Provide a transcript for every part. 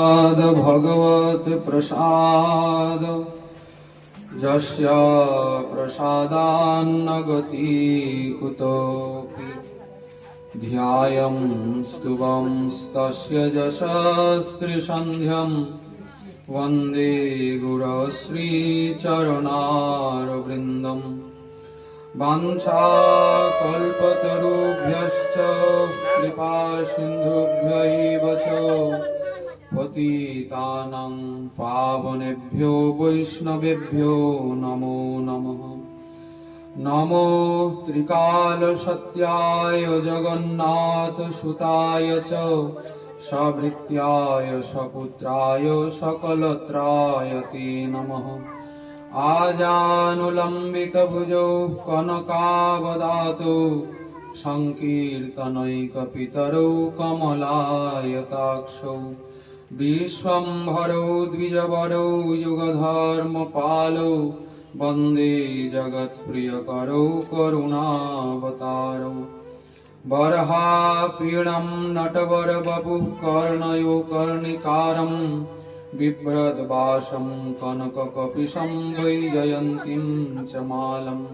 भगवत प्रसाद जस्य प्रसादान्न गति कुतोऽपि ध्यायं स्तुवंस्तस्य यशस्त्रिसन्ध्यं वन्दे गुरुश्रीचरणारविन्दम् वाञ्छाकल्पतरुभ्यश्च कृपासिन्धुभ्यैव च पतितानां पावनेभ्यो वैष्णवेभ्यो नमो नमः। नमो त्रिकालसत्याय जगन्नाथसुताय च सभृत्याय सपुत्राय सकलत्राय ते नमः। आजानुलम्बितभुजौ कनकावदातौ संकीर्तनैकपितरौ कमलायताक्षौ विश्वम्भरौ द्विजवरौ युगधर्मपालौ वन्दे जगत्प्रियकरौ करुणावतारौ। बर्हापीडं नटवरवपुः कर्णयो कर्णिकारं बिभ्रद्वासं कनककपिशं वैजयन्तीं च मालम्।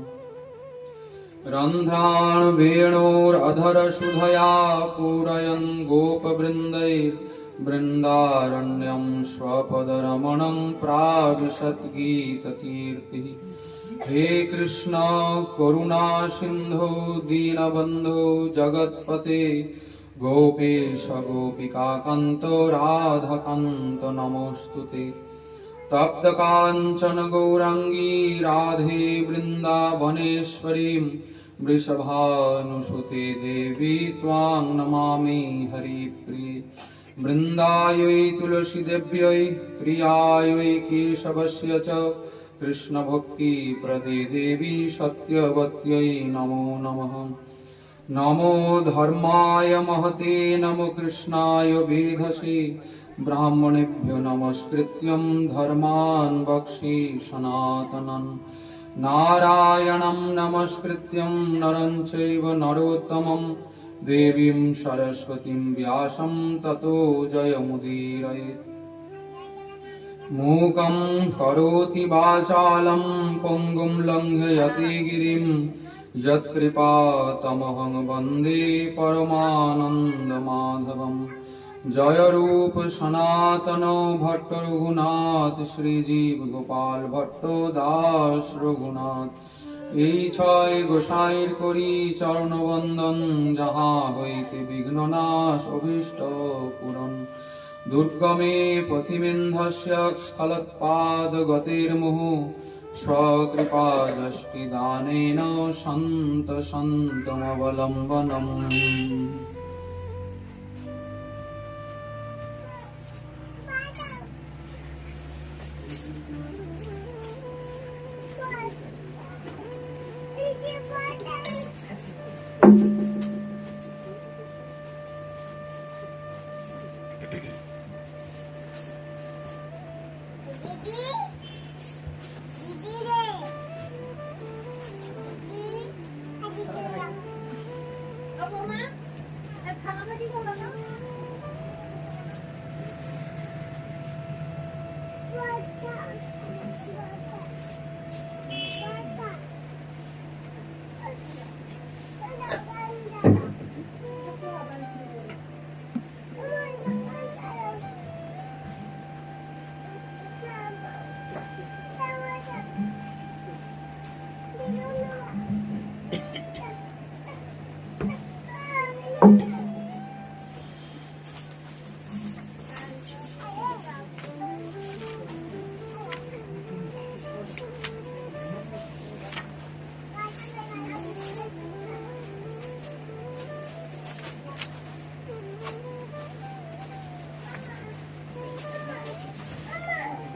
रन्ध्रान् वेणोरधरसुधया पूरयन् गोपवृन्दैर्वृन्दारण्यं स्वपदरमणं प्राविशद्गीतकीर्तिः। हे कृष्ण करुणा सिन्धो दीनबन्धो जगत्पते गोपेश गोपिकान्त राधाकान्त नमोऽस्तुते। तप्तकाञ्चन गौराङ्गी राधे वृन्दावनेश्वरीं वृषभानुसुते देवी त्वां नमामि हरिप्रिये। वृन्दायै तुलसीदेव्यै प्रियायै केशवस्य च कृष्णभक्तिप्रदे देवी सत्यवत्यै नमो नमः। नमो धर्माय महते नमो कृष्णाय वेधसे ब्राह्मणेभ्यो नमस्कृत्यं धर्मान् वक्ष्ये सनातनम्। नारायणं नमस्कृत्यं नरं चैव नरोत्तमं देवीं सरस्वतीं व्यासं ततो जयमुदीरयेत्। मूकं करोति वाचालं पङ्गुं लङ्घयति गिरिं यत्कृपातमहं वन्दे परमानन्दमाधवम्। जय रूप सनातन भट्ट रघुनाथ श्रीजीव गोपाल भट्ट दास रघुनाथ। এই ছয় গোসাইর করি চরণবন্দন যাহা হইতে বিঘ্ননাশ অভীষ্ট পূরণ। দুর্গমে পথিমেন্ধস্য স্থলৎপাদ গতির্মুহ স্বকৃপা যষ্টি দানেন সন্ত সন্তমবলম্বনম।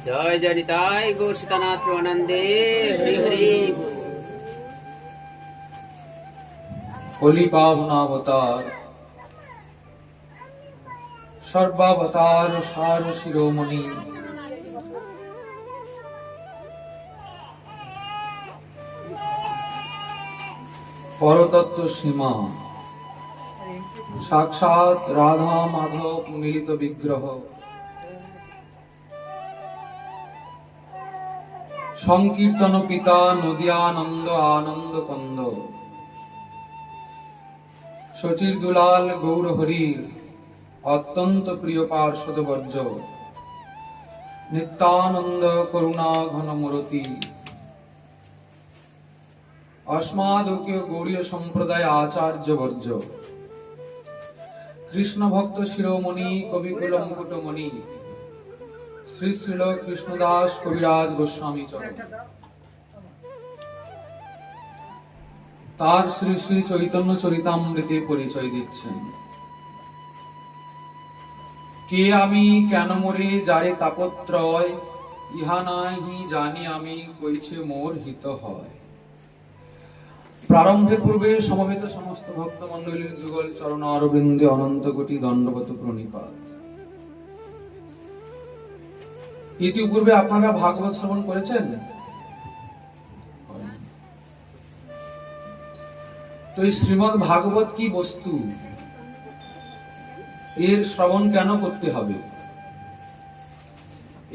जय जरिताय गो सीतानाथ प्रभुनंदे हरि हरि। होली पावनावतार सर्वावतार सार शिरोमणि परतत्व सीमा साक्षात राधा माधव मिलित विग्रह সংকীর্তন পিতা নদিয়ানন্দ আনন্দ কন্দ, শচীর দুলাল গৌর হরির অত্যন্ত প্রিয় পার্ষদ বর্জ, নিত্যানন্দ করুণা ঘন মূরতি, অস্মাদকীয় গৌড়ীয় সম্প্রদায় আচার্য বর্জ, কৃষ্ণ ভক্ত শিরোমণি কবিকুল মুকুটমণি শ্রী শ্রীল কৃষ্ণদাস কবিরাজ গোস্বামী চরণ, তার শ্রী শ্রী চৈতন্য চরিতামৃতে পরিচয় দিচ্ছেন। কে আমি কেন মরে যারে তাপত্রয়, ইহা নাহি জানি আমি কইছে মোর হিত হয়। প্রারম্ভের পূর্বে সমবেত সমস্ত ভক্ত মণ্ডলীর যুগল চরণ অরবিন্দে অনন্ত কোটি দণ্ডবত প্রণিপাত। ইতিপূর্বে আপনারা ভাগবত শ্রবণ করেছেন? তো এই শ্রীমদ্ ভাগবত কি বস্তু, এর শ্রবণ কেন করতে হবে,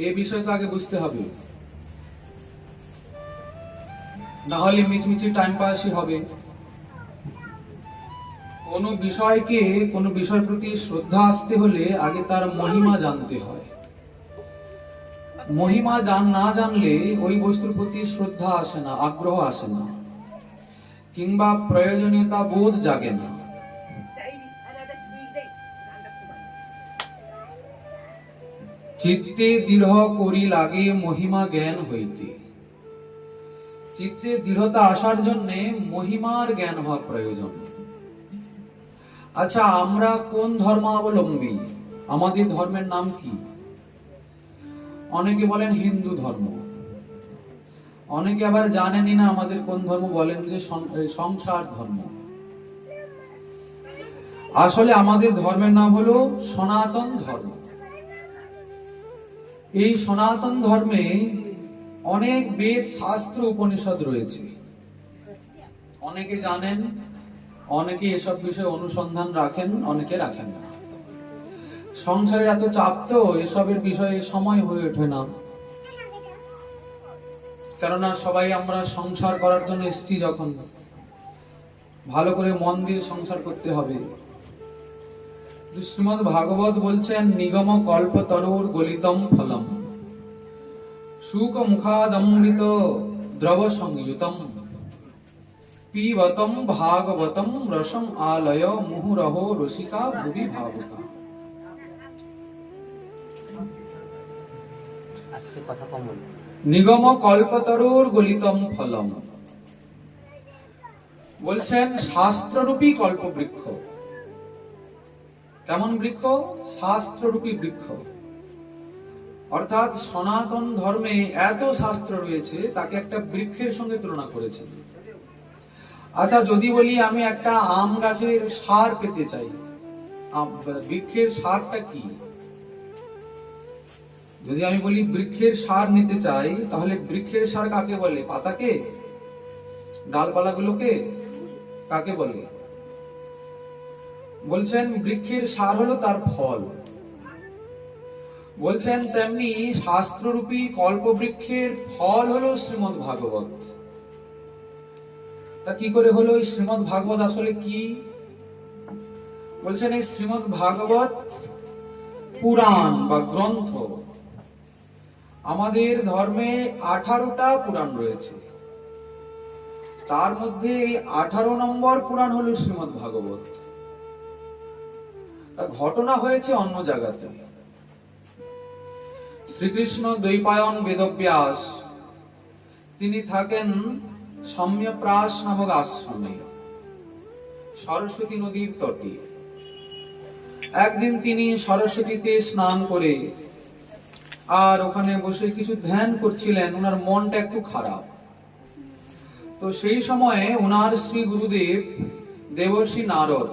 এ বিষয় তো আগে বুঝতে হবে, না হলে মিছমিছি টাইম পাসই হবে। কোন বিষয়কে, কোন বিষয়ের প্রতি শ্রদ্ধা আসতে হলে আগে তার মহিমা জানতে হয়। মহিমা না জানলে ওই বস্তুর প্রতি শ্রদ্ধা আসে না, আগ্রহ আসে না, কিংবা প্রয়োজনীয়তা বোধ জাগে না। চিত্তে দৃঢ় করি লাগে মহিমা জ্ঞান হইতে। চিত্তে দৃঢ়তা আসার জন্য মহিমার জ্ঞান হওয়া প্রয়োজন। আচ্ছা, আমরা কোন ধর্মাবলম্বী? আমাদের ধর্মের নাম কি? অনেকে বলেন হিন্দু ধর্ম, অনেকে আবার জানেনই না আমাদের কোন ধর্ম, বলেন যে সংসার ধর্ম। আসলে আমাদের ধর্মের নাম হলো সনাতন ধর্ম। এই সনাতন ধর্মে অনেক বেদ শাস্ত্র উপনিষদ রয়েছে। অনেকে জানেন, অনেকে এসব বিষয়ে অনুসন্ধান রাখেন, অনেকে রাখেন না। সংসারের এত চাপ তো এসবের বিষয়ে সময় হয়ে ওঠে না, কেননা সবাই আমরা সংসার করার জন্য এসেছি, যখন ভালো করে মন দিয়ে সংসার করতে হবে। শ্রীমদ্ ভাগবত বলছেন, নিগম কল্পতরুর গলিতম ফলম শুক মুখাদমৃত দ্রব সংযুতম পিবতম ভাগবতম রসম আলয় মুহুরহ রসিকা ভুবি ভাবুকা। নিগম কল্পতরুর গলিতম ফলম বলছেন শাস্ত্ররূপী কল্পবৃক্ষ। কেমন বৃক্ষ? শাস্ত্ররূপী বৃক্ষ। অর্থাৎ সনাতন ধর্মে এত শাস্ত্র রয়েছে, তাকে একটা বৃক্ষের সঙ্গে তুলনা করেছে। আচ্ছা, যদি বলি আমি একটা আম গাছের সার পেতে চাই, বৃক্ষের সারটা কি? যদি আমি বলি বৃক্ষের সার নিতে চাই, তাহলে বৃক্ষের সার কাকে বলে? পাতাকে, ডালপালাগুলোকে? কাকে বলে? বলছেন বৃক্ষের সার হলো তার ফল। বলছেন তেমনি শাস্ত্ররূপী কল্পবৃক্ষের ফল হলো শ্রীমদ্ ভাগবত। তা কি করে হলো? এই শ্রীমদ্ ভাগবত আসলে কি? বলছেন এই শ্রীমদ্ ভাগবত পুরাণ বা গ্রন্থ। আমাদের ধর্মে 18টা পুরাণ রয়েছে, তার মধ্যে এই 18 নম্বর পুরাণ হলো শ্রীমদ্ ভাগবত। ঘটনা হয়েছে অন্য জায়গাতে। শ্রীকৃষ্ণ দ্বৈপায়ন বেদব্যাস তিনি থাকেন সম্যপ্রাস নামক আশ্রমে, সরস্বতী নদীর তটে। একদিন তিনি সরস্বতীতে স্নান করে আর ওখানে বসে কিছু ধ্যান করছিলেন। ওনার মনটা একটু খারাপ। তো সেই সময়ে ওনার শ্রী গুরুদেব দেবর্ষি নারদ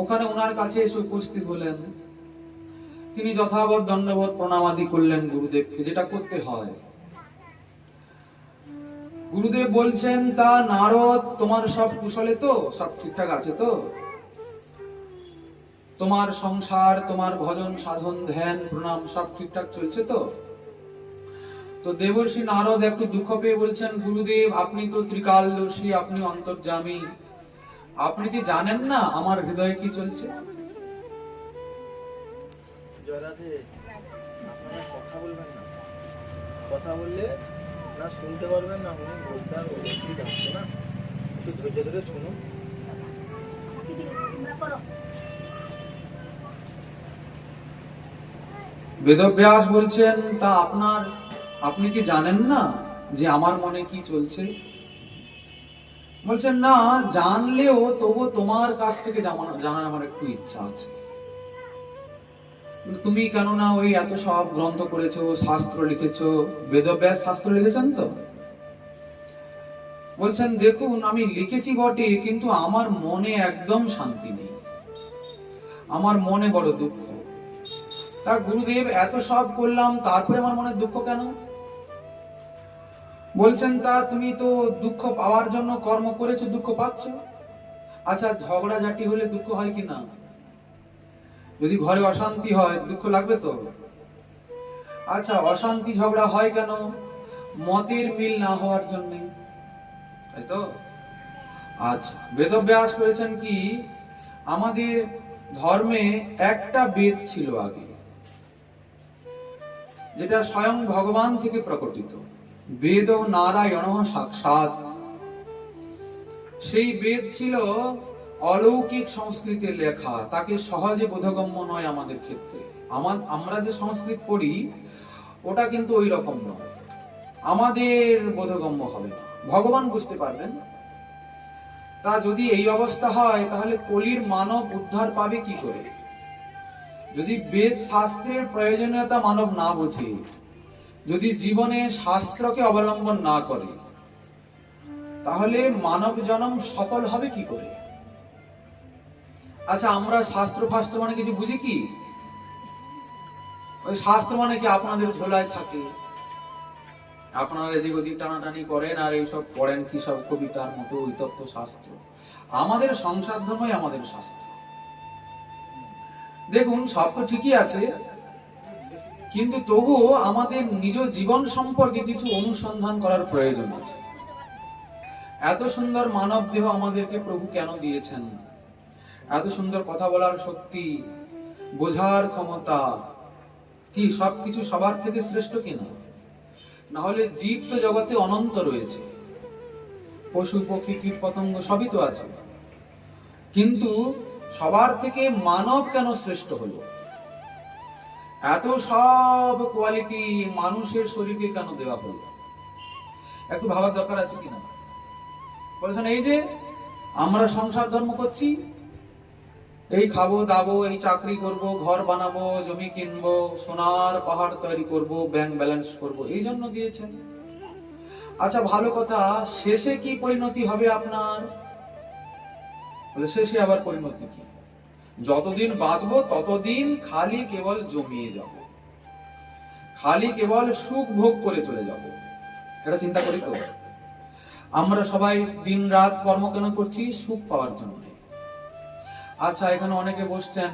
ওখানে ওনার কাছে এসে উপস্থিত হলেন। তিনি যথাবৎ দণ্ডবৎ প্রণামাদি করলেন গুরুদেবকে, যেটা করতে হয়। গুরুদেব বলছেন, তা নারদ, তোমার সব কুশলে তো? সব ঠিকঠাক আছে তো? তোমার সংসার, তোমার ভজন সাধন ধ্যান প্রণাম সব ঠিকঠাক চলছে তো? তো তো দেবর্ষি নারদ একটু দুঃখ পেয়ে বলছেন, গুরুদেব আপনি তো ত্রিকালদর্শী, আপনি অন্তর্যামী, আপনি কি জানেন না আমার হৃদয়ে কি চলছে? জয়রাধে, আপনারা কথা বলবেন না, কথা বললে না শুনতে পারবেন না, উনি বলতে আর বলতেই যাচ্ছে না, একটু ধৈর্য ধরে শুনুন। বেদব্যাস বলছেন, তা আপনি কি জানেন না যে আমার মনে কি চলছে? বলছেন, না জানলেও তবু তোমার কাছ থেকে জানার আমার একটু ইচ্ছা আছে। তুমি কেননা ওই এত সব গ্রন্থ করেছো, শাস্ত্র লিখেছো, বেদব্যাস শাস্ত্র লিখেছেন তো? বলছেন, দেখুন আমি লিখেছি বটে, কিন্তু আমার মনে একদম শান্তি নেই, আমার মনে বড় দুঃখ। তা গুরুদেব এত সব করলাম, তারপরে আমার মনে দুঃখ কেন? বলছেন, তা তুমি তো দুঃখ পাওয়ার জন্য কর্ম করেছো, দুঃখ পাচ্ছ। আচ্ছা ঝগড়াঝাটি হলে দুঃখ হয় কি না? যদি ঘরে অশান্তি হয় দুঃখ লাগবে তো? আচ্ছা অশান্তি ঝগড়া হয় কেন? মতের মিল না হওয়ার জন্য, তাই তো? আচ্ছা বেদব্যাস করেছেন কি, আমাদের ধর্মে একটা বেদ ছিল আগে, যেটা স্বয়ং ভগবান থেকে প্রকটিত, বেদ নারায়ণ সাক্ষাৎ। সেই বেদ ছিল অলৌকিক সংস্কৃতে লেখা, তাকে সহজে বোধগম্য নয় আমাদের ক্ষেত্রে। আমরা যে সংস্কৃত পড়ি ওটা কিন্তু ওই রকম নয়, আমাদের বোধগম্য হবে না, ভগবান বুঝতে পারবেন। তা যদি এই অবস্থা হয় তাহলে কলির মানব উদ্ধার পাবে কি করে? যদি বেদ শাস্ত্রের প্রয়োজনীয়তা মানব না বোঝে, যদি জীবনে শাস্ত্রকে অবলম্বন না করে, তাহলে মানব জন্ম সফল হবে কি করে? আচ্ছা আমরা শাস্ত্র ফাস্ত্র মানে কিছু বুঝি কি? ওই শাস্ত্র মানে কি আপনাদের ঝোলায় থাকে, আপনারা এদিক ওদিক টানাটানি করেন আর এইসব পড়েন কি সব কবিতার মতো ওই তত্ত্ব শাস্ত্র। আমাদের সংসার ধর্মই আমাদের শাস্ত্র। দেখুন সব তো ঠিকই আছে, কিন্তু তবুও আমাদের নিজ জীবন সম্পর্কে কিছু অনুসন্ধান করার প্রয়োজন আছে। এত সুন্দর মানব দেহ আমাদেরকে প্রভু কেন দিয়েছেন? এত সুন্দর কথা বলার শক্তি, বোঝার ক্ষমতা, কি সবকিছু সবার থেকে শ্রেষ্ঠ কিনা? না হলে জীব তো জগতে অনন্ত রয়েছে, পশু পক্ষী কীট পতঙ্গ সবই তো আছে, কিন্তু সবার থেকে মানব কেন শ্রেষ্ঠ হলো? এত সব কোয়ালিটি মানুষের শরীরকে কেন দেওয়া হলো? একটু ভাবার দরকার আছে কিনা? বলছেন এই যে আমরা সংসার ধর্ম করছি, এই খাবো দাবো, এই চাকরি করব, ঘর বানাবো, জমি কিনবো, সোনার পাহাড় তৈরি করব, ব্যাংক ব্যালেন্স করব, এই জন্য দিয়েছেন। আচ্ছা ভালো কথা, শেষে কি পরিণতি হবে আপনার? বলে শেষে আবার পরিণতি কি? যতদিন বাঁচবো ততদিন খালি কেবল জমিয়ে যাব, খালি কেবল সুখ ভোগ করে চলে যাব। এটা চিন্তা করি তো? আমরা সবাই দিন রাত কর্ম কেন করছি? সুখ পাওয়ার জন্য। আচ্ছা এখানে অনেকে বসছেন,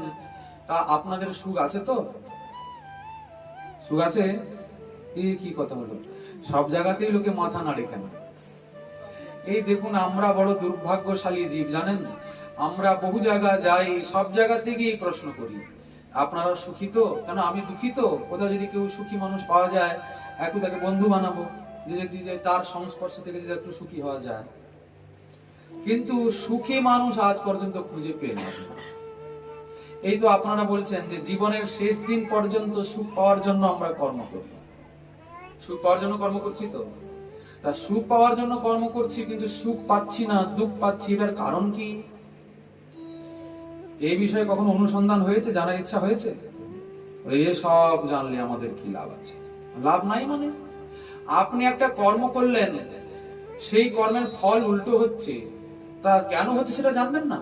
তা আপনাদের সুখ আছে তো? সুখ আছে? কি কথা হলো, সব জায়গাতেই লোকে মাথা নাড়ে কেন? এই দেখুন আমরা বড় দুর্ভাগ্যশালী জীব, জানেন? আমরা বহু জায়গা যাই, সব জায়গাতে গিয়ে প্রশ্ন করি আপনারা সুখী তো? কেন আমি দুঃখী তো? কোথাও যদি কেউ সুখী মানুষ পাওয়া যায় একটু তাকে বন্ধু বানাবো, যদি তার সংস্পর্শ থেকে যদি একটু সুখী হওয়া যায়। কিন্তু সুখী মানুষ আজ পর্যন্ত খুঁজে পেয়ে না। এই তো আপনারা বলছেন যে জীবনের শেষ দিন পর্যন্ত সুখ পাওয়ার জন্য আমরা কর্ম করি, সুখ পাওয়ার জন্য কর্ম করছি তো? তা সুখ পাওয়ার জন্য কর্ম করছি কিন্তু সুখ পাচ্ছি না, দুঃখ পাচ্ছি, এটার কারণ কি? এই বিষয়ে কখনো অনুসন্ধান হয়েছে, জানার ইচ্ছা হয়েছে? সব জানলে আমাদের কি লাভ আছে? লাভ নাই। মানে আপনি একটা কর্ম করলেন, সেই কর্মের ফল উল্টো হচ্ছে, তা কেন হচ্ছে সেটা জানবেন না?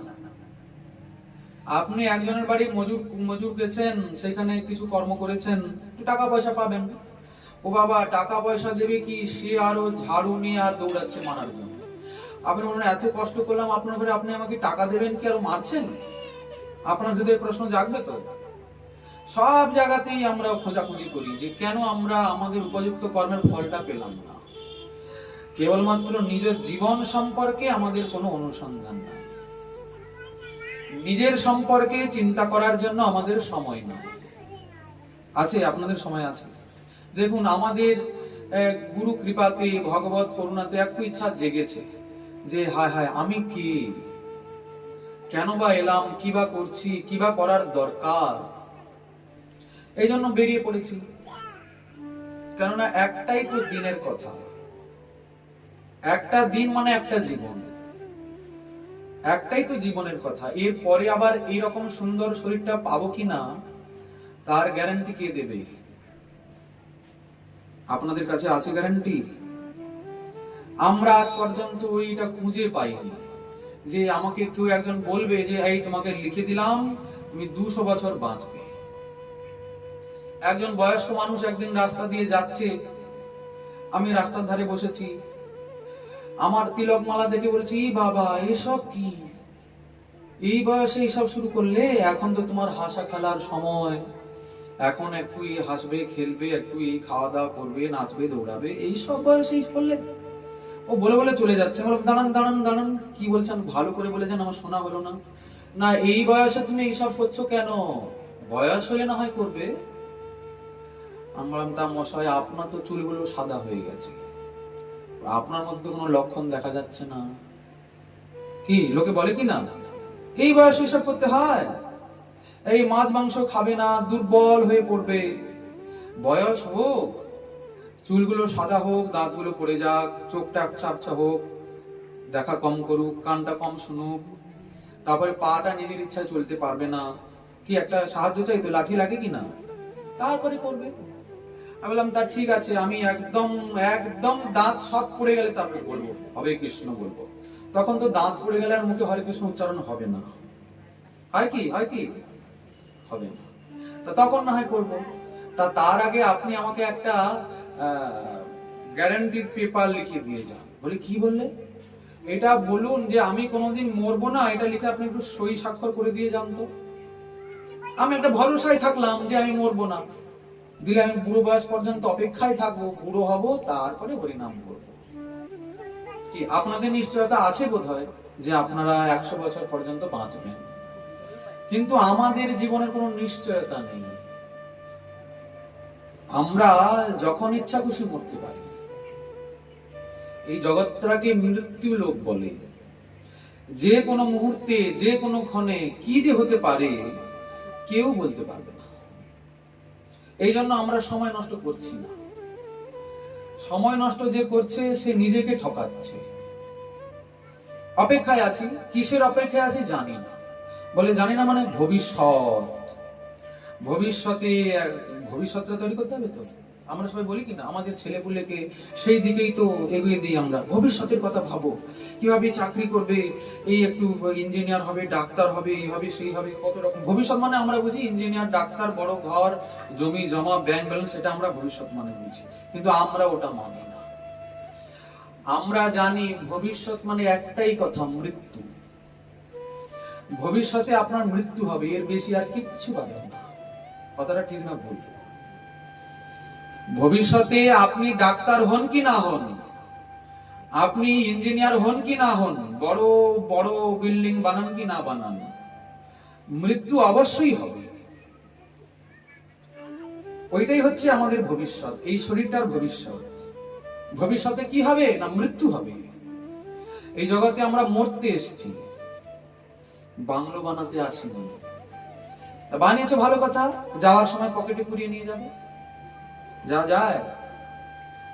আপনি একজনের বাড়ি মজুর গেছেন, সেখানে কিছু কর্ম করেছেন, টাকা পয়সা পাবেন। ও বাবা টাকা পয়সা দেবে কি, সে আরো ঝাড়ু নিয়ে আর দৌড়াচ্ছে মারার জন্য। আপনি মনে এত কষ্ট করলাম আপনার ঘরে, আপনি আমাকে টাকা দেবেন কি, আরো মারছেন? আপনার হৃদয়ে প্রশ্ন জাগবে তো? সব জায়গাতেই আমরা খোঁজাখুঁজি করি যে কেন আমরা আমাদের উপযুক্ত কর্মের ফলটা পেলাম না। কেবলমাত্র নিজের জীবন সম্পর্কে আমাদের কোনো অনুসন্ধান নাই, নিজের সম্পর্কে চিন্তা করার জন্য আমাদের সময় নাই। আছে, আপনাদের সময় আছে? দেখুন, আমাদের গুরু কৃপাতে, ভগবত করুণাতে একটু ইচ্ছা জেগেছে যে হায় হায় আমি কি, কেন বা এলাম, কি বা করছি, কি বা করার দরকার, এই জন্য বেরিয়ে পড়েছি। কেননা একটাই তো দিনের কথা, একটা দিন মানে একটা জীবন, একটাই তো জীবনের কথা। এর পরে আবার এইরকম সুন্দর শরীরটা পাবো কিনা তার গ্যারান্টি কে দেবে? আপনাদের কাছে আছে গ্যারান্টি? আমরা আজ পর্যন্ত ওইটা খুঁজে পাইনি যে আমাকে কেউ একজন বলবে যে এই তোমাকে লিখে দিলাম তুমি 200 বছর বাঁচবে। একজন বয়স্ক মানুষ একদিন রাস্তা দিয়ে যাচ্ছে, আমি রাস্তার ধারে বসেছি, আমার তিলক মালা দেখে বলছি বাবা এসব কি, এই বয়সে এইসব শুরু করলে? এখন তো তোমার হাসা খেলার সময়, এখন একটু হাসবে, খেলবে, একটু খাওয়া দাওয়া করবে, নাচবে, দৌড়াবে, এইসব বয়সে করলে? ও বলে বলে চলে যাচ্ছে। বললাম দাঁড়ান দাঁড়ান দাঁড়ান, কি বলছেন? ভালো করে বলেছেন, আমার শোনা হলো না। না, এই বয়সে তুমি এইসব করছো কেন? বয়স হলে না হয় করবে। আমরা তা মশাই আপনার তো চুলগুলো সাদা হয়ে গেছে, আপনার মধ্যে কোনো লক্ষণ দেখা যাচ্ছে না। কি লোকে বলে কি না, এই বয়সে এসব করতে হয়? এই মাছ মাংস খাবে না, দুর্বল হয়ে পড়বে। বয়স হোক, চুলগুলো সাদা হোক, দাঁতগুলো পড়ে যাক, চোখটা আবছা হোক, দেখা কম করুক, কানটা কম শুনুক, তারপরে পাটা নিজের ইচ্ছায় চলতে পারবে না, কি একটা সাহায্য চাই তো, লাঠি লাগে কিনা, তারপরে করবে। আমি বললাম তা ঠিক আছে, আমি একদম একদম দাঁত সব পড়ে গেলে তারপরে বলবো হরে কৃষ্ণ বলবো। তখন তো দাঁত পড়ে গেলে আর মুখে হরে কৃষ্ণ উচ্চারণ হবে না, হয় কি হবে না। তা তখন না হয় করবো। তার আগে আপনি আমাকে একটা গ্যারান্টিড পেপার লিখে দিয়ে যান। বলি কি বললে? এটা বলুন যে আমি কোনোদিন মরবো না, এটা লিখে আপনি একটু সই স্বাক্ষর করে দিয়ে যান তো। আমি একটা ভরসায় থাকলাম যে আমি মরবো না, দিলে আমি বুড়ো বয়স পর্যন্ত অপেক্ষায় থাকবো, বুড়ো হব, তারপরে হরিনাম করবো। কি আপনাদের নিশ্চয়তা আছে বোধহয় যে আপনারা 100 বছর পর্যন্ত বাঁচবেন, কিন্তু আমাদের জীবনের কোনো নিশ্চয়তা নেই। আমরা যখন ইচ্ছা খুশি মরতে পারি। এই জগৎটাকে মৃত্যু লোক বলে। যে কোনো মুহূর্তে, যে কোনো ক্ষণে কি যে হতে পারে কেউ বলতে পারবে না। এই জন্য আমরা সময় নষ্ট করছি না। সময় নষ্ট যে করছে সে নিজেকে ঠকাচ্ছে। অপেক্ষায় আছি, কিসের অপেক্ষায় আছি জানি না। বলে জানি না মানে ভবিষ্যৎটা তৈরি করতে হবে তো। আমরা সবাই বলি কিনা আমাদের ছেলেপুলেকে সেই দিকেই তো এগিয়ে দিই আমরা, ভবিষ্যতের কথা ভাবো, কিভাবে চাকরি করবে, এই একটু ইঞ্জিনিয়ার হবে, ডাক্তার হবে, এই হবে সেই হবে, কত রকম ভবিষ্যৎ মানে আমরা বুঝি ইঞ্জিনিয়ার, ডাক্তার, বড় ঘর, জমি জমা, ব্যাংক ব্যালেন্স, সেটা আমরা ভবিষ্যৎ মানে বুঝি, কিন্তু আমরা ওটা মানি না। আমরা জানি ভবিষ্যৎ মানে একটাই কথা, মৃত্যু। ভবিষ্যতে আপনার মৃত্যু হবে, এর বেশি আর কিচ্ছু পাবেন না। কথাটা ঠিক না ভুল? ভবিষ্যতে আপনি ডাক্তার হন কি না হন, আপনি ইঞ্জিনিয়ার হন কি না হন, বড় বড় বিল্ডিং বানান কি না বানান, মৃত্যু অবশ্যই হবে। ওইটাই হচ্ছে আমাদের ভবিষ্যৎ, এই শরীরটার ভবিষ্যৎ। ভবিষ্যতে কি হবে না, মৃত্যু হবে। এই জগতে আমরা মরতে এসেছি, বাংলো বানাতে আসিনি। বানিয়েছে ভালো কথা, যাওয়ার সময় পকেটে পুরিয়ে নিয়ে যাবে, যা যায়।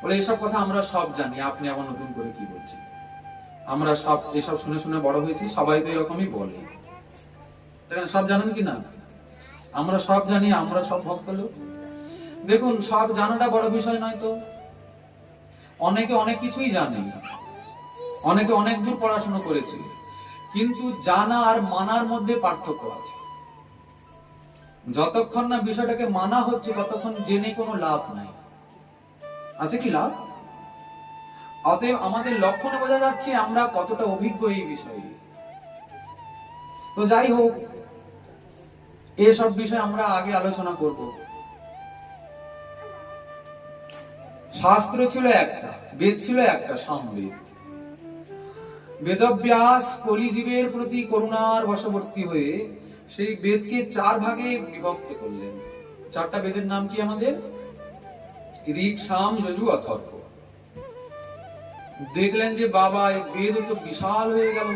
বলে এসব কথা আমরা সব জানি, আপনি আবার নতুন করে কি বলছেন? আমরা সব এসব শুনে শুনে বড় হয়েছি, সবাই তো এরকমই বলে। সব জানেন কি না? আমরা সব জানি, আমরা সব ভক্ত লোক। দেখুন, সব জানাটা বড় বিষয় নয় তো। অনেকে অনেক কিছুই জানে, অনেকে অনেক দূর পড়াশোনা করেছে, কিন্তু জানা আর মানার মধ্যে পার্থক্য আছে। যতক্ষণ না বিষয়টাকে মানা হচ্ছে ততক্ষণ জেনে কোনো লাভ নাই। আছে কি লাভ? অতএব আমাদের লক্ষণে বোঝা যাচ্ছে আমরা কতটা অভিজ্ঞ এই বিষয়ে। তো যাই হোক, এসব বিষয় আমরা আগে আলোচনা করব। শাস্ত্র ছিল একটা, বেদ ছিল একটা, সামবেদ। বেদব্যাস কলিজীবের প্রতি করুণার বশবর্তী হয়ে সেই বেদকে 4 ভাগে বিভক্ত করলেন। 4টা বেদের নাম কি আমাদের? ঋক, সাম, যজু, অথর্ব। দেখলেন যে বাবা এই বেদ তো বিশাল হয়ে গেল।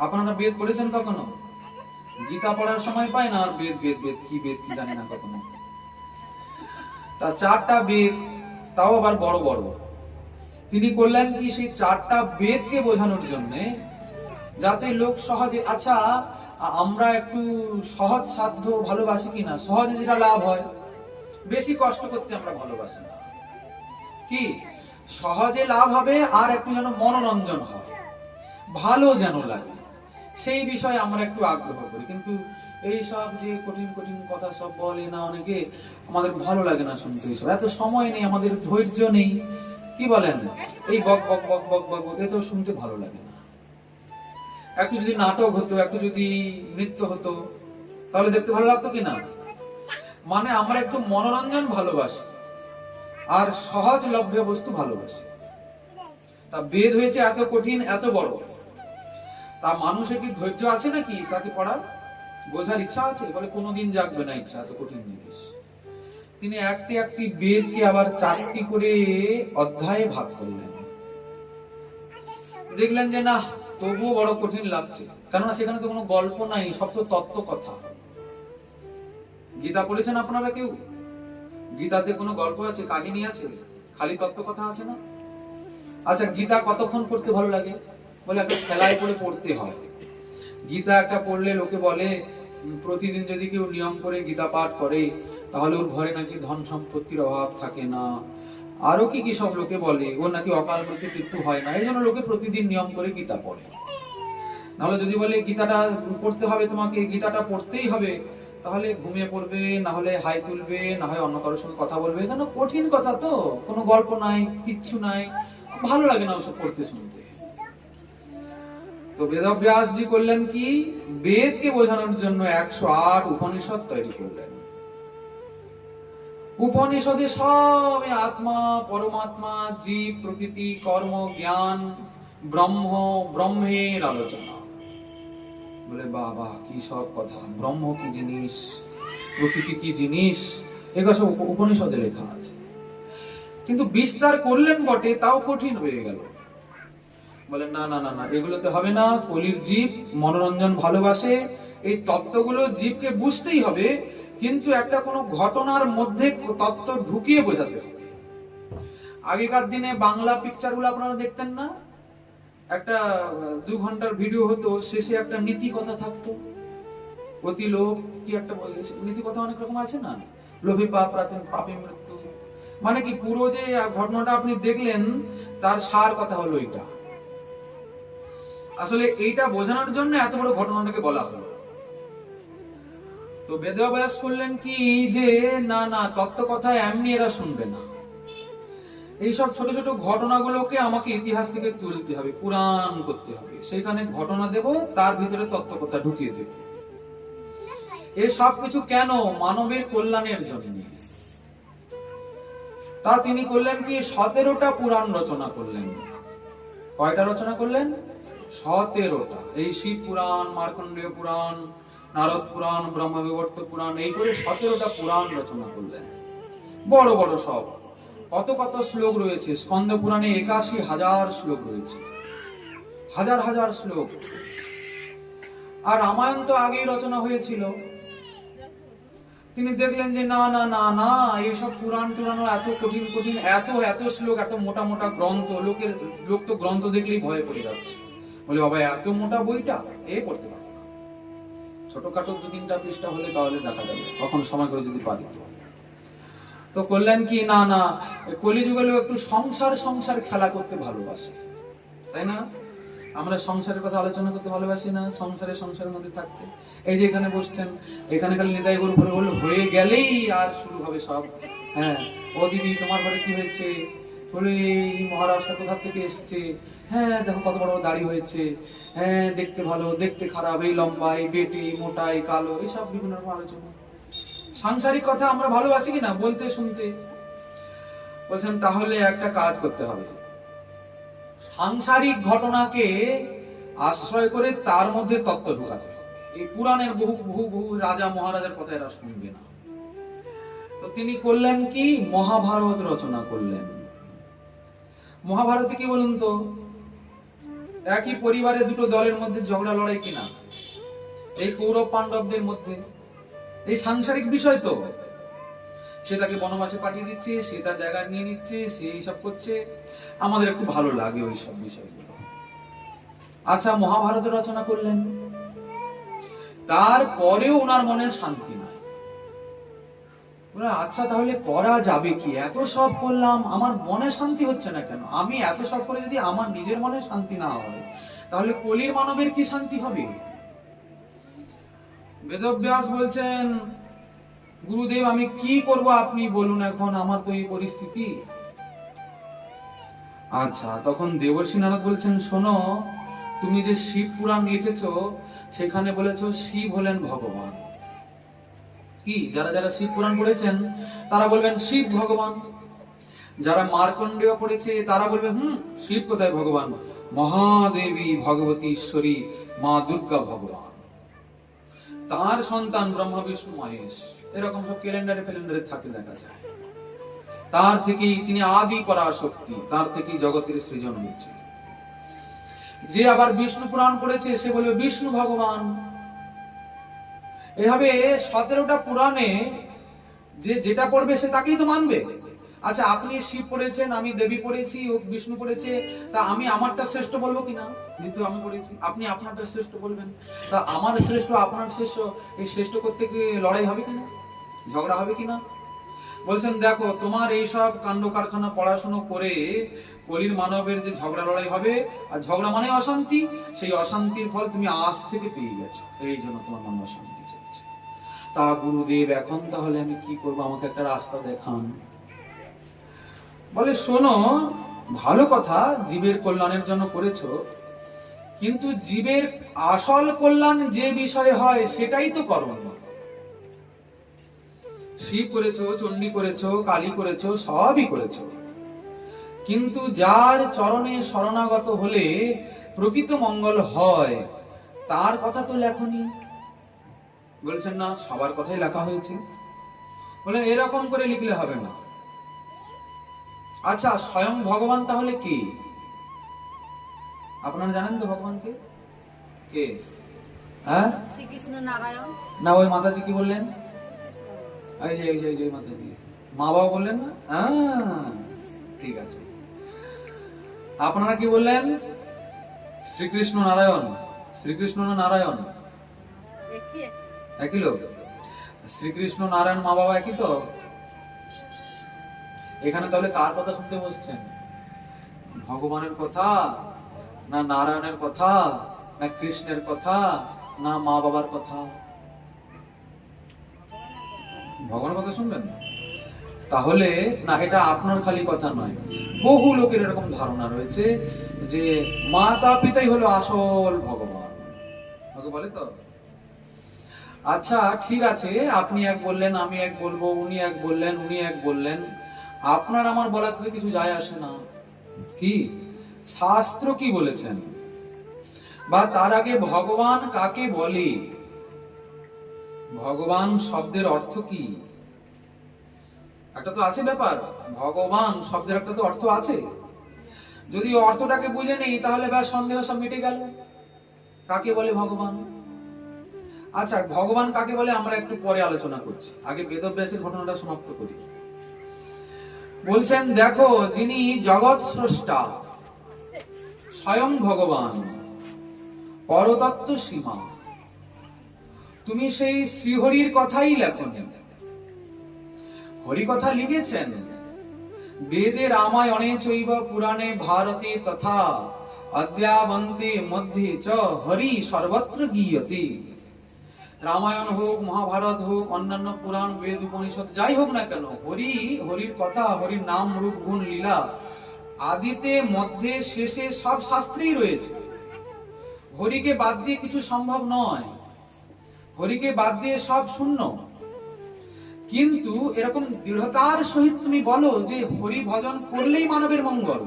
আপনারা বেদ পড়েছেন কখনো? গীতা পড়ার সময় পায় না, আর বেদ বেদ বেদ কি বেদ কি জানি না কখনো। তা 4টা বেদ, তাও আবার বড় বড়। তিনি করলেন কি, সেই 4টা বেদকে বোঝানোর জন্য, যাতে লোক সহজে, আচ্ছা আমরা একটু সহজ সাধ্য ভালোবাসি কিনা? সহজে যেটা লাভ হয়, বেশি কষ্ট করতে আমরা ভালোবাসি না। কি সহজে লাভ হবে, আর একটু যেন মনোরঞ্জন হয়, ভালো যেন লাগে, সেই বিষয়ে আমরা একটু আগ্রহ করি। কিন্তু এই সব যে কঠিন কঠিন কথা সব বলে না অনেকে, আমাদের ভালো লাগে না শুনতে। এইসব এত সময় নেই, আমাদের ধৈর্য নেই। কি বলেন? এই বক বক বক বক বক বক, এত শুনতে ভালো লাগে না। একটু যদি নাটক হতো, একটু যদি নৃত্য হতো, তাহলে দেখতে ভালো লাগতো কিনা? মানে আমরা একটু মনোরঞ্জন ভালোবাসি, আর সহজলভ্য বস্তু ভালোবাসি। তা বেদ হয়েছে এত কঠিন, এত বড়, তা মানুষের কি ধৈর্য আছে নাকি তাকে পড়ার? বোঝার ইচ্ছা আছে? বলে কোনোদিন জাগবে না ইচ্ছা, এত কঠিন জিনিস। তিনি একটি একটি বেদকে আবার 4টি করে অধ্যায়ে ভাগ করলেন। দেখলেন যে না, তবুও বড় কঠিন লাগছে, কেননা সেখানে তো কোনো গল্প নাই, সব তো তত্ত্ব কথা। গীতা পড়েছেন আপনারা কেউ? গীতাতে কোনো গল্প আছে, কাহিনী আছে? খালি তত্ত্ব কথা আছে না? আচ্ছা, গীতা কতক্ষণ পড়তে ভালো লাগে? বলে একটা খেলায় করে পড়তে হয়। গীতা একটা পড়লে লোকে বলে প্রতিদিন যদি কেউ নিয়ম করে গীতা পাঠ করে, তাহলে ওর ঘরে নাকি ধন সম্পত্তির অভাব থাকে না, আরো কি কি সব লোকে বলে, ওর নাকি অকাল মৃত্যু মৃত্যু হয় না। এই জন্য লোকে প্রতিদিন নিয়ম করে গীতা পড়ে। নাহলে যদি বলে গীতাটা পড়তে হবে, তোমাকে গীতাটা পড়তেই হবে, তাহলে ঘুমিয়ে পড়বে, না হলে হাই তুলবে, না হয় অন্য কারোর সঙ্গে কথা বলবে। কেন? কঠিন কথা তো, কোনো গল্প নাই, কিচ্ছু নাই, ভালো লাগে না ওসব পড়তে শুনতে। তো বেদব্যাস জি করলেন কি, বেদকে বোঝানোর জন্য 108 উপনিষদ তৈরি করলেন। উপনিষদে সব আত্মা, পরমাত্মা, জীব, প্রকৃতি, কর্ম, জ্ঞান, ব্রহ্ম, ব্রহ্মের আলোচনা। বলে বাবা কি সব কথা! ব্রহ্ম কি জিনিস, প্রকৃতি কি জিনিস, এগুলো সব উপনিষদে লেখা আছে। কিন্তু বিস্তার করলেন বটে, তাও কঠিন হয়ে গেল। বলেন না না না না, এগুলোতে হবে না। কলির জীব মনোরঞ্জন ভালোবাসে, এই তত্ত্বগুলো জীবকে বুঝতেই হবে, কিন্তু একটা কোনো ঘটনার মধ্যে তত্ত্ব ঢুকিয়ে বোঝাতে হবে। আগেকার দিনে বাংলা পিকচারগুলো আপনারা দেখতেন না? একটা 2 ঘন্টার ভিডিও হতো, শেষে একটা নীতি কথা থাকতো। অতি লোভ, কি একটা নীতি কথা অনেক রকম আছে না? লোভী পাপ রাতেন পাপে মৃত্যু। মানে কি, পুরো যে ঘটনাটা আপনি দেখলেন, তার সার কথা হলো এইটা। আসলে এইটা বোঝানোর জন্য এত বড় ঘটনাটাকে বলা হলো। তো বেদব্যাস করলেন কি, যে না না, তত্ত্ব কথা এমনি এরা শুনবে না, এইসব ছোট ছোট ঘটনাগুলোকে আমাকে ইতিহাস থেকে তুলতে হবে, পুরাণ করতে হবে, সেখানে ঘটনা দেব, তার ভিতরে তত্ত্ব কথা ঢুকিয়ে দেব। এই সব কিছু কেন? মানবের কল্যাণের জন্য। তা তিনি করলেন কি, 17টা পুরাণ রচনা করলেন। কয়টা রচনা করলেন? 17টা। এই শিব পুরাণ, মার্কণ্ডেয় পুরাণ, নারদ পুরাণ, ব্রহ্মবিবর্ত পুরাণ, এই করে 17টা পুরাণ রচনা করলেন। বড় বড় সব। কত কত শ্লোক রয়েছে। স্কন্দ পুরাণে 81,000 শ্লোক রয়েছে, হাজার হাজার শ্লোক। আর রামায়ণ তো আগেই রচনা হয়েছিল। তিনি দেখলেন যে না না না না, এইসব পুরাণ টুরানো এত কঠিন কঠিন, এত এত শ্লোক, এত মোটা মোটা গ্রন্থ, লোক তো গ্রন্থ দেখলেই ভয় পড়ে যাচ্ছে। বলে বাবা এত মোটা বইটা এ পড়তে পারবে না, ছোটখাটো 2-3টা পৃষ্ঠা হলে তাহলে দেখা যাবে, তখন সময় করে যদি পারি। তো করলেন কি, না না, কলিযুগে লোক একটু সংসার সংসার খেলা করতে ভালোবাসে, তাই না? আমরা সংসারের কথা আলোচনা করতে ভালোবাসি না? সংসারের মধ্যে থাকতে। এই যে এখানে বসছেন, এখানে খালি নিতাই গরু হয়ে গেলেই আর শুরু হবে সব। হ্যাঁ, ও দিদি তোমার ঘরে কি হয়েছে, বলে এই মহারাজটা কোথা থেকে এসেছে, হ্যাঁ দেখো কত বড় দাড়ি হয়েছে, হ্যাঁ দেখতে ভালো, দেখতে খারাপ, এই লম্বা, এই বেটে, এই মোটা, এই কালো, এইসব বিভিন্ন রকম আলোচনা। সাংসারিক কথা আমরা ভালোবাসি কিনা বলতে শুনতে। বলছেন তাহলে একটা কাজ করতে হবে, সাংসারিক ঘটনাকে আশ্রয় করে তার মধ্যে তত্ত্ব ঢুকাতে হবে। এই পুরাণের বহু বহু বহু রাজা মহারাজার কথা এরা শুনবে না। তো তিনি করলেন কি, মহাভারত রচনা করলেন। মহাভারতে কি বলুন তো, একই পরিবারে দুটো দলের মধ্যে ঝগড়া লড়াই কিনা, এই কৌরব পাণ্ডবদের মধ্যে, এই সাংসারিক বিষয় তো, সে তাকে বনবাসে পাঠিয়ে দিচ্ছে, সে তার জায়গা নিয়ে নিচ্ছে, সে এইসব করছে, আমাদের একটু ভালো লাগে ওই সব বিষয়গুলো। আচ্ছা মহাভারত রচনা করলেন, তারপরেও ওনার মনে শান্তি নাই। আচ্ছা তাহলে করা যাবে কি, এত সব করলাম আমার মনে শান্তি হচ্ছে না কেন, আমি এত সব করে যদি আমার নিজের মনে শান্তি না হয়, তাহলে কলির মানবের কি শান্তি হবে? বেদব্যাস বলছেন, গুরুদেব আমি কি করব আপনি বলুন, এখন আমার তো এই পরিস্থিতি। আচ্ছা তখন দেবর্ষি নারদ বলছেন, শোনো তুমি যে শিব পুরাণ লিখেছো সেখানে বলেছো শিব হলেন ভগবান। কি যারা যারা শিব পুরাণ পড়েছেন তারা বলবেন শিব ভগবান, যারা মার্কণ্ডেয় পড়েছে তারা বলবে শিব কোথায় ভগবান, মহাদেবী ভগবতী ঈশ্বরী মা দুর্গা ভগবান, তার সন্তান ব্রহ্মা বিষ্ণু মহেশ, এরকম সব ক্যালেন্ডারে থাকে দেখা যায়। তার থেকেই তিনি আদি পরাশক্তি, তার থেকেই জগতের সৃজন হচ্ছে। যে আবার বিষ্ণু পুরাণ পড়েছে সে বলবে বিষ্ণু ভগবান। এভাবে 17টা পুরাণে যে যেটা পড়বে সে তাকেই তো মানবে। আচ্ছা আপনি শিব পড়েছেন, আমি দেবী পড়েছি, ও বিষ্ণু পড়েছে, তা আমি আমারটা শ্রেষ্ঠ বলবো কিনা? যেহেতু আমি পড়েছি, আপনি আপনারটা শ্রেষ্ঠ বলবেন, তা আমার শ্রেষ্ঠ আপনার শ্রেষ্ঠ, এই শ্রেষ্ঠ করতে গিয়ে লড়াই হবে কিনা, ঝগড়া হবে কিনা? বলছেন দেখো তোমার এই সব কাণ্ড কারখানা পড়াশোনা করে কলির মানবের যে ঝগড়া লড়াই হবে, আর ঝগড়া মানে অশান্তি, সেই অশান্তির ফল তুমি আজ থেকে পেয়ে গেছো, এই জন্য তোমার মনে অশান্তি চলছে। তা গুরুদেব এখন তাহলে আমি কি করবো, আমাকে একটা রাস্তা দেখান। বলে শোনো ভালো কথা, জীবের কল্যাণের জন্য করেছো, কিন্তু জীবের আসল কল্যাণ যে বিষয়ে হয় সেটাই তো কর্ম। শিব করেছো, চণ্ডী করেছো, কালী করেছো, সবই করেছো, কিন্তু যার চরণে শরণাগত হলে প্রকৃত মঙ্গল হয় তার কথা তো লেখনি। বলছেন না সবার কথাই লেখা হয়েছে। বলেন এরকম করে লিখলে হবে না। আচ্ছা স্বয়ং ভগবান তাহলে কি, আপনারা জানেন তো ভগবান কে? কে? হ্যাঁ শ্রীকৃষ্ণ নারায়ণ। না ওই মাতাজি কি বললেন, এই যে মাতাজি, মা বাবা বললেন না? ঠিক আছে, আপনারা কি বললেন? শ্রীকৃষ্ণ নারায়ণ। শ্রীকৃষ্ণ না নারায়ণ একই লোক? শ্রীকৃষ্ণ নারায়ণ মা বাবা একই তো? এখানে তাহলে কার কথা শুনতে বসছেন, ভগবানের কথা না নারায়ণের কথা না কৃষ্ণের কথা না মা বাবার কথা? ভগবানের কথা শুনবেন তাহলে না, এটা আপনার খালি কথা নয়, বহু লোকের এরকম ধারণা রয়েছে যে মাতা পিতাই হলো আসল ভগবান, বলে তো। আচ্ছা ঠিক আছে, আপনি এক বললেন, আমি এক বলবো, উনি এক বললেন, উনি এক বললেন, আপনার আমার বলাতে কিছু যায় আসে না। কি শাস্ত্র কি বলেছেন, বা তার আগে ভগবান কাকে বলে, ভগবান শব্দের অর্থ কি, একটা তো আছে ব্যাপার, ভগবান শব্দের একটা তো অর্থ আছে। যদি অর্থটাকে বুঝে নেই তাহলে ব্যাস সন্দেহ সব মিটে গেল, কাকে বলে ভগবান। আচ্ছা ভগবান কাকে বলে আমরা একটু পরে আলোচনা করছি, আগে বেদব্যাসের ঘটনাটা সমাপ্ত করি। বলছেন দেখো যিনি জগৎ স্রষ্টা স্বয়ং ভগবান, পরতত্ত্ব সীমা, তুমি সেই শ্রীহরির কথাই লেখনি। হরি কথা লিখেছেন বেদে, রামায়ণে চৈব পুরাণে ভারতে তথা অদ্যাবন্তে মধ্যে চ হরি সর্বত্র গীয়তে। রামায়ণ হোক, মহাভারত হোক, অন্যান্য পুরাণ, বেদ, উপনিষদ যাই হোক না কেন, হরির কথা, হরির নাম, রূপ, গুণ, লীলা আদিতে মধ্যে শেষে সব শাস্ত্রেই রয়েছে। হরিকে বাদ দিয়ে কিছু সম্ভব নয়, হরিকে বাদ দিয়ে সব শূন্য। কিন্তু এরকম দৃঢ়তার সহিত তুমি বলো যে হরি ভজন করলেই মানবের মঙ্গল,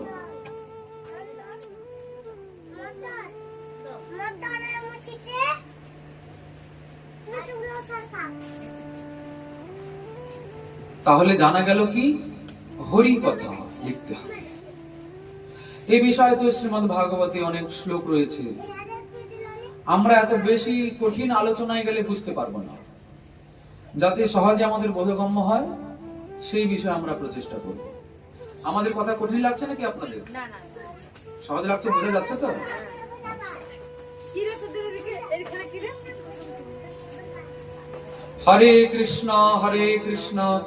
তাহলে জানা গেল কি হরি কথা লিখতে হবে। এই বিষয়ে তো শ্রীমদ্ ভাগবতে অনেক শ্লোক রয়েছে, আমরা এত বেশি কঠিন আলোচনায় গেলে বুঝতে পারবো না। যাতে সহজে আমাদের বোধগম্য হয় সেই বিষয়ে আমরা প্রচেষ্টা করব। আমাদের কথা কঠিন লাগছে নাকি আপনাদের? না না সহজ লাগছে, বোঝা যাচ্ছে তো? কি রে তোদের এদিকে এখানে কি রে? হরে কৃষ্ণ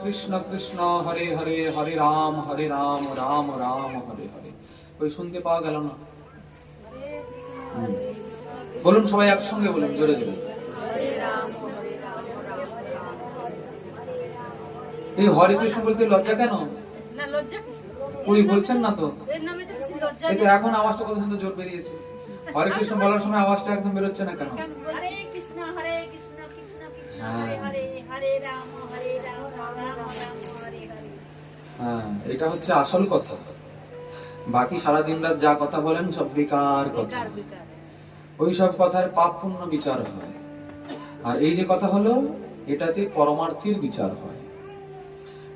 কৃষ্ণ কৃষ্ণ হরে হরে, হরে রাম রাম রাম হরে হরে। ওই শুনতে পাওয়া গেল না? বলুন সবাই একসঙ্গে বলুন, জোরে জোরে। এই হরে কৃষ্ণ বলতে লজ্জা কেন? না লজ্জা কি? ওই বলছেন না তো, এর নামে তো কিছু লজ্জা এই তো নেই। এখন আওয়াজটা কত সুন্দর জোর বেরিয়েছে। হরে কৃষ্ণ বলার সময় আওয়াজটা একদম বেরোচ্ছে না কেন? হরে কৃষ্ণ কৃষ্ণ কৃষ্ণ হ্যাঁ। হরে হরে, হরে রাম রাম রাম হরে হরে। হ্যাঁ, এটা হচ্ছে আসল কথা। বাকি সারা দিন রাত যা কথা বলেন সব বেকার কথা, বেকার বেকার। ওই সব কথার পাপ পুণ্য বিচার হয়। আর এই যে কথা হলো, এটাতে পরমার্থীর বিচার হয়।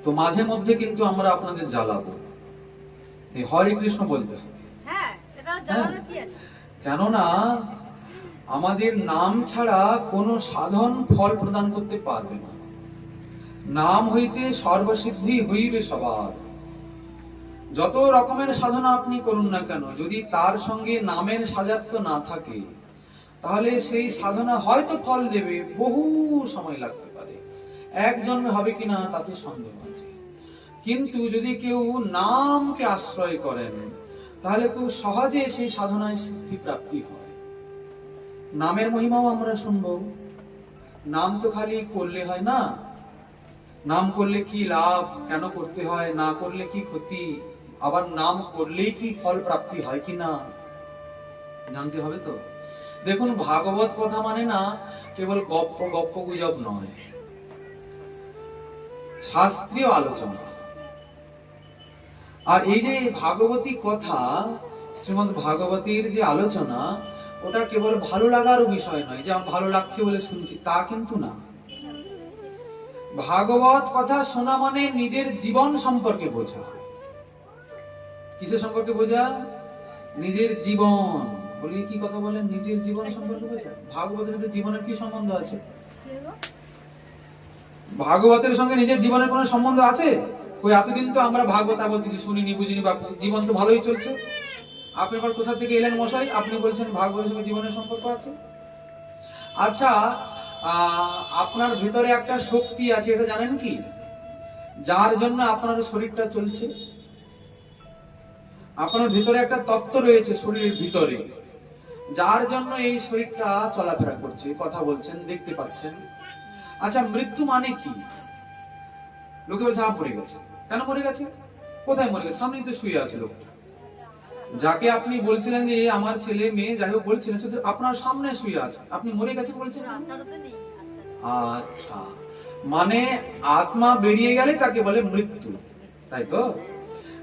তো মাঝে মধ্যে কিন্তু আমরা আপনাদের জ্বালাবো, এই হরে কৃষ্ণ বলতে হবে। হ্যাঁ, এটা জানার কি আছে? কেননা আমাদের নাম ছাড়া কোনো সাধন ফল প্রদান করতে পারবে না। নাম হইতে সর্বসিদ্ধি হইবে সবার। যত রকমের সাধনা আপনি করুন না কেন, যদি তার সঙ্গে নামের সাজাত্য না থাকে, তাহলে সেই সাধনা হয়তো ফল দেবে, বহু সময় লাগতে পারে, এক জন্মে হবে কিনা তাতে সন্দেহ আছে। কিন্তু যদি কেউ নামকে আশ্রয় করেন, তাহলে খুব সহজে সেই সাধনায় সিদ্ধি প্রাপ্তি হয়। নামের মহিমাও আমরা শুনবো। নাম তো খালি করলে হয় না, নাম করলে কি লাভ, কেন করতে হয়, না করলে কি ক্ষতি, আবার নাম করলেই কি ফল প্রাপ্তি হয় কি না জানতে হবে তো। দেখুন, ভাগবত কথা মানে না কেবল গপ্প গুজব নয়, শাস্ত্রীয় আলোচনা। আর এই যে ভাগবতী কথা, শ্রীমদ্ ভাগবতীর যে আলোচনা, ওটা কেবল ভালো লাগারও বিষয় নয়, যে আমার ভালো লাগছে বলে শুনছি, তা কিন্তু না। ভাগবত কথা শোনা মানে নিজের জীবন সম্পর্কে বোঝা। কিসের সম্পর্কে বোঝা? নিজের জীবন। বলি কি কথা বলেন, নিজের জীবন সম্পর্কে বোঝা। ভাগবতের সাথে জীবনের কি সম্বন্ধ আছে? ভাগবতের সঙ্গে নিজের জীবনের কোনো সম্বন্ধ আছে? ওই এতদিন তো আমরা ভাগবত কিছু শুনিনি, বুঝিনি, বা জীবন তো ভালোই চলছে। আপনি আবার কোথা থেকে এলেন মশাই, আপনি বলছেন ভাগবতের সঙ্গে জীবনের সম্পর্ক আছে? আচ্ছা, আপনার ভিতরে একটা শক্তি আছে, এটা জানেন কি? যার জন্য আপনার শরীরটা চলছে। আপনার ভিতরে একটা তত্ত্ব রয়েছে শরীরের ভিতরে, যার জন্য এই শরীরটা চলাফেরা করছে, কথা বলছেন, দেখতে পাচ্ছেন। আচ্ছা, মৃত্যু মানে কি? লোকে বলছে মরে গেছে। কেন মরে গেছে? কোথায় মরে গেছে? সামনেই তো শুয়ে আছে লোকটা। যাকে আপনি বলছিলেন যে আমার ছেলে মেয়ে যাই হোক বলছিলেন, সে তো আপনার সামনে শুয়ে আছে, আপনি মরে গেছেন বলছেন। আচ্ছা, মানে আত্মা বেরিয়ে গেলে তাকে বলে মৃত্যু, তাই তো?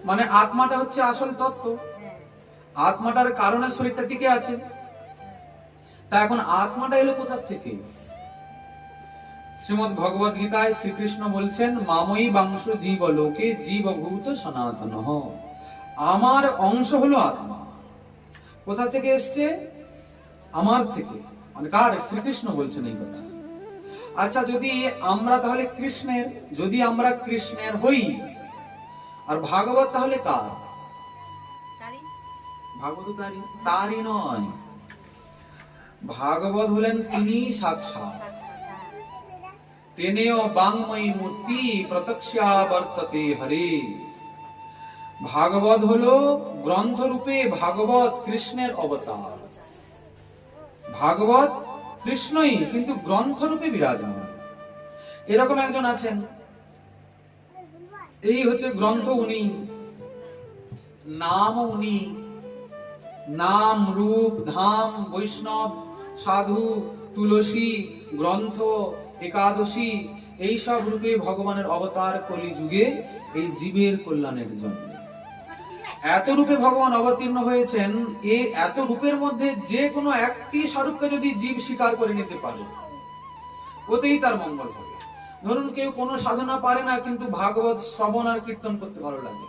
মানে আত্মাটা হচ্ছে আসল তত্ত্ব, আত্মাটার কারণে শরীরটা টিকে আছে। তা এখন আত্মাটা এলো কোথা থেকে? শ্রীমদ্ ভগবদ গীতায় শ্রীকৃষ্ণ বলছেন, মাময়ী বাংশ জীব লোকে জীবভূত সনাতন। আমার অংশ হলো আত্মা। কোথা থেকে এসছে? আমার থেকে। মানে কার? শ্রীকৃষ্ণ বলছেন এই কথা। আচ্ছা, যদি আমরা তাহলে কৃষ্ণের, যদি আমরা কৃষ্ণের হই, আর ভাগবত তাহলে কার? ভাগবত তারই নয়, ভাগবত হলেন তিনি সাক্ষাৎ। তেনেও বাংময়ী মূর্তি প্রত্যক্ষা বর্ততে হরে। ভাগবত হলো গ্রন্থ রূপে, ভাগবত কৃষ্ণের অবতার। ভাগবত কৃষ্ণই, কিন্তু গ্রন্থ রূপে বিরাজমান। এরকম একজন আছেন, এই হচ্ছে গ্রন্থ উনি। নাম উনি, নাম, রূপ, ধাম, বৈষ্ণব, সাধু, তুলসী, গ্রন্থ, একাদশী, এইসব রূপে ভগবানের অবতার কলি যুগে এই জীবের কল্যাণের জন্য। এত রূপে ভগবান অবতীর্ণ হয়েছেন, এই এত রূপের মধ্যে যে কোনো একটি স্বরূপকে যদি জীব স্বীকার করে নিতে পারে, ওতেই তার মঙ্গল হবে। ধরুন কেউ কোনো সাধনা পারে না, কিন্তু ভাগবত শ্রবণ আর কীর্তন করতে ভালো লাগে,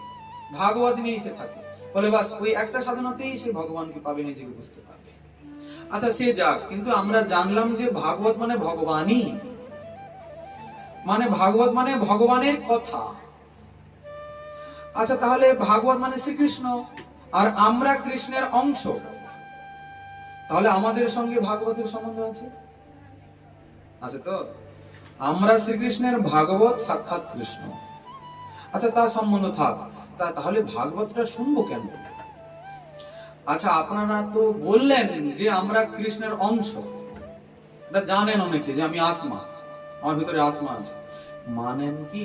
ভাগবত নিয়েই সে থাকে, বলে বাস ওই একটা সাধনাতেই সে ভগবানকে পাবে, নিজেকে বুঝতে পারবে। আচ্ছা সে যাক, কিন্তু আমরা জানলাম যে ভাগবত মানে ভগবানই, মানে ভাগবত মানে ভগবানের কথা। আচ্ছা তাহলে ভাগবত মানে শ্রীকৃষ্ণ, আর আমরা কৃষ্ণের অংশ, তাহলে আমাদের সঙ্গে ভাগবতের সম্বন্ধ আছে, আছে তো? আমরা শ্রীকৃষ্ণের, ভাগবত সাক্ষাৎ কৃষ্ণ। আচ্ছা তার সম্বন্ধ থাক, তাহলে ভাগবতটা শুনবো কেন? আচ্ছা আপনারা তো বললেন যে আমরা কৃষ্ণের অংশ, এটা জানেন অনেকে যে আমি আত্মা, আমার ভিতরে আত্মা আছে, মানেন কি?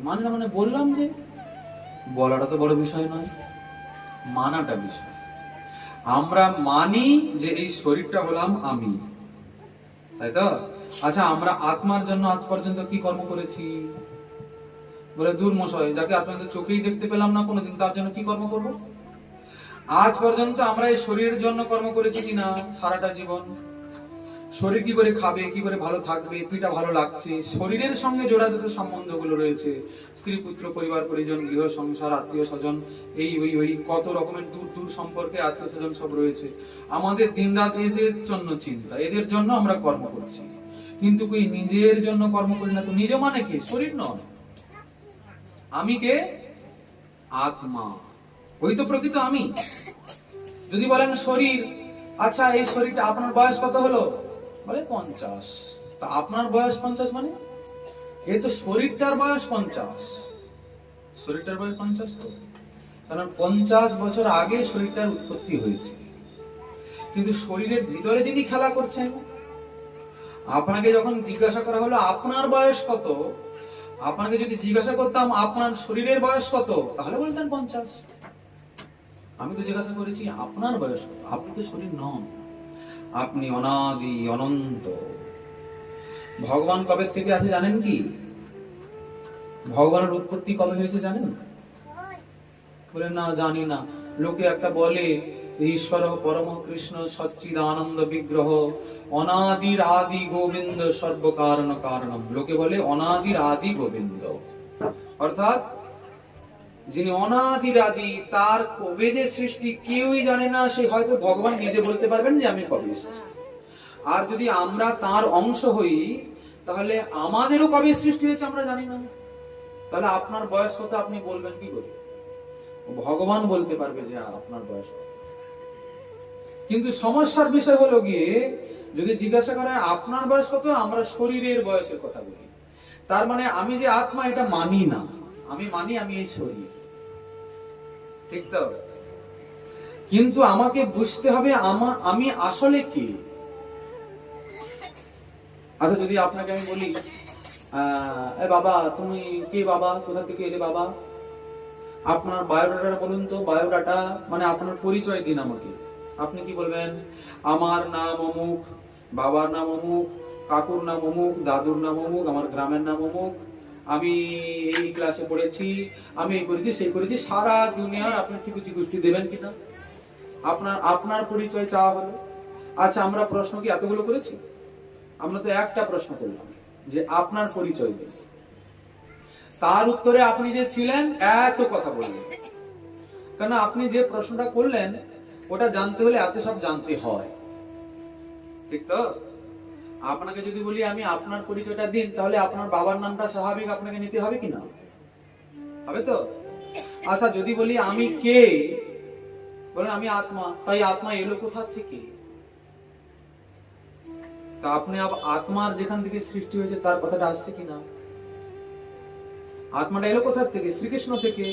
মানে না, মানে বললাম যে বলাটা তো বড় বিষয় নয়, মানাটা বিষয়। আমরা মানি যে এই শরীরটা হলাম আমি, তাই তো? আচ্ছা আমরা আত্মার জন্য আজ পর্যন্ত কি কর্ম করেছি? বলে দূর মশাই, যাকে আজ পর্যন্ত চোখেই দেখতে পেলাম না কোনোদিন, তার জন্য কি কর্ম করব? আজ পর্যন্ত আমরা এই শরীরের জন্য কর্ম করেছি কিনা সারাটা জীবন? শরীর কি করে খাবে, কি করে ভালো থাকবে, পিটা ভালো লাগছে, শরীরের সঙ্গে জোড়া যত সম্বন্ধগুলো রয়েছে, স্ত্রী পুত্র পরিবার পরিজন গৃহ সংসার আত্মীয় স্বজন, এই ওই ওই কত রকমের দূর দূর সম্পর্কে আত্মীয় স্বজন সব রয়েছে, আমাদের দিনরাত এদের জন্য চিন্তা, এদের জন্য আমরা কর্ম করছি, কিন্তু কই নিজের জন্য কর্ম করি না তো। নিজ মানে কি? শরীর নয়, আমি কে? আত্মা, ওই তো প্রকৃত আমি। যদি বলেন শরীর, আচ্ছা এই শরীরটা, আপনার বয়স কত হলো? বলে 50। তা আপনার বয়স 50 মানে? এই তো শরীরটার বয়স 50, শরীরটার বয়স 50 তো, কারণ 50 বছর আগে শরীরটার উৎপত্তি হয়েছে। কিন্তু শরীরের ভিতরে যিনি খেলা করছেন, আপনাকে যখন জিজ্ঞাসা করা হলো আপনার বয়স কত, আপনাকে যদি জিজ্ঞাসা করতাম আপনার শরীরের বয়স কত, তাহলে বলতেন 50। আমি তো জিজ্ঞাসা করেছি আপনার বয়স কত, আপনি তো শরীর নন, আপনি অনাদি অনন্ত। ভগবান কবে থেকে আছে জানেন কি? ভগবানের উৎপত্তি কবে হয়েছে জানেন? বলে না জানি না। লোকে একটা বলে ঈশ্বর পরম কৃষ্ণ সচ্চিদানন্দ বিগ্রহ অনাদির আদি গোবিন্দ সর্বকারণ কারণম। লোকে বলে অনাদির আদি গোবিন্দ, অর্থাৎ যিনি অনাদির আদি, তার কবে যে সৃষ্টি কেউই জানে না। সে হয়তো ভগবান নিজে বলতে পারবেন যে আমি কবে এসেছি। আর যদি আমরা তার অংশ হই, তাহলে আমাদেরও কবে সৃষ্টি হয়েছে আমরা জানি না। তাহলে আপনার বয়স কত আপনি বলবেন কি করে? ভগবান বলতে পারবে যে আপনার বয়স কত। কিন্তু সমস্যার বিষয় হলো গিয়ে, যদি জিজ্ঞাসা করা হয় আপনার বয়স কত, আমরা শরীরের বয়সের কথা বলি। তার মানে আমি যে আত্মা এটা মানি না, আমি মানি আমি এই শরীর, ঠিক তো? কিন্তু আমাকে বুঝতে হবে আমি আসলে কে। আচ্ছা যদি আপনাকে আমি বলি বাবা তুমি কে বাবা, কোথা থেকে এলে বাবা, আপনার বায়োডাটা বলুন তো। বায়োডাটা মানে আপনার পরিচয় দিন আমাকে। আপনি কি বলবেন? আমার নাম অমুক, বাবার নাম অমুক, কাকুর নাম অমুক, দাদুর নাম অমুক, আমার গ্রামের নাম অমুক, আমি এই ক্লাসে পড়েছি, আমি এই করেছি সেই করেছি, সারা দুনিয়ার আপনার ঠিকুচি গোষ্ঠী দেবেন কিনা? আপনার পরিচয় চাওয়া হলো। আচ্ছা আমরা প্রশ্ন কি এতগুলো করেছি? আমরা তো একটা প্রশ্ন করলাম যে আপনার পরিচয় দিন। তার উত্তরে আপনি যে ছিলেন এত কথা বললেন, কেন আপনি যে প্রশ্নটা করলেন ওটা জানতে হলে এত সব জানতে হয়, ঠিক তো? আপনাকে যদি বলি আমি আপনার পরিচয়টা দিন, তাহলে আপনার বাবার নামটা স্বাভাবিক আপনাকে নিতে হবে কিনা? হবে তো? আচ্ছা যদি বলি আমি কে, বলেন আমি আত্মা, তাই আত্মা এলো কোথা থেকে? তা আপনি আত্মার যেখান থেকে সৃষ্টি হয়েছে তার কথাটা আসছে কিনা? আত্মাটা এলো কোথা থেকে? শ্রীকৃষ্ণ থেকে।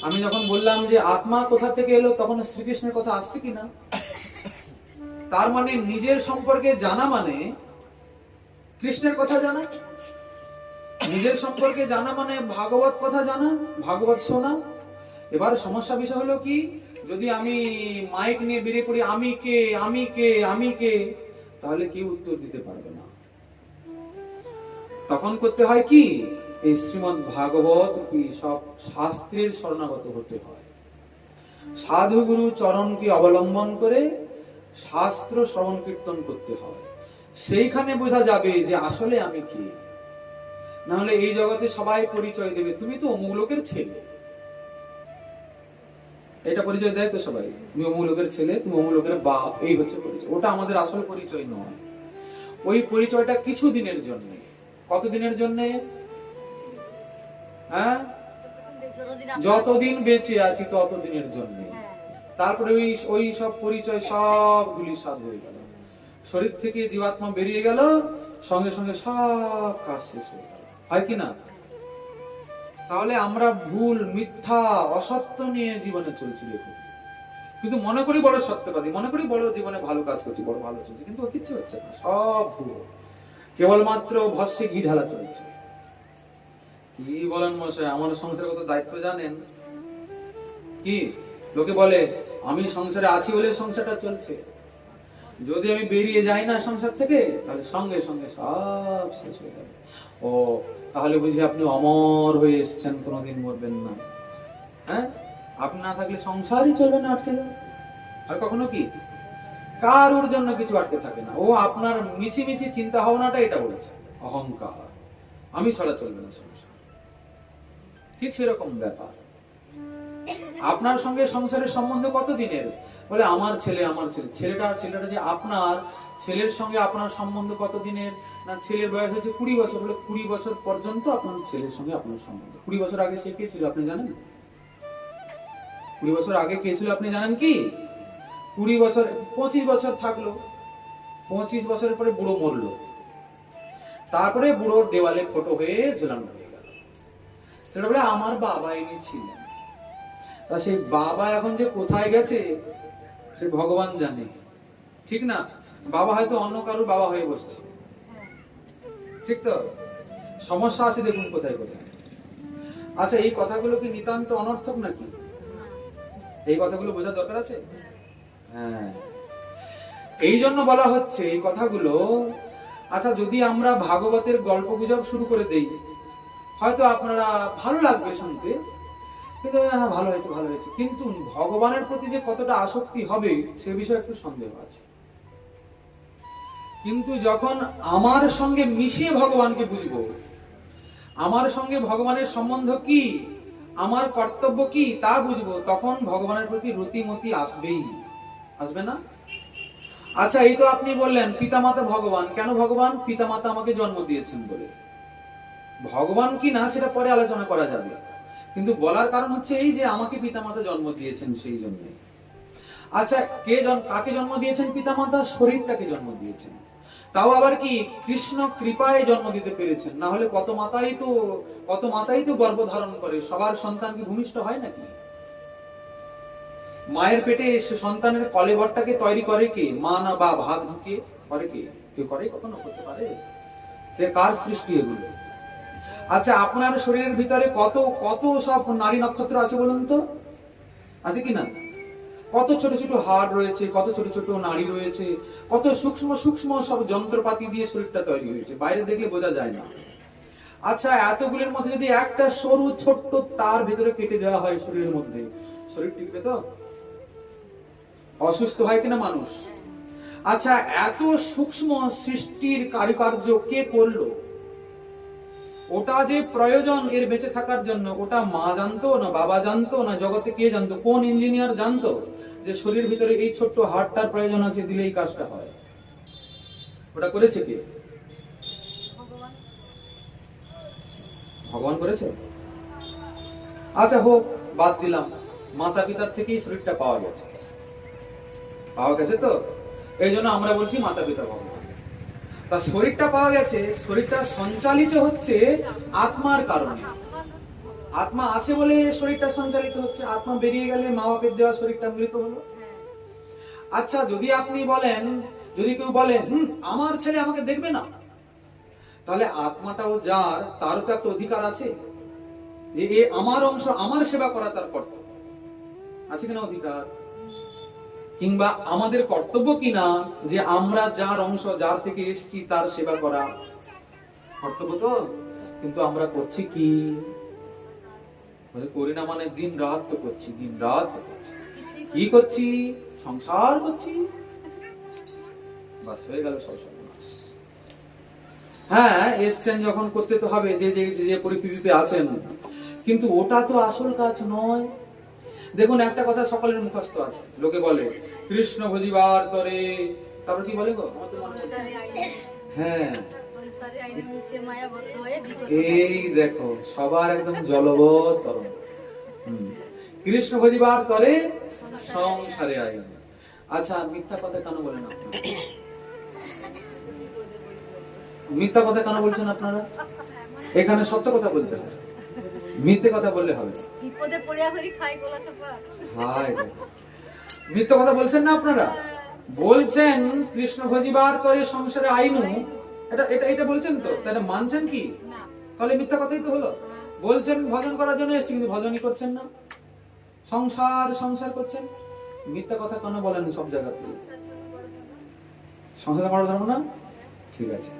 আমি যখন বললাম যে আত্মা কোথা থেকে এলো, তখন শ্রীকৃষ্ণের কথা আসছে কিনা? তার মানে নিজের সম্পর্কে জানা মানে কৃষ্ণের কথা জানা, নিজের সম্পর্কে জানা মানে ভাগবত কথা জানা, ভাগবত শোনা, এবার সমস্যা বিষয় হলো কি, যদি আমি মাইক নিয়ে বেরিয়ে পড়ি আমি কে আমি কে আমি কে, তাহলে কেউ উত্তর দিতে পারবে না। তখন করতে হয় কি, এই শ্রীমদ্ ভাগবত কি সব শাস্ত্রের শরণাগত হতে হয়। সাধু গুরু চরণকে অবলম্বন করে শাস্ত্র শ্রবণ কীর্তন করতে হয়। সেইখানে বোঝা যাবে যে আসলে আমি কে। না হলে এই জগতে সবাই পরিচয় দেবে, তুমি তো অমুক লোকের ছেলে, এটা পরিচয় দেয় তো সবাই, তুমি অমুক লোকের ছেলে, তুমি অমুক লোকের বাপ, এই হচ্ছে পরিচয়। ওটা আমাদের আসল পরিচয় নয়। ওই পরিচয়টা কিছু দিনের জন্য। কতদিনের জন্য? হ্যাঁ, যতদিন বেঁচে আছি ততদিনের জন্য। তারপরে ওই সব পরিচয় সব ধূলিসাৎ হয়ে গেল, শরীর থেকে জীবাত্মা বেরিয়ে গেল, সঙ্গে সঙ্গে সব কাজ শেষ হয়ে গেল, হয় কি না? তাহলে আমরা ভুল, মিথ্যা, অসত্য নিয়ে জীবনে চলছি। দেখুন, কিন্তু মনে করি বড় সত্যবাদী, মনে করি বড় জীবনে ভালো কাজ করছি, বড় ভালো চলছে, কিন্তু কিচ্ছু হচ্ছে না, সব ভুল। কেবলমাত্র ভস্যে ঘি ঢালা চলছে। কি বলেন মশাই, আমার সংসারের কত দায়িত্ব জানেন? কি লোকে বলে আমি সংসারে আছি বলে সংসারটা চলছে, যদি আমি বেরিয়ে যাই না সংসার থেকে, তাহলে সঙ্গে সঙ্গে সব শেষ হয়ে যাবে। ও, তাহলে বুঝি আপনি অমর হয়ে এসেছেন, কোনোদিন মরবেন না। হ্যাঁ, আপনি না থাকলে সংসারই চলবে না, আটকে যাবে। আর কখনো কি কারোর জন্য কিছু আটকে থাকে না। ও আপনার মিছি মিছি চিন্তা ভাবনাটা এটা বলেছে, অহংকার, আমি ছাড়া চলবে না সংসার। ঠিক সেরকম ব্যাপার, আপনার সঙ্গে সংসারের সম্বন্ধ কত দিনের? বলে আমার ছেলে, আমার ছেলে। ছেলেটা যে আপনার, ছেলের সঙ্গে আপনার সম্বন্ধ কত দিনের? না, ছেলের বয়স হচ্ছে 20 বছর, বলে 20 বছর পর্যন্ত আপনার ছেলের সঙ্গে আপনার সম্বন্ধ। 20 বছর আগে সে কে ছিল আপনি জানেন? 20 বছর আগে কে ছিল আপনি জানেন কি? 20 বছর, 25 বছর থাকলো, 25 বছরের পরে বুড়ো মরলো, তারপরে বুড়োর দেওয়ালে ফটো হয়ে ঝুলানো হয়ে গেল। সেটা বলে আমার বাবা ইনি ছিলেন। তা সেই বাবা এখন যে কোথায় গেছে সে ভগবান জানে, ঠিক না? বাবা হয়তো অন্য কারোর বাবা হয়ে বসছে, ঠিক তো? সমস্যা আছে দেখুন কোথায় কোথায়। আচ্ছা, এই কথাগুলো কি নিতান্ত অনর্থক নাকি? এই কথাগুলো বোঝার দরকার আছে। হ্যাঁ, এই জন্য বলা হচ্ছে এই কথাগুলো। আচ্ছা, যদি আমরা ভাগবতের গল্প গুজব শুরু করে দেই, হয়তো আপনারা ভালো লাগবে শুনতে, কিন্তু হ্যাঁ ভালো হয়েছে ভালো হয়েছে, কিন্তু ভগবানের প্রতি যে কতটা আসক্তি হবে সে বিষয়ে একটু সন্দেহ আছে। কিন্তু যখন আমার সঙ্গে মিশিয়ে ভগবানকে বুঝবো, আমার সঙ্গে ভগবানের সম্বন্ধ কি, আমার কর্তব্য কি তা বুঝবো, তখন ভগবানের প্রতি রতিমতি আসবেই, আসবে না? আচ্ছা, এই তো আপনি বললেন পিতামাতা ভগবান। কেন ভগবান? পিতামাতা আমাকে জন্ম দিয়েছেন বলে। ভগবান কি না সেটা পরে আলোচনা করা যাবে, কিন্তু বলার কারণ হচ্ছে এই যে আমাকে পিতামাতা জন্ম দিয়েছেন সেই জন্য। আচ্ছা, কাকে জন্ম দিয়েছেন পিতামাতা? শরীরটাকে জন্ম দিয়েছেন। তাও আবার কি কৃষ্ণ কৃপায় জন্ম দিতে পেরেছেন, না হলে কত মাতাই তো গর্ভধারণ করে, সবার সন্তান কি ভূমিষ্ঠ হয় নাকি? মায়ের পেটে সন্তানের কলেবরটাকে তৈরি করে কে? মা না বা ভাত ঢুকে করে কে? কেউ করে? কখনো করতে পারে? কার সৃষ্টি এগুলো? আচ্ছা, আপনার শরীরের ভিতরে কত কত সব নারী নক্ষত্র আছে বলুন তো, আছে কি না? কত ছোট ছোট হাড় রয়েছে, কত ছোট ছোট নাড়ি রয়েছে, কত সূক্ষ্ম সূক্ষ্ম সব যন্ত্রপাতি দিয়ে শরীরটা তৈরি হয়েছে, বাইরে দেখলে বোঝা যায় না। আচ্ছা, এতগুলির মধ্যে যদি একটা সরু ছোট্ট তার ভিতরে কেটে দেওয়া হয় শরীরের মধ্যে, শরীর টিকবে তো? অসুস্থ হয় কিনা মানুষ? আচ্ছা, এত সূক্ষ্ম সৃষ্টির কারুকার্য কে করলো? ওটা যে প্রয়োজন এর বেঁচে থাকার জন্য, ওটা মা জানতো না বাবা জানতো না জগতে কে জানতো? কোন ইঞ্জিনিয়ার জানতো যে শরীর ভিতরে এই ছোট্ট হাড়টার প্রয়োজন আছে, দিলে এই কাজটা হয়? ওটা করেছে কে? ভগবান করেছে। আচ্ছা হোক, বাদ দিলাম, মাতা পিতার থেকেই শরীরটা পাওয়া গেছে তো, এই জন্য আমরা বলছি মাতা পিতা ভগবান। তা শরীরটা পাওয়া গেছে, শরীরটা সঞ্চালিত হচ্ছে আত্মার কারণে। আত্মা আছে বলে শরীরটা সঞ্চালিত হচ্ছে, আত্মা বেরিয়ে গেলে মা বাপের দেওয়া শরীরটা মৃত হলো। আচ্ছা, যদি আপনি বলেন, যদি কেউ বলে আমার ছেলে আমাকে দেখবে না, তাহলে আত্মাটাও যার, তারও তো একটা অধিকার আছে, আমার অংশ, আমার সেবা করা তার কর্তব্য। আছে কিনা অধিকার? কিংবা আমাদের কর্তব্য কিনা যে আমরা যার অংশ, যার থেকে এসেছি তার সেবা করা? কর্তব্য তো। কিন্তু আমরা করছি কি? করি না মানে দিন রাত তো করছি, দিন রাত তো করছি। কি করছি? সংসার করছি। বাস হয়ে গেল সব সর্বনাশ। হ্যাঁ, এসছেন যখন করতে তো হবে, যে যে যে পরিস্থিতিতে আছেন, কিন্তু ওটা তো আসল কাজ নয়। দেখুন, একটা কথা সকলের মুখস্থ আছে, লোকে বলে কৃষ্ণ ভজিবার তরে, তারপর কি বলে গো? আমার তো মনে পড়ছে। হ্যাঁ, এই দেখো সবার একদম জলবৎ তরণ। কৃষ্ণ ভজিবার তরে সংসারে আইন। আচ্ছা, মিথ্যা কথা কেন বলেন আপনারা? মিথ্যা কথা কেন বলছেন আপনারা? এখানে সত্য কথা বলতে হবে, মিথ্যে কথা বললে হবে না। বিপদে পড়িয়া হরি খাই গোলা চাপা। হায়, মিথ্যা কথা বলছেন না আপনারা? বলছেন কৃষ্ণ ভজিবার তরে সংসারে আইনু, এটা এটা এটা বলছেন তো, এটা মানছেন কি? তাহলে মিথ্যা কথাই তো হলো। বলছেন ভজন করার জন্য এসেছি, কিন্তু ভজনই করছেন না, সংসার সংসার করছেন। মিথ্যা কথা কেন বলেন সব জায়গাতে? সংসার করার ধর্ম না? ঠিক আছে,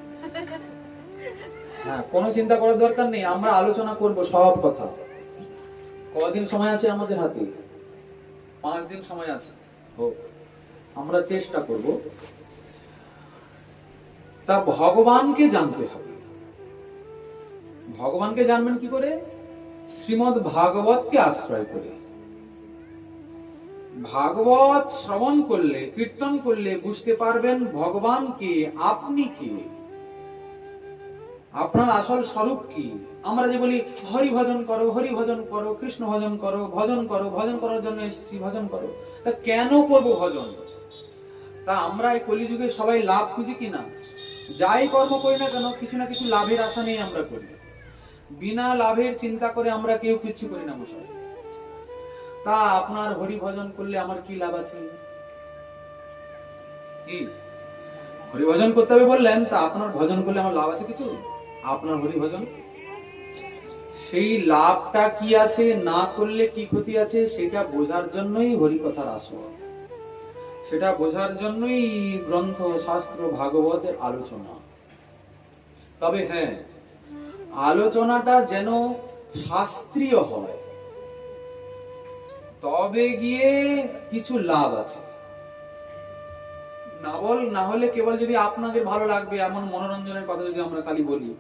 হ্যাঁ, কোনো চিন্তা করার দরকার নেই, আমরা আলোচনা করব সব কথা। কদিন সময় আছে আমাদের হাতে? 5 দিন সময় আছে। হোক, আমরা চেষ্টা করব। তা ভগবানকে জানতে হবে। ভগবানকে জানবেন কি করে? শ্রীমদ্ ভাগবতকে আশ্রয় করে। ভাগবত শ্রবণ করলে, কীর্তন করলে বুঝতে পারবেন ভগবান কে, আপনি কে, আপনার আসল স্বরূপ কি। আমরা যে বলি হরি ভজন করো, হরি ভজন করো, কৃষ্ণ ভজন করো, ভজন করো, ভজন করার জন্য এসেছি, ভজন করো। তা কেন করব ভজন? তা আমরা এই কলিযুগে সবাই লাভ খুঁজি কিনা? যাই কর্ম করি না কেন, কিছু না কিছু লাভের আশা নিয়ে আমরা করি। বিনা লাভের চিন্তা করে আমরা কেউ কিছু করি না মশাই। তা আপনার হরি ভজন করলে আমার কি লাভ আছে? কি হরি ভজন করতে হবে বললেন, তা আপনার ভজন করলে আমার লাভ আছে কিছু? আপনার হরি ভজন, সেই লাভটা কি আছে, না করলে কি ক্ষতি আছে, সেটা বোঝার জন্যই হরি কথার আসর। সেটা বোঝার জন্যই গ্রন্থ, শাস্ত্র, ভাগবতের আলোচনা। তবে হ্যাঁ, আলোচনাটা যেন শাস্ত্রীয় হয়, তবে গিয়ে কিছু লাভ আছে। না হলে কেবল যদি আপনাদের ভালো লাগবে এমন মনোরঞ্জনের কথা যদি আমরা খালি বলি,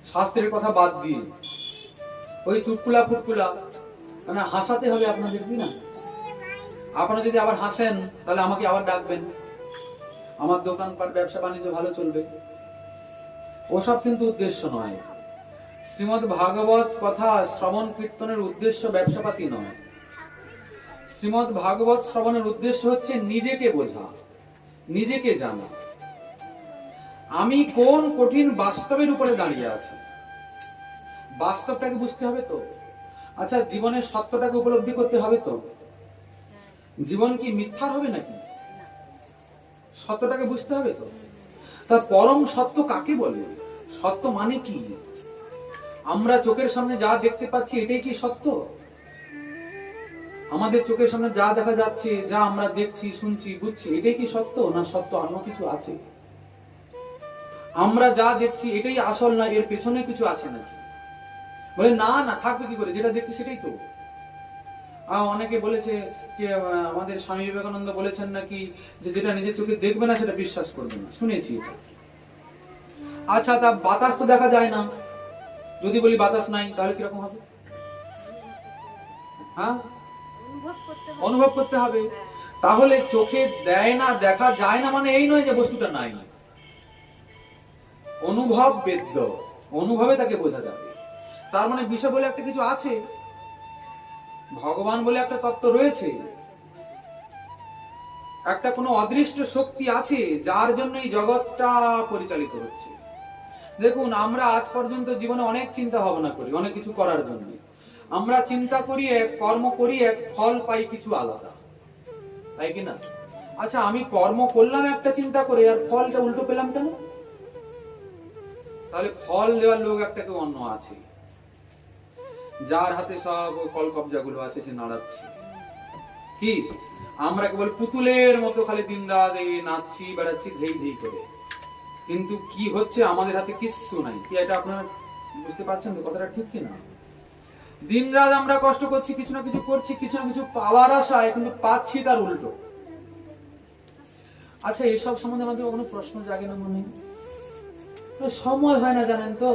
শাস্ত্রের কথা বাদ দিয়ে ওই চুটকুলা ফুটকুলা, মানে হাসাতে হবে আপনাদের, কি না? আপনারা যদি আবার হাসেন তাহলে আমাকে আবার ডাকবেন, আমার দোকানপাট ব্যবসা বাণিজ্য ভালো চলবে। ওসব কিন্তু উদ্দেশ্য নয়। শ্রীমদ্ ভাগবত কথা শ্রবণ কীর্তনের উদ্দেশ্য ব্যবসাপাতি নয়। শ্রীমদ্ ভাগবত শ্রবণের উদ্দেশ্য হচ্ছে নিজেকে বোঝা, নিজেকে জানা। আমি কোন কঠিন বাস্তবের উপরে দাঁড়িয়ে আছি, বাস্তবটাকে বুঝতে হবে তো। আচ্ছা, জীবনের সত্যটাকে উপলব্ধি করতে হবে তো। জীবন কি মিথ্যার হবে নাকি? সত্যটাকে বুঝতে হবে তো। তা পরম সত্য কাকে বলে? সত্য মানে কি? আমরা চোখের সামনে যা দেখতে পাচ্ছি এটাই কি সত্য? আমাদের চোখের সামনে যা দেখা যাচ্ছে, যা আমরা দেখছি, শুনছি, বুঝছি, এটাই কি সত্য, না সত্য অন্য কিছু আছে? আমরা যা দেখছি এটাই আসল, না এর পেছনে কিছু আছে নাকি? বলে না না, থাকবে কি করে, যেটা দেখছি সেটাই তো। অনেকে বলেছে যে আমাদের স্বামী বিবেকানন্দ বলেছেন নাকি যে যেটা নিজের চোখে দেখবে না সেটা বিশ্বাস করবে না, শুনেছি এটা। আচ্ছা, তা বাতাস তো দেখা যায় না, যদি বলি বাতাস নাই তাহলে কিরকম হবে? হ্যাঁ, অনুভব করতে হবে। তাহলে চোখে দেয় না, দেখা যায় না মানে এই নয় যে বস্তুটা নাই। অনুভব বেদ্য, অনুভবে তাকে বোঝা যাবে। তার মানে বিষয় বলে একটা কিছু আছে, ভগবান বলে একটা তত্ত্ব রয়েছে, একটা কোনো অদৃষ্ট শক্তি আছে যার জন্য এই জগৎটা পরিচালিত হচ্ছে। দেখুন, আমরা আজ পর্যন্ত জীবনে অনেক চিন্তা ভাবনা করি অনেক কিছু করার জন্য। আমরা চিন্তা করি এক, কর্ম করি এক, ফল পাই কিছু আলাদা, তাই কি না? আচ্ছা, আমি কর্ম করলাম একটা চিন্তা করে, আর ফলটা উল্টো পেলাম কেন? তাহলে ফল দেওয়ার লোক একটা কেউ অন্য আছে, যার হাতে সব কল কবজা গুলো আছে, সে নাড়াচ্ছে। কি আমরা কেবল পুতুলের মতো খালি দিন রাত এই নাচছি বেড়াচ্ছি ধেই ধেই করে, কিন্তু কি হচ্ছে আমাদের হাতে কিচ্ছু নাই। কি এটা আপনারা বুঝতে পারছেন তো কথাটা ঠিক কিনা? দিন রাত আমরা কষ্ট করছি, কিছু না কিছু করছি, কিছু না কিছু পাওয়ার আশায়, কিন্তু পাচ্ছি তার উল্টো। আচ্ছা, এসব সম্বন্ধে আমাদের কোনো প্রশ্ন জাগে না মনে? সময় হয় না জানেন তো,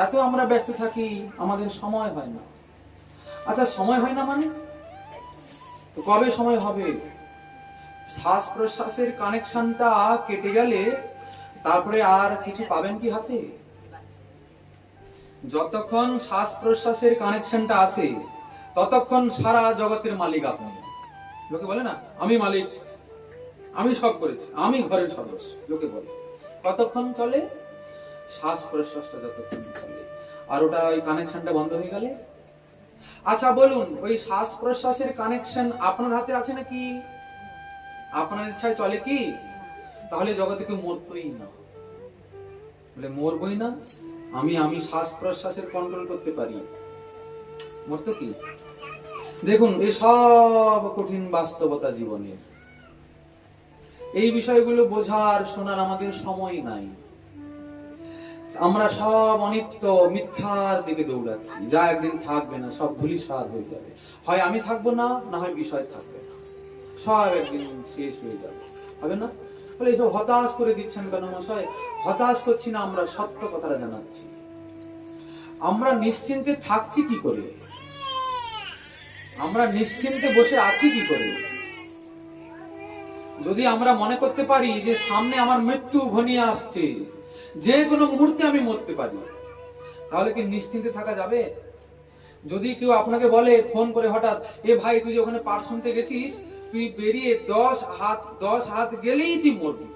এত আমরা ব্যস্ত থাকি আমাদের সময় হয় না। আচ্ছা, সময় হয় না মানে তো কবে সময় হবে? শ্বাস প্রশ্বাসের কানেকশনটা কেটে গেলে তারপরে আর কিছু পাবেন কি হাতে? যতক্ষণ শ্বাস প্রশ্বাসের কানেকশনটা আছে ততক্ষণ সারা জগতের মালিক আপনি। লোকে বলে না আমি মালিক, আমি সব করেছি, আমি ঘরের সদস্য, লোকে বলে। কতক্ষণ চলে? শ্বাস প্রশ্বাসটা যতক্ষণ চলে। আর ওটা ওই কানেকশনটা বন্ধ হয়ে গেলে? আচ্ছা বলুন, ওই শ্বাস প্রশ্বাসের কানেকশন আপনার হাতে আছে নাকি? আপনার ইচ্ছায় চলে কি? তাহলে জগতে কেউ মরতই না। বলে মরবই না, আমি শ্বাস প্রশ্বাসের কন্ট্রোল করতে পারি, মরতো কি? দেখুন, এই সব কঠিন বাস্তবতা জীবনের, এই বিষয়গুলো বোঝার শোনার আমাদের সময় নাই। আমরা সব অনিত্য মিথ্যার দিকে দৌড়াচ্ছি, যা একদিন থাকবে না, সব ধূলিসাৎ হয়ে যাবে। হয় আমি থাকবো না, না হয় বিষয় থাকবে না, সব একদিন শেষ হয়ে যাবে, হবে না? বলে এইসব হতাশ করে দিচ্ছেন কেন মশাই? হতাশ করছি না, আমরা সত্য কথাটা জানাচ্ছি। আমরা নিশ্চিন্তে থাকছি কি করে? আমরা নিশ্চিন্তে বসে আছি কি করে? যদি আমরা মনে করতে পারি যে সামনে আমার মৃত্যু ঘনিয়ে আসছে, যে কোনো মুহূর্তে আমি মরতে পারি, তাহলে কি নিশ্চিন্তে থাকা যাবে? যদি কেউ আপনাকে বলে ফোন করে হঠাৎ, এ ভাই তুই যে ওখানে পাঠ শুনতে গেছিস, তুই বেরিয়ে 10 হাত গেলেই তুই মরবি,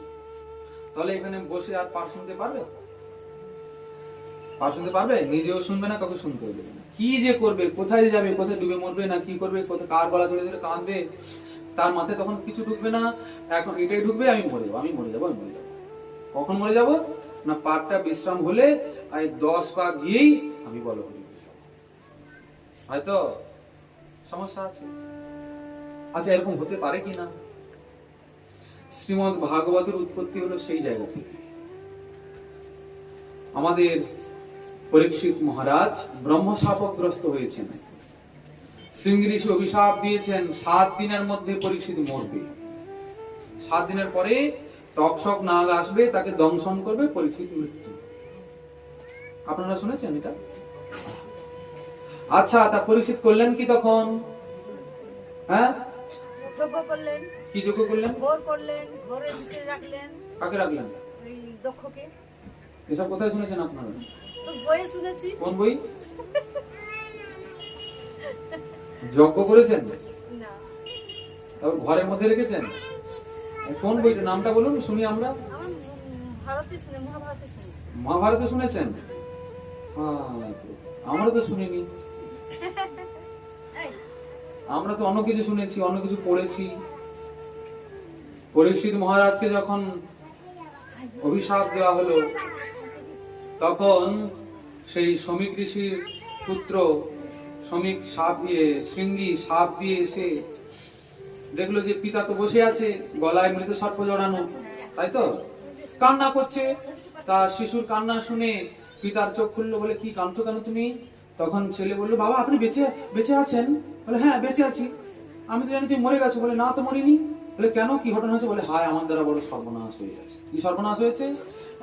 তাহলে এখানে বসে আর পাঠ শুনতে পারবে? পাঠ শুনতে পারবে? নিজেও শুনবে না, কাউকে শুনতেও দেবে না। কি যে করবে, কোথায় যাবে, কোথায় ডুবে মরবে, না কি করবে, কোথায় কার গলা ধরে ধরে কাঁদবে, তার মাথায় তখন কিছু ঢুকবে না। এখন এটাই ঢুকবে, আমি মরে যাবো, আমি মরে যাবো, আমি মরে যাবো। কখন মরে যাব? না পাঠটা বিশ্রাম হলে 10 পা গিয়েই আমি বলো হয়ে যাব। হয়তো সমস্যা আছে। আচ্ছা, এরকম হতে পারে কিনা? শ্রীমদ্ ভাগবতের উৎপত্তি হলো সেই জায়গা থেকে। আমাদের পরীক্ষিত মহারাজ ব্রহ্মশাপগ্রস্ত হয়েছেন। শৃঙ্গি ঋষি অভিশাপ দিয়েছেন 7 দিনের মধ্যে পরীক্ষিত মরবে। 7 দিনের পরে তক্ষক নাগ আসবে, তাকে দংশন করবে, পরীক্ষিত মৃত্যু। আপনারা শুনেছেন এটা? আচ্ছা, তা পরীক্ষিত করলেন কি তখন? হ্যাঁ, যজ্ঞ করলেন। কি যজ্ঞ করলেন? ভোর করলেন, ভোরের ভিতরে রাখলেন। কাকে রাখলেন? ওই দক্ষকে। এসব কোথায় শুনেছেন আপনারা? বইয়ে শুনেছি। কোন বই? যজ্ঞ করেছেন না, তারপর ঘরের মধ্যে রেখেছেন? কোন বইটা নামটা বলুন শুনি আমরা। আমার ভারতে শুনে, মহাভারতে শুনেছি। মহাভারতে শুনেছেন? আমরা তো শুনিনি। এই, আমরা তো অন্য কিছু শুনেছি, অন্য কিছু পড়েছি। পরীক্ষিত মহারাজকে যখন অভিশাপ দেওয়া হলো, তখন সেই শমিক ঋষির পুত্র শমিক শৃঙ্গি সাপ দিয়ে এসে দেখলো যে পিতা তো বসে আছে, গলায় মৃত সর্প জড়ানো, তাই তো কান্না করছে। তা শিশুর কান্না শুনে পিতার চোখ খুললো, বলে কি কাঁদছো কেন তুমি? তখন ছেলে বললো, বাবা আপনি বেঁচে আছেন? বলে হ্যাঁ বেঁচে আছি। আমি তো জানি তুমি মরে গেছো। বলে না তো মরিনি। বলে কেন, কি ঘটনা হয়েছে? বলে হায়, আমার দ্বারা বড় সর্বনাশ হয়ে গেছে। কি সর্বনাশ হয়েছে?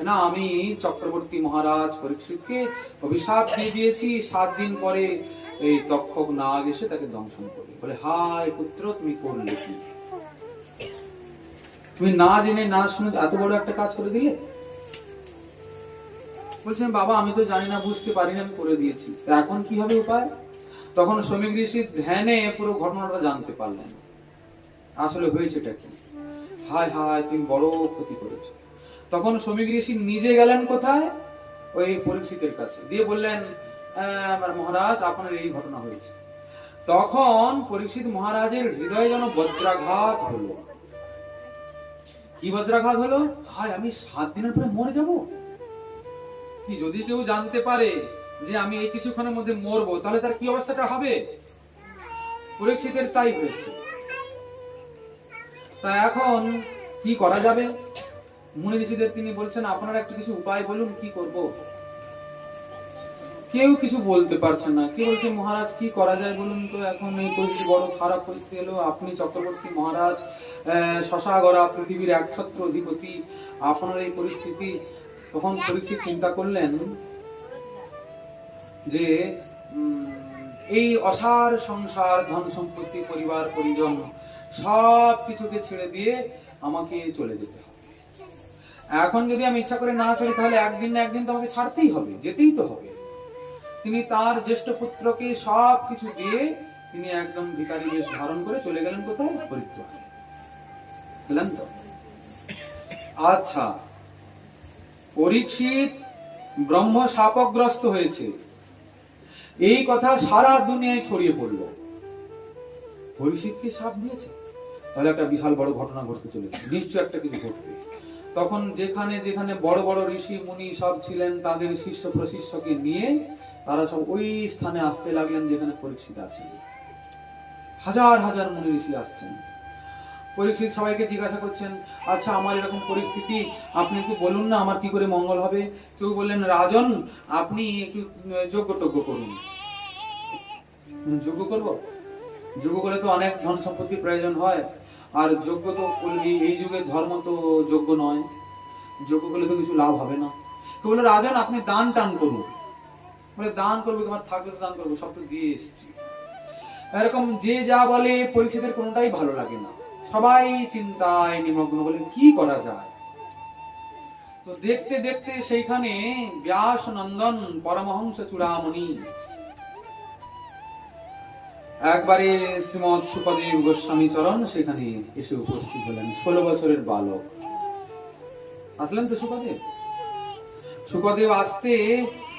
না, আমি চক্রবর্তী মহারাজ পরীক্ষিতকে অভিশাপ দিয়ে দিয়েছি, 7 দিন পরে এই তক্ষক নাগ এসে তাকে দংশন করবে। বলে হায় পুত্র, তুমি করলে কি? তুমি না জেনে না শুনে এত বড় একটা কাজ করে দিলে। বলছেন বাবা আমি তো জানি না, বুঝতে পারি না, আমি করে দিয়েছি, এখন কি হবে উপায়? তখন শমিক ঋষির ধ্যানে পুরো ঘটনাটা জানতে পারলেন আসলে হয়েছেটা কি। হায় হায়, তুমি বড় ক্ষতি করেছো। তখন শমিক ঋষি নিজে গেলেন কোথায়? ওই পরীক্ষিতের কাছে, দিয়ে বললেন মহারাজ আপনার এই ঘটনা হয়েছে। তখন পরীক্ষিত মহারাজের হৃদয়ে যেন বজ্রাঘাত হলো। কি বজ্রাঘাত হলো? হায়, আমি 7 দিনের পরে মরে যাব। কি যদি কেউ জানতে পারে যে আমি এই কিছুক্ষণের মধ্যে মরবো, তাহলে তার কি অবস্থাটা হবে? পরীক্ষিতের তাই হয়েছে। তা এখন কি করা যাবে? মুনি ঋষিদের তিনি বলছেন, আপনারা একটু কিছু উপায় বলুন, কি করব? কেউ কিছু বলতে পারছে না। কি বলছে, মহারাজ কি করা যায় বলুন তো, এখন এই পরিস্থিতি বড় খারাপ পরিস্থিতি এলো, আপনি চক্রবর্তী মহারাজ, শশাগরা পৃথিবীর একছত্র অধিপতি, আপনার এই পরিস্থিতি। তখন পরীক্ষিত চিন্তা করলেন যে এই অসার সংসার, ধন সম্পত্তি, পরিবার পরিজন সব কিছুকে ছেড়ে দিয়ে আমাকে চলে যেতে হবে। এখন যদি আমি ইচ্ছা করে না চলি, তাহলে একদিন না একদিন তো আমাকে ছাড়তেই হবে, যেতেই তো হবে। তিনি তার জ্যেষ্ঠ পুত্রকে সব কিছু দিয়ে তিনি একদম ভিখারি বেশ ধারণ করে চলে গেলেন কোথায়? হরিদ্বারে গেলেন তো। আচ্ছা, পরীক্ষিত ব্রহ্ম শাপগ্রস্ত হয়েছে, এই কথা সারা দুনিয়ায় ছড়িয়ে পড়লো। পরীক্ষিতকে শাপ দিয়েছে, তাহলে একটা বিশাল বড় ঘটনা ঘটতে চলেছে, নিশ্চয় একটা কিছু ঘটবে। তখন যেখানে যেখানে বড় বড় ঋষি মুনি সব ছিলেন, তাদের শিষ্য প্রশিষ্যকে নিয়ে তারা সব ওই স্থানে আসতে লাগলেন যেখানে পরীক্ষিত আছেন। হাজার হাজার মুনি ঋষি আসছেন। পরীক্ষিত সবাইকে জিজ্ঞাসা করছেন, আচ্ছা আমার এরকম পরিস্থিতি, আপনি একটু বলুন না আমার কি করে মঙ্গল হবে। কেউ বললেন, রাজন আপনি একটু যজ্ঞ টজ্ঞ করুন। যজ্ঞ করব? যজ্ঞ করলে তো অনেক ধন সম্পত্তির প্রয়োজন হয়, আর যজ্ঞ তো এই যুগের ধর্ম তো যজ্ঞ নয়, যজ্ঞ করলে তো কিছু লাভ হবে না। তো বলে, রাজন আপনি দান টান করুন। বলে, দান করবো, তোমার থাকলে দান করবো, সব তো দিয়ে এসছি। এরকম যে যা বলে পরীক্ষিতের কোনোটাই ভালো লাগে না, সবাই চিন্তায় নিমগ্ন, বলে কি করা যায়। তো দেখতে দেখতে সেইখানে ব্যাস নন্দন পরমহংস চূড়ামণি একবারে শ্রীমৎ সুখদেব গোস্বামী চরণ সেখানে এসে উপস্থিত হলেন। 16 বছরের বালক আসলেন তো সুখদেব। সুখদেব আসতে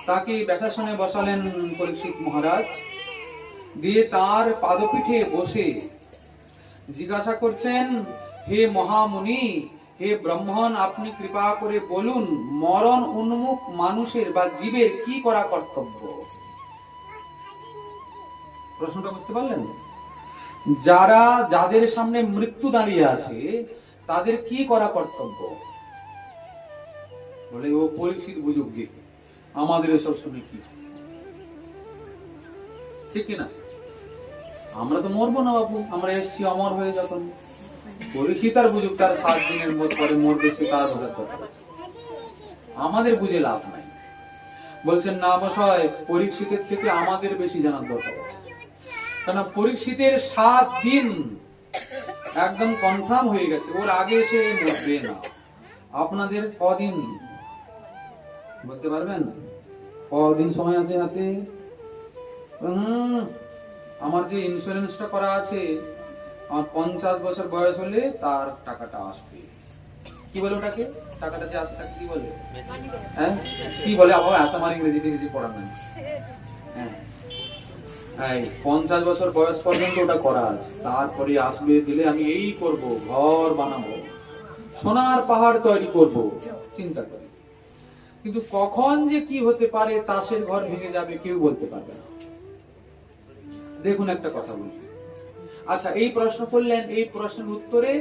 তাকে ব্যাসাসনে বসালেন পরীক্ষিত মহারাজ, দিয়ে তার পাদপীঠে বসে জিজ্ঞাসা করছেন, হে মহামুনি, হে ব্রহ্মণ, আপনি কৃপা করে বলুন মরণ উন্মুখ মানুষের বা জীবের কি করা কর্তব্য। প্রশ্নটা বুঝতে পারলেন? যাদের সামনে মৃত্যু দাঁড়িয়ে আছে তাদের কি করা কর্তব্য। বলে, ও পরীক্ষিত বুঝুক গে, আমাদের এসব শুনে কি, ঠিক কিনা? আমরা তো মরবো না বাবু, আমরা এসছি অমর হয়ে। যখন পরীক্ষিত আর বুঝুক, তার 7 দিনের পরে মরবে, সে তার বোঝার কথা আছে, আমাদের বুঝে লাভ নাই। বলছেন, না মশাই, পরীক্ষিতের থেকে আমাদের বেশি জানার দরকার আছে। কেন, পরীক্ষিতের 7 দিন একদম কনফার্ম হয়ে গেছে, ওর আগে সে মরবে না। আপনাদের কদিন বলতে পারবেন? কদিন সময় আছে হাতে? আমার যে ইন্স্যুরেন্সটা করা আছে, আমার 50 বছর বয়স হলে তার টাকাটা আসবে। কি বলে ওটাকে? টাকাটা যে আসে তাকে কি বলে? হ্যাঁ, কি বলে? আবার এত আমার ইংরেজি পড়ার নাই। হ্যাঁ, 50 বছর বয়স পর্যন্ত ওটা করা আছে, তারপরে আসবে। দিলে আমি এই করব, ঘর বানাবো, সোনার পাহাড় তৈরি করব, চিন্তা করি। কিন্তু কখন যে কি হতে পারে, তাসের ঘর ভেঙে যাবে, কেউ বলতে পারবে না। দেখুন একটা কথা বলি। আচ্ছা, এই প্রশ্ন করলেন, এই প্রশ্নের উত্তরে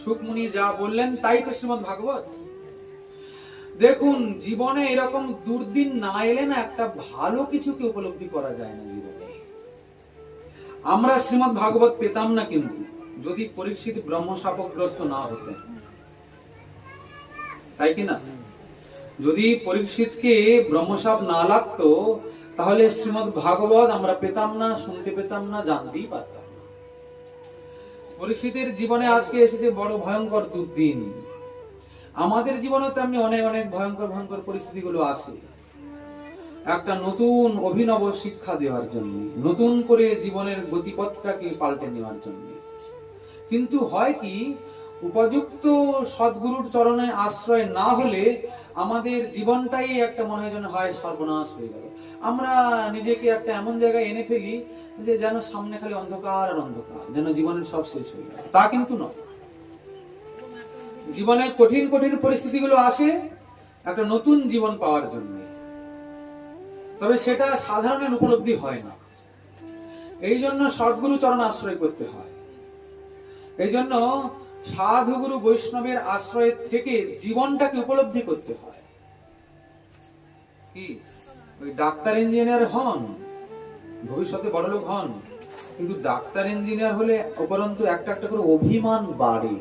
সুখমুনি যা বললেন তাই তো শ্রীমদ্ ভাগবত। দেখুন, জীবনে এরকম দুর্দিন না এলে না একটা ভালো কিছুকে উপলব্ধি করা যায় না জীবনে। আমরা শ্রীমদ্ ভাগবত পেতাম না কিন্তু যদি পরীক্ষিত ব্রহ্মশাপগ্রস্ত না হতেন, তাই কিনা? যদি পরীক্ষিতকে ব্রহ্মশাপ না লাগতো, তাহলে শ্রীমদ্ ভাগবত আমরা পেতাম না, শুনতে পেতাম না, জানতেই পারতাম না। পরীক্ষিতের জীবনে আজকে এসেছে বড় ভয়ঙ্কর দুর্দিন। আমাদের জীবনে তেমনি অনেক অনেক ভয়ঙ্কর ভয়ঙ্কর পরিস্থিতিগুলো আসে একটা নতুন অভিনব শিক্ষা দেওয়ার জন্য, নতুন করে জীবনের গতিপথটাকে পাল্টে নেওয়ার জন্য। কিন্তু হয় কি, উপযুক্ত সদ্গুরুর চরণে আশ্রয় না হলে আমাদের জীবনটাই একটা মনে হয় যেন হয় সর্বনাশ হয়ে গেল। আমরা নিজেকে একটা এমন জায়গায় এনে ফেলি যে যেন সামনে খালি অন্ধকার আর অন্ধকার, যেন জীবনের সব শেষ হয়ে গেল। তা কিন্তু নয়। জীবনে কঠিন কঠিন পরিস্থিতিগুলো আসে একটা নতুন জীবন পাওয়ার জন্য, তবে সেটা সাধারণের উপলব্ধি হয় না। এই জন্য সদ্গুরু চরণ আশ্রয় করতে হয়। এই জন্য সাধুগুরু বৈষ্ণবের আশ্রয়ের থেকে জীবনটাকে উপলব্ধি করতে হয়। কি ওই ডাক্তার ইঞ্জিনিয়ার হন, ভবিষ্যতে বড়লোক হন, কিন্তু ডাক্তার ইঞ্জিনিয়ার হলে উপরন্তু একটা একটা করে অভিমান বাড়ে,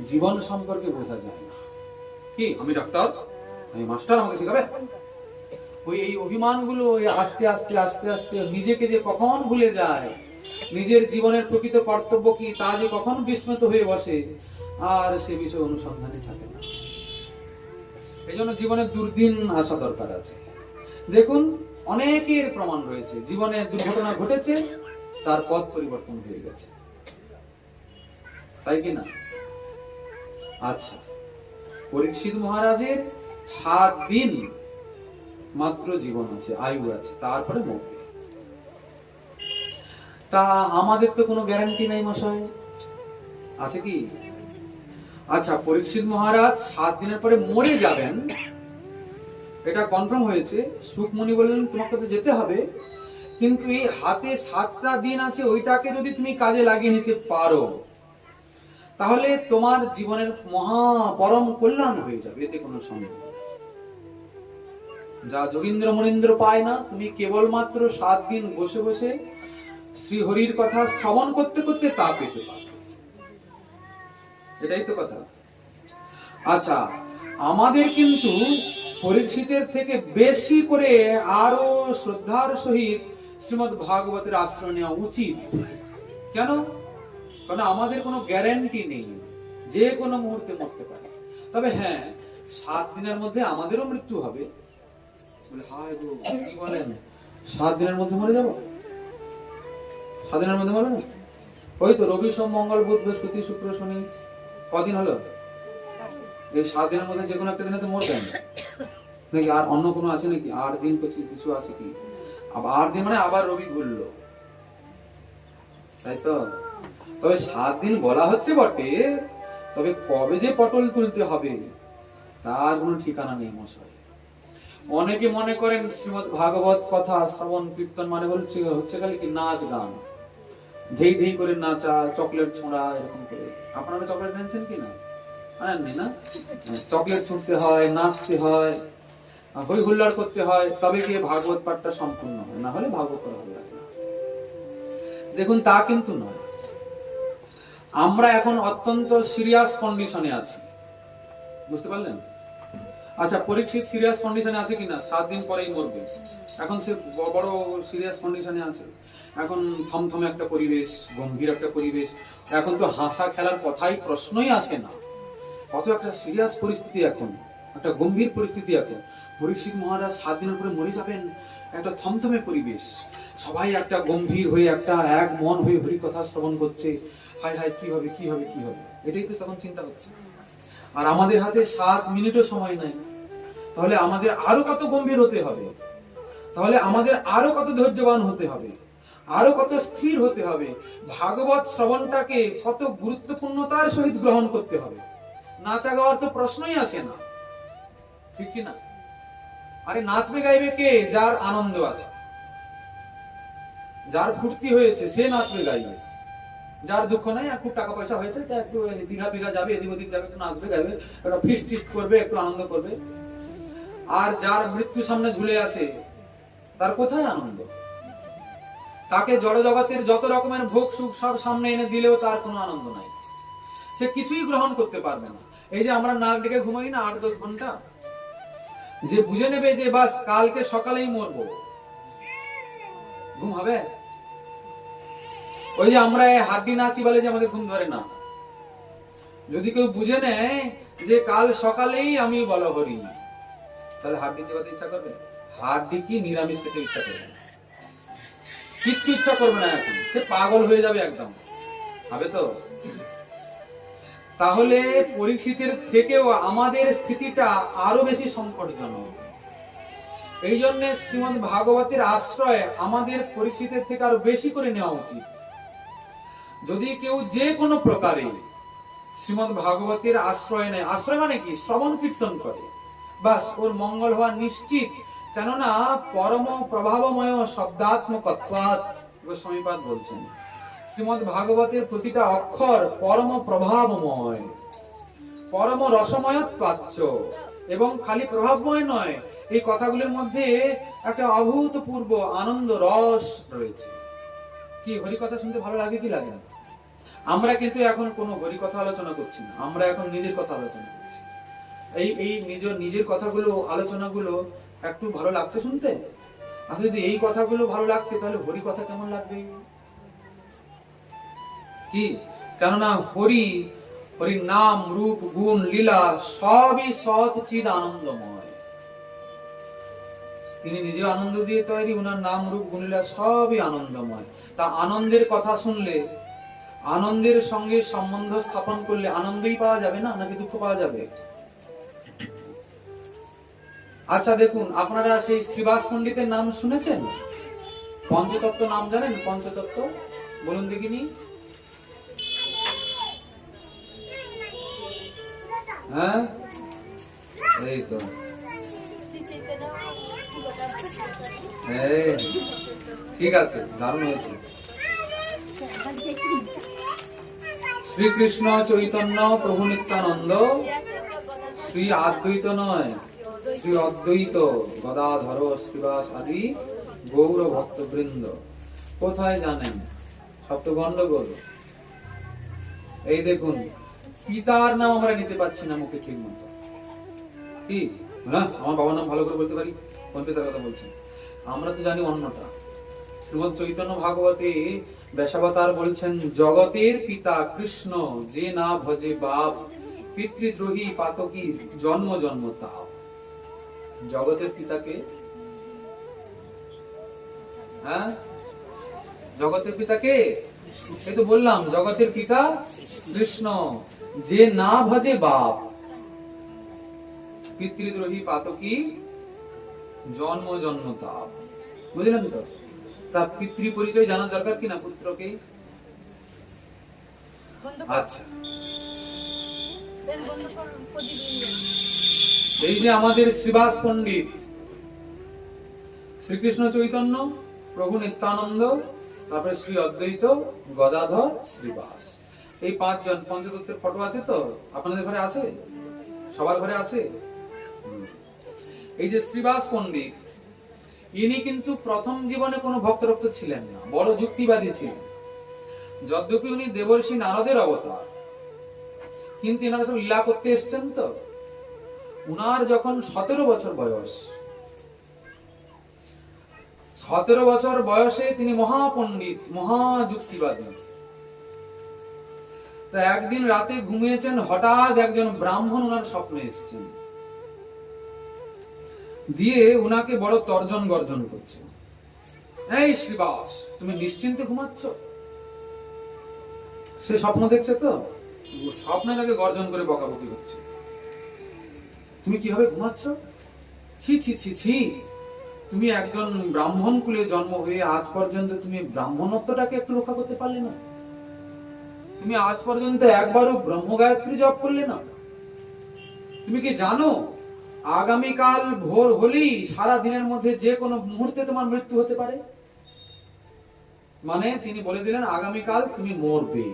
জীবন সম্পর্কে বোঝা যায় না। কি আমি ডাক্তার, আমি মাস্টার, আমাকে শেখাবে? ওই এই অভিমানগুলো আস্তে আস্তে আস্তে আস্তে নিজেকে যে কখন ভুলে যায়, নিজের জীবনের প্রকৃত কর্তব্য কি তা যে কখন বিস্মৃত হয়ে বসে, আর সে বিষয়ে অনুসন্ধানে থাকে না। এই জন্য জীবনে দুর্দিন আসা দরকার আছে। দেখুন, অনেকের প্রমাণ রয়েছে জীবনে দুর্ঘটনা ঘটেছে, তার পথ পরিবর্তন হয়ে গেছে, তাই কি না? আচ্ছা, পরীক্ষিত মহারাজের 7 দিন মাত্র জীবন আছে, আয়ু আছে, তারপরে মরবে। তা আমাদের তো কোনো গ্যারান্টি নাই মশাই, আছে কি? আচ্ছা, পরীক্ষিত মহারাজ 7 দিনের পরে মরে যাবেন, এটা কনফার্ম হয়েছে। সুকমণি বললেন তোমাকে তো যেতে হবে, কিন্তু এই হাতে 7টা দিন আছে, ওইটাকে যদি তুমি কাজে লাগিয়ে নিতে পারো তাহলে তোমার জীবনের মহা পরম কল্যাণ হয়ে যাবে, এতে কোনো সন্দেহ নেই। যা যোগীন্দ্র মনীন্দ্র পায় না, তুমি কেবলমাত্র 7 দিন বসে বসে শ্রীহরির কথা শ্রবণ করতে করতে তা পেতে পারবে, এটাই তো কথা। আচ্ছা, আমাদের কিন্তু পরীক্ষিতের থেকে বেশি করে আরো শ্রদ্ধার সহিত শ্রীমদ্ ভাগবতের আশ্রয় নেওয়া উচিত। কেন? কারণ আমাদের কোনো গ্যারান্টি নেই, যে কোনো মুহূর্তে মরতে পারে। তবে হ্যাঁ, 7 দিনের মধ্যে আমাদেরও মৃত্যু হবে। বলে হায় গো, কি বলেন, 7 দিনের মধ্যে মরে যাব? 7 দিনের মধ্যে মরবে না? ওই তো রবি সোম মঙ্গল বুধ বৃহস্পতি শুক্র শনি, কদিন হলো? এই 7 দিনের মধ্যে যে কোনো একটা দিনে তো মরবেন নাকি? আর অন্য কোনো আছে নাকি? 8 দিন কিছু আছে কি? আবার 8 দিন মানে আবার রবি ঘুরলো, তাই তো? তবে 7 দিন বলা হচ্ছে বটে, তবে কবে যে পটল তুলতে হবে তার কোনো ঠিকানা নেই মশাই। অনেকে মনে করেন শ্রীমদ্ ভাগবত কথা শ্রবণ কীর্তন মানে হচ্ছে খালি কি নাচ গান, ধেই ধেই করে নাচা, চকলেট ছোঁড়া, এরকম করে। আপনারা চকলেট এনেছেন কি না? আনেননি না? চকলেট ছুঁড়তে হয়, নাচতে হয়, হই হুল্লাড় করতে হয়, তবে গিয়ে ভাগবত পাঠটা সম্পূর্ণ হয়, না হলে ভাগবত করা ভালো লাগে না। দেখুন, তা কিন্তু নয়। আমরা এখন অত্যন্ত সিরিয়াস কন্ডিশনে আছি, বুঝতে পারলেন? আচ্ছা, পরীক্ষিত সিরিয়াস কন্ডিশনে আছে কিনা? 7 দিন পরেই মরবে, এখন সে বড় সিরিয়াস কন্ডিশনে আছে। এখন থমথমে একটা পরিবেশ, গম্ভীর একটা পরিবেশ, এখন তো হাসা খেলার কথাই প্রশ্নই আসে না। কত একটা সিরিয়াস পরিস্থিতি, এখন একটা গম্ভীর পরিস্থিতি। এখন পরীক্ষিত মহারাজ 7 দিনের পরে মরে যাবেন, একটা থমথমে পরিবেশ, সবাই একটা গম্ভীর হয়ে একটা এক মন হয়ে হরি কথা শ্রবণ করছে। হায় হায়, কি হবে কি হবে কি হবে, এটাই তো তখন চিন্তা হচ্ছে। আর আমাদের হাতে 7 মিনিটও সময় নাই, তাহলে আমাদের আরো কত গম্ভীর হতে হবে, তাহলে আমাদের আরো কত ধৈর্যবান হতে হবে, আরো কত স্থির হতে হবে, ভাগবত শ্রবণটাকে কত গুরুত্বপূর্ণতার সহিত গ্রহণ করতে হবে। নাচা গাওয়ার তো প্রশ্নই আসে না, ঠিক কি না? আরে নাচবে গাইবে কে? যার আনন্দ আছে, যার ফুর্তি হয়েছে, সে নাচবে গাইবে। যার দুঃখ নাই, খুব টাকা পয়সা হয়েছে, তা একটু দীঘা ফিঘা যাবে, এদিক ওদিক যাবে, একটু নাচবে গাইবে, একটা ফিস্ট টিস্ট করবে, একটু আনন্দ করবে। আর যার মৃত্যু সামনে ঝুলে আছে, তার কোথায় আনন্দ? তাকে জড় জগতের যত রকমের ভোগ সুখ সব সামনে এনে দিলেও তার কোনো আনন্দ নাই, সে কিছুই গ্রহণ করতে পারবে না। এই যে আমরা নাক ডেকে ঘুমাই না 8-10 ঘন্টা, যে বুঝে নেবে যে বাস কালকে সকালেই মরবো, ঘুম হবে? ওই যে আমরা হাড্ডি নাচি বলে যে আমাদের ঘুম ধরে না, যদি কেউ বুঝে নেয় যে কাল সকালেই আমি বলো হরি, তাহলে হাড্ডি চিবাতে ইচ্ছা করবে? হাড্ডি কি নিরামিষ খেতে ইচ্ছা করবে না, কিচ্ছু ইচ্ছা করবে না, এখন সে পাগল হয়ে যাবে একদম, হবে তো? তাহলে পরীক্ষিতের থেকেও আমাদের স্থিতিটা আরো বেশি সংকটজনক। এই জন্য শ্রীমদ্ ভাগবতের আশ্রয় আমাদের পরীক্ষিতের থেকে আরো বেশি করে নেওয়া উচিত। যদি কেউ যে কোনো প্রকারে শ্রীমদ্ ভাগবতের আশ্রয় নেয়, আশ্রয় মানে কি? শ্রবণ কীর্তন করে, বাস ওর মঙ্গল হওয়া নিশ্চিত। কেননা পরম প্রভাবময় শব্দাত্মকত্বাৎ গোস্বামীপাদ বলছেন, শ্রীমদ্ ভাগবতের প্রতিটা অক্ষর পরম প্রভাবময়, পরম রসময় প্রাচ্য, এবং খালি প্রভাবময় নয়, এই কথাগুলির মধ্যে একটা অভূতপূর্ব আনন্দ রস রয়েছে। কি হরিকথা শুনতে ভালো লাগে কি লাগে না? আমরা কিন্তু এখন কোনো হরিকথা আলোচনা করছি না, আমরা এখন নিজের কথা আলোচনা করছি। এই নিজের কথাগুলো, আলোচনাগুলো একটু ভালো লাগছে শুনতে? আচ্ছা, যদি এই কথাগুলো ভালো লাগছে তাহলে হরি কথা কেমন লাগবে? কি, কেননা হরির নাম, রূপ, গুণ, লীলা সবই সৎ চিদ আনন্দময়। তিনি নিজে আনন্দ দিয়ে তৈরি, উনার নাম, রূপ, গুণ, লীলা সবই আনন্দময়। তা আনন্দের কথা শুনলে, আনন্দের সঙ্গে সম্বন্ধ স্থাপন করলে আনন্দই পাওয়া যাবে না, নাকি দুঃখ পাওয়া যাবে? আচ্ছা দেখুন, আপনারা সেই শ্রীবাস পণ্ডিতের নাম শুনেছেন? পঞ্চতত্ত্ব নাম জানেন? পঞ্চতত্ত্ব বলুন দেখিনি। হ্যাঁ, এই তো, ঠিক আছে, দারুণ হয়েছে। শ্রীকৃষ্ণ চৈতন্য প্রভু নিত্যানন্দ, শ্রী আদ্বৈত নয়, শ্রী অদ্বৈত গদাধর শ্রীবাস আদি গৌর ভক্তবৃন্দ। কোথায় জানেন? সব তো গন্ডগোল। এই দেখুন, পিতার নাম আমরা নিতে পারছি না মুখে ঠিক মতো। কি না, আমার বাবার নাম ভালো করে বলতে পারি? কোন পিতার কথা বলছেন? আমরা তো জানি অন্যটা। শ্রীমৎ চৈতন্য ভাগবতে ব্যাসাবতার বলছেন, জগতের পিতা কৃষ্ণ, যে না ভজে বাপ, পিতৃদ্রোহী পাতকী, জন্ম জন্ম তাপ। জগতের পিতাকে, হ্যাঁ, জগতের পিতাকে, এই তো বললাম, জগতের পিতা কৃষ্ণ, যে না ভজে বাপ, পিতৃদ্রোহী পাতকী, জন্ম জন্ম তাপ। বুঝলেন তো? তা পিতৃ পরিচয় জানা দরকার কিনা পুত্রকে? আচ্ছা, এই যে আমাদের শ্রীবাস পণ্ডিত, শ্রীকৃষ্ণ চৈতন্য প্রভু নিত্যানন্দ, তারপরে শ্রী অদ্বৈত গদাধর শ্রীবাস, এই পাঁচজন পঞ্চতত্ত্বের ফটো আছে তো? আপনাদের ঘরে আছে? সবার ঘরে আছে? এই যে শ্রীবাস পণ্ডিত, ইনি কিন্তু প্রথম জীবনে কোনো ভক্তরক্ত ছিলেন না, বড় যুক্তিবাদী ছিলেন। যদ্যপি উনি দেবর্ষি নারদের অবতার, কিন্তু এনারা সব লীলা করতে এসছেন তো। উনার যখন 17 বছর বয়স, 17 বছর বয়সে তিনি মহাপণ্ডিত, মহাযুক্তিবাদী। তা একদিন রাতে ঘুমিয়েছেন, হঠাৎ একজন ব্রাহ্মণ উনার স্বপ্নে এসেছেন, দিয়ে উনাকে বড় তর্জন গর্জন করছে। এই শ্রীবাস, তুমি নিশ্চিন্তে ঘুমাচ্ছ? সে স্বপ্ন দেখছে তো, স্বপ্নের আগে গর্জন করে বকাবকি হচ্ছে, তুমি কিভাবে ঘুমাচ্ছ? ছি ছি ছি ছি, তুমি একজন ব্রাহ্মণ কুলে জন্ম হয়ে আজ পর্যন্ত তুমি ব্রাহ্মণত্বটাকে একটু রক্ষা করতে পারলে না? তুমি আজ পর্যন্ত একবারও ব্রহ্ম গায়ত্রী জপ করলে না? তুমি কি জানো আগামীকাল ভোর হলেই সারা দিনের মধ্যে যে কোনো মুহূর্তে তোমার মৃত্যু হতে পারে? মানে তিনি বলে দিলেন আগামীকাল তুমি মরবে।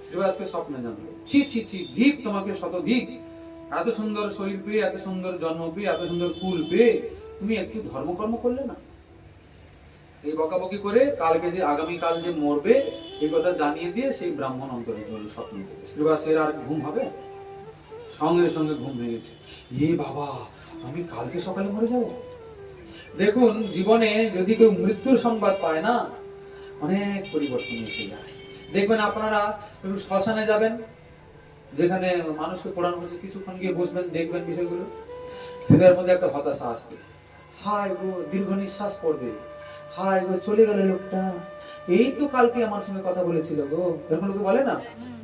শ্রীবাসকে স্বপ্নে জানলো, ছি ছি ছি, ধিক তোমাকে শতধিক, এত সুন্দর শরীর পেয়ে, এত সুন্দর জন্ম পেয়ে, এত সুন্দর কুল পেয়ে তুমি একটু ধর্মকর্ম করলে না? এই বকাবকি করে কালকে যে আগামীকাল যে মরবে এই কথা জানিয়ে দিয়ে সেই ব্রাহ্মণ অন্তরিত হলো স্বপ্ন থেকে। শ্রীবাসের আর ঘুম হবে? সঙ্গে সঙ্গে ঘুম ভেঙেছে। এ বাবা, আমি কালকে সকালে মরে যাব। দেখুন, জীবনে যদি কেউ মৃত্যুর সংবাদ পায় না, অনেক পরিবর্তন এসে যায়। দেখবেন আপনারা একটু শ্মশানে যাবেন, যেখানে মানুষকে পোড়ানো হচ্ছে, কিছুক্ষণ গিয়ে বসবেন, দেখবেন বিষয়গুলো, হৃদয়ের মধ্যে একটা হতাশা আসবে। হায় গো, দীর্ঘ নিঃশ্বাস পড়বে, হায় গো, চলে গেল লোকটা, এই তো কালকে আমার সঙ্গে কথা বলেছিল গো। এরকম লোকে বলে না?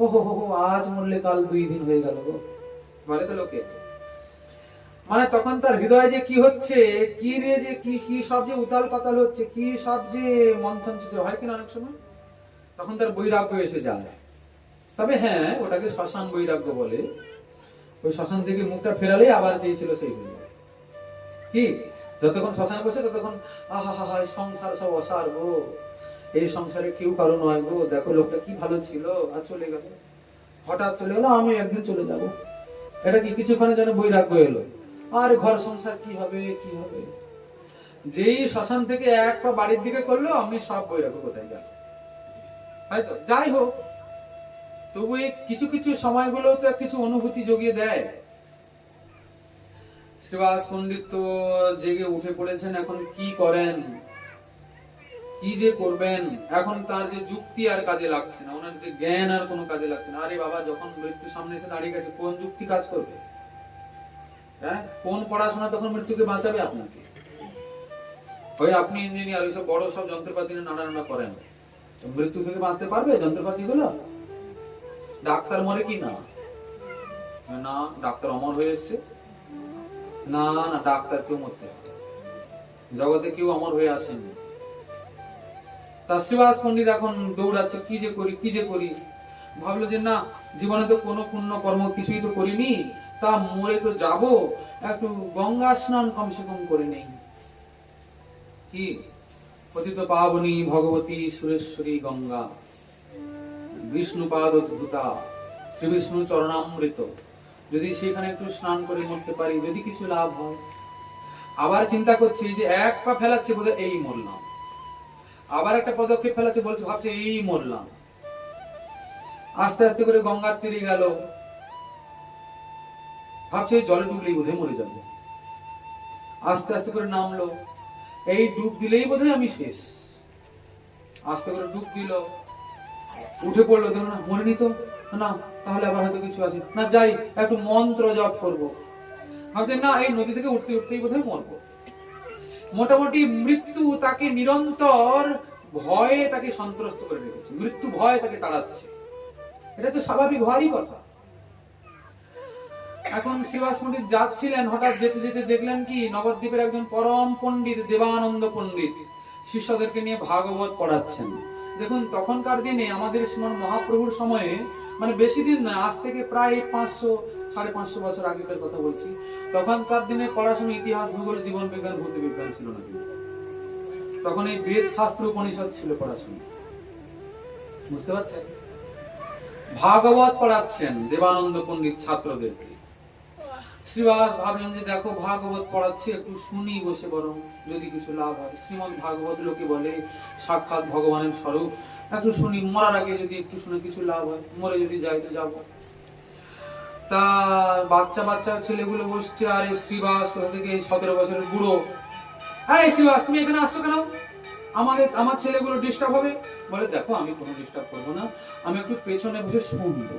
ও হো হো, আজ মরলে কাল 2 দিন হয়ে গেল গো, বলে তো লোকে। মানে তখন তার হৃদয়ে যে কি হচ্ছে, কি রে, যে কি সব যে উতাল পাতাল হচ্ছে, কি সব যে মন্থন হয় কিনা অনেক সময়, তখন তার বৈরাগ্য এসে যায়। তবে হ্যাঁ, ওটাকে শ্মশান বৈরাগ্য বলে। ওই শ্মশান থেকে মুখটা ফেরালেই আবার চেয়েছিল সেই হয়ে যায়। কি, যতক্ষণ শ্মশানে বসে ততক্ষণ আহা হা হা, সংসার সব অসার গো, এই সংসারে কেউ কারো নয় গো, দেখো লোকটা কি ভালো ছিল আর চলে গেল, হঠাৎ চলে গেল, আমি একদিন চলে যাব, এটা কি কিছুক্ষণের জন্য বৈরাগ্য এলো, আর ঘর সংসার কি হবে কি হবে। যেই শ্মশান থেকে এক পা বাড়ির দিকে করলো আমি সব বৈরাগ্য কোথায় গেল। হয়তো যাই হোক, তবু এই কিছু কিছু সময়গুলো তো কিছু অনুভূতি জগিয়ে দেয়। শ্রীবাস পণ্ডিত তো জেগে উঠে পড়েছেন, এখন কি করেন, কি যে করবেন। এখন তার যে যুক্তি আর কাজে লাগছে না, ওনার যে জ্ঞান আর কোনো কাজে লাগছে না। আরে বাবা, যখন মৃত্যু সামনে এসে দাঁড়িয়ে গেছে, কোন যুক্তি কাজ করবে? হ্যাঁ, কোন পড়াশোনা তখন মৃত্যুকে বাঁচাবে আপনাকে? হয় আপনি ইঞ্জিনিয়ার, ওইসব বড় সব যন্ত্রপাতি নাড়ানাড়া করেন, মৃত্যু থেকে বাঁচতে পারবে যন্ত্রপাতি গুলো? ডাক্তার মরে কি না? না, ডাক্তার অমর হয়ে এসছে? না না, ডাক্তার কেউ মরতে হবে, জগতে কেউ অমর হয়ে আসেনি। তা শ্রীবাস পণ্ডিত এখন দৌড়াচ্ছে, কি যে করি কি যে করি। ভাবলো যে না, জীবনে তো কোনো পুণ্য কর্ম কিছুই তো করিনি, তা মরে তো যাব, একটু গঙ্গা স্নান কমসে কম করে নেই। কি পতিত পাবনী ভগবতী সুরেশ্বরী গঙ্গা, বিষ্ণুপাদ অদ্ভুতা, শ্রী বিষ্ণু চরণামৃত, যদি সেখানে একটু স্নান করে মরতে পারি, যদি কিছু লাভ হয়। আবার চিন্তা করছি যে এক পা ফেলাচ্ছে, বোধহয় এই মরলাম, আবার একটা পদক্ষেপ ফেলাচ্ছে, বলছে ভাবছে এই মরলাম। আস্তে আস্তে করে গঙ্গার তীরে গেল, ভাবছে এই জলে ডুবলেই বোধহয় মরে যাবে। আস্তে আস্তে করে নামলো, এই ডুব দিলেই বোধহয় আমি শেষ। আস্তে করে ডুব দিল, উঠে পড়লো, দেখো না মরিনি তো, না তাহলে আবার হয়তো কিছু আছে, না যাই একটু মন্ত্র জপ করবো। ভাবছে না, এই নদী থেকে উঠতে উঠতেই বোধহয় মরবো। মোটামুটি মৃত্যু তাকে নিরন্তর ভয়ে তাকে সন্ত্রস্ত করে রেখেছে, মৃত্যু ভয় তাকে তাড়াচ্ছে। এটা তো স্বাভাবিক হওয়ারই কথা। এখন শ্রীবাস পণ্ডিত যাচ্ছিলেন, হঠাৎ যেতে যেতে দেখলেন কি, নবদ্বীপের একজন পরম পণ্ডিত দেবানন্দ পণ্ডিত শিষ্যদেরকে নিয়ে ভাগবত পড়াচ্ছেন। দেখুন, তখনকার দিনে আমাদের শ্রীমান মহাপ্রভুর সময়ে, মানে বেশি দিন না, আজ থেকে প্রায় 500-550 বছর আগেকার কথা বলছি, তখনকার দিনে পড়াশোনা ইতিহাস, ভূগোল, জীবন বিজ্ঞান, ভৌত বিজ্ঞান ছিল না, তখন এই বেদ শাস্ত্র উপনিষদ ছিল পড়াশোনা। বুঝতে পারছেন? ভাগবত পড়াচ্ছেন দেবানন্দ পণ্ডিত ছাত্রদেরকে। শ্রীবাস ভাবলেন যে দেখো, ভাগবত পড়াচ্ছে, একটু শুনি বসে, বরং যদি কিছু লাভ হয়। শ্রীমদ ভাগবত লোকে বলে সাক্ষাৎ ভগবানের স্বরূপ, একটু শুনি, মরার আগে যদি একটু শুনে কিছু লাভ হয়, মরে যদি যাই তো যাবো। তা বাচ্চা বাচ্চা ছেলেগুলো বসছে, আর এই শ্রীবাস কোথা থেকে 17 বছরের বুড়ো, এই শ্রীবাস তুমি এখানে আসছো কেন? আমার ছেলেগুলো ডিস্টার্ব হবে। বলে দেখো, আমি কোনো ডিস্টার্ব করবো না, আমি একটু পেছনে বসে শুনবো।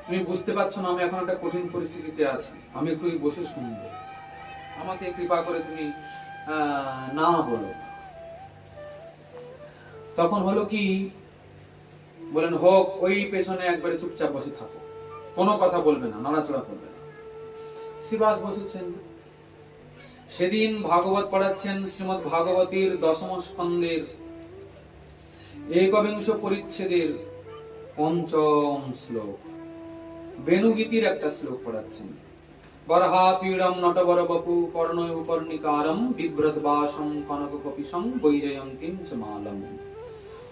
তুমি বুঝতে পারছো না, আমি এখন একটা কঠিন পরিস্থিতিতে আছি, আমি একটু বসে শুনবো, আমাকে কৃপা করে তুমি না বলো। তখন হলো কি, বলেন হোক, ওই পেছনে একবারে চুপচাপ বসে থাকো, কোনো কথা বলবে না, নড়াচড়া করবে না। শ্রীবাস বসেছেন। সেদিন ভাগবত পড়াচ্ছেন শ্রীমদ ভাগবতীর 10ম স্কন্ধের একবিংশ পরিচ্ছেদের 5ম শ্লোক, বেণুগীতির একটা শ্লোক পড়াচ্ছেন। বরহা পীড়ম নটবর বপু কর্ণয় কর্ণিকারম বিভ্রত বাসম কনক কপিসং বৈজয়ন্তীম চ মালম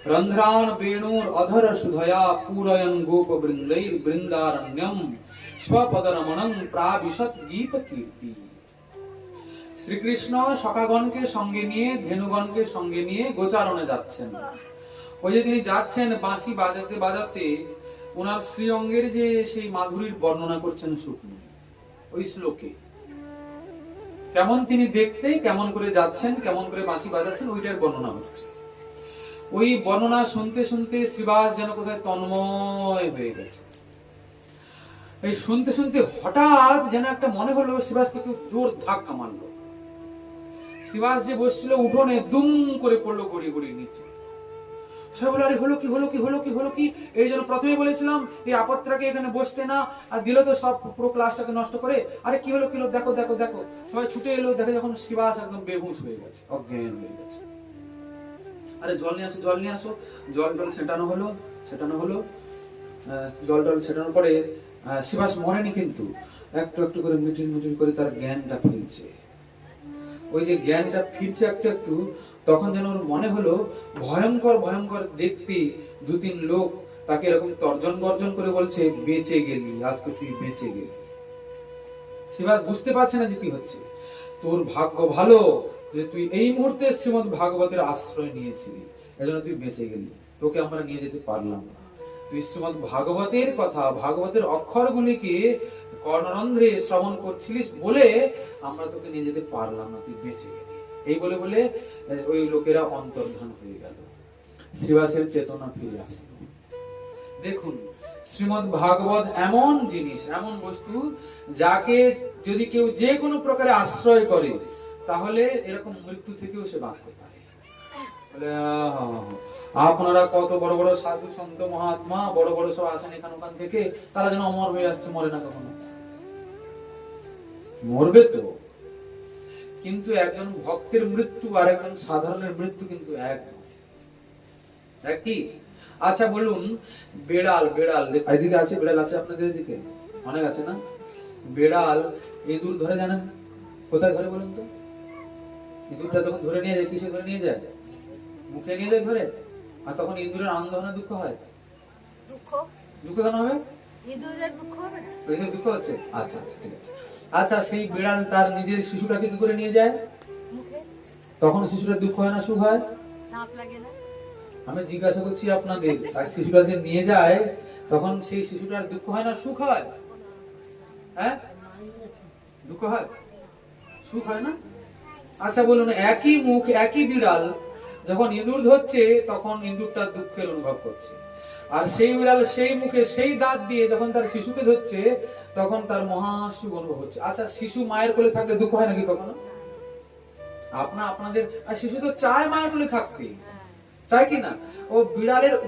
রন্ধ্রান বেণুর অধর সুধয়া পূরয়ন গোপ বৃন্दैর বৃন্দারণ্যম স্বপদরমণং প্রাবিশত গীত কীর্তি। শ্রীকৃষ্ণ সখাগণকে সঙ্গে নিয়ে, ধেনুগণকে সঙ্গে নিয়ে গোচারণে যাচ্ছেন। ওই যে তিনি যাচ্ছেন বাঁশি বাজাতে বাজাতে, ওনার শ্রীঅঙ্গের যে সেই মাধুরীর বর্ণনা করছেন শুকনি ওই শ্লোকে। কেমন তিনি দেখতে, কেমন করে যাচ্ছেন, কেমন করে বাঁশি বাজাচ্ছেন, ওইটার বর্ণনা হচ্ছে। ওই বর্ণনা শুনতে শুনতে শ্রীবাস যেন কোথায় তন্ময় হয়ে গেছে। এই শুনতে শুনতে হঠাৎ যেন একটা মনে হলো, শ্রীবাসকে কেউ জোর ধাক্কা মারলো। শ্রীবাস যে বসছিল উঠোনে, দুম করে পড়লো গড়িয়ে গড়িয়ে নিচে। সে বলে, আরে হলো কি হলো কি হলো কি হলো কি? এই জন্য প্রথমে বলেছিলাম এই আপত্রাকে এখানে বসতে না, আর দিল তো সব পুরো ক্লাসটাকে নষ্ট করে। আরে কি হলো কি হলো, দেখো দেখো দেখো। সবাই ছুটে এলো, দেখে যখন শ্রীবাস একদম বেহুশ হয়ে গেছে, অজ্ঞান হয়ে গেছে। আরে জল নিয়ে আসো, জল নিয়ে আসো। জল টল ছেটানো হলো, জল টল ছেটানোর পরে শ্রীবাস মরেনি, কিন্তু একটু একটু করে মিটির মিটির করে তার জ্ঞানটা ফিরছে। ওই যে জ্ঞানটা ফিরছে একটু একটু, তখন যেন ওর মনে হলো ভয়ঙ্কর ভয়ঙ্কর দেখতে 2-3 লোক তাকে এরকম তর্জন গর্জন করে বলছে, বেঁচে গেলি, আজকে তুই বেঁচে গেলি। শ্রীবাস বুঝতে পারছে না যে কি হচ্ছে। তোর ভাগ্য ভালো যে তুই এই মুহূর্তে শ্রীমদ ভাগবতের আশ্রয় নিয়েছিলি, এজন্য তুই বেঁচে গেলি। তোকে আমরা নিয়ে যেতে পারলাম না। তুই শ্রীমদ ভাগবতের কথা, ভাগবতের অক্ষরগুলিকে কর্ণরন্ধ্রে শ্রবণ করছিলিস বলে আমরা তোকে নিয়ে যেতে পারলাম না, তুই বেঁচে গেলি। এই বলে বলে ওই লোকেরা অন্তর্ধান হয়ে গেল। শ্রীবাসের চেতনা ফিরে আসলো। দেখুন, শ্রীমদ ভাগবত এমন জিনিস, এমন বস্তু, যাকে যদি কেউ যে কোনো প্রকারে আশ্রয় করে তাহলে এরকম মৃত্যু থেকেও সে বাঁচতে পারে। বলে, আপনারা কত বড় বড় সাধু সন্ত মহাত্মা বড় বড় সব আসেন এখান ওখান থেকে, তারা যেন অমর হয়ে আসছে, মরে না কখনো। মরবে তো, কিন্তু একজন ভক্তের মৃত্যু আর একজন সাধারণের মৃত্যু কিন্তু এক নয়। কি? আচ্ছা বলুন, বেড়াল, এদিকে আছে, বেড়াল আছে আপনাদের দিকে অনেক আছে না? বেড়াল ইঁদুর ধরে জানেন কোথায় ধরে বলুন তো? ইঁদুরটা যখন ধরে নিয়ে যায়, কিসে ধরে নিয়ে যায়? মুখে নিয়ে যায় ধরে। আর তখন ইঁদুরের আনন্দ হয় না দুঃখ হয়? দুঃখ কেন হবে? ইঁদুরের দুঃখ হবে না? ইঁদুর দুঃখ হচ্ছে? আচ্ছা আচ্ছা, ঠিক আছে। আচ্ছা, সেই বেড়াল তার নিজের শিশুটাকে কি করে নিয়ে যায়? মুখে। তখন শিশুটার দুঃখ হয় না সুখ হয়? দাঁত লাগে না? আমি জিজ্ঞাসা করছি আপনাদের, আর শিশুটা যে নিয়ে যায় তখন সেই শিশুটার দুঃখ হয় না সুখ হয়? হ্যাঁ, দুঃখ হয়, সুখ হয় না? আচ্ছা বলুন, একই মুখ একই বিড়াল যখন ইঁদুর ধরছে তখন ইঁদুরটা দুঃখের অনুভব করছে, আর সেই বিড়াল সেই মুখে সেই দাঁত দিয়ে যখন তার শিশুকে ধরছে তখন তার মহা সুখ অনুভব হচ্ছে। আচ্ছা, শিশু মায়ের কোলে থাকলে দুঃখ হয় নাকি কখনো? আপনাদের শিশু তো চায় মায়ের কোলে থাকতে, চাই কি না? ও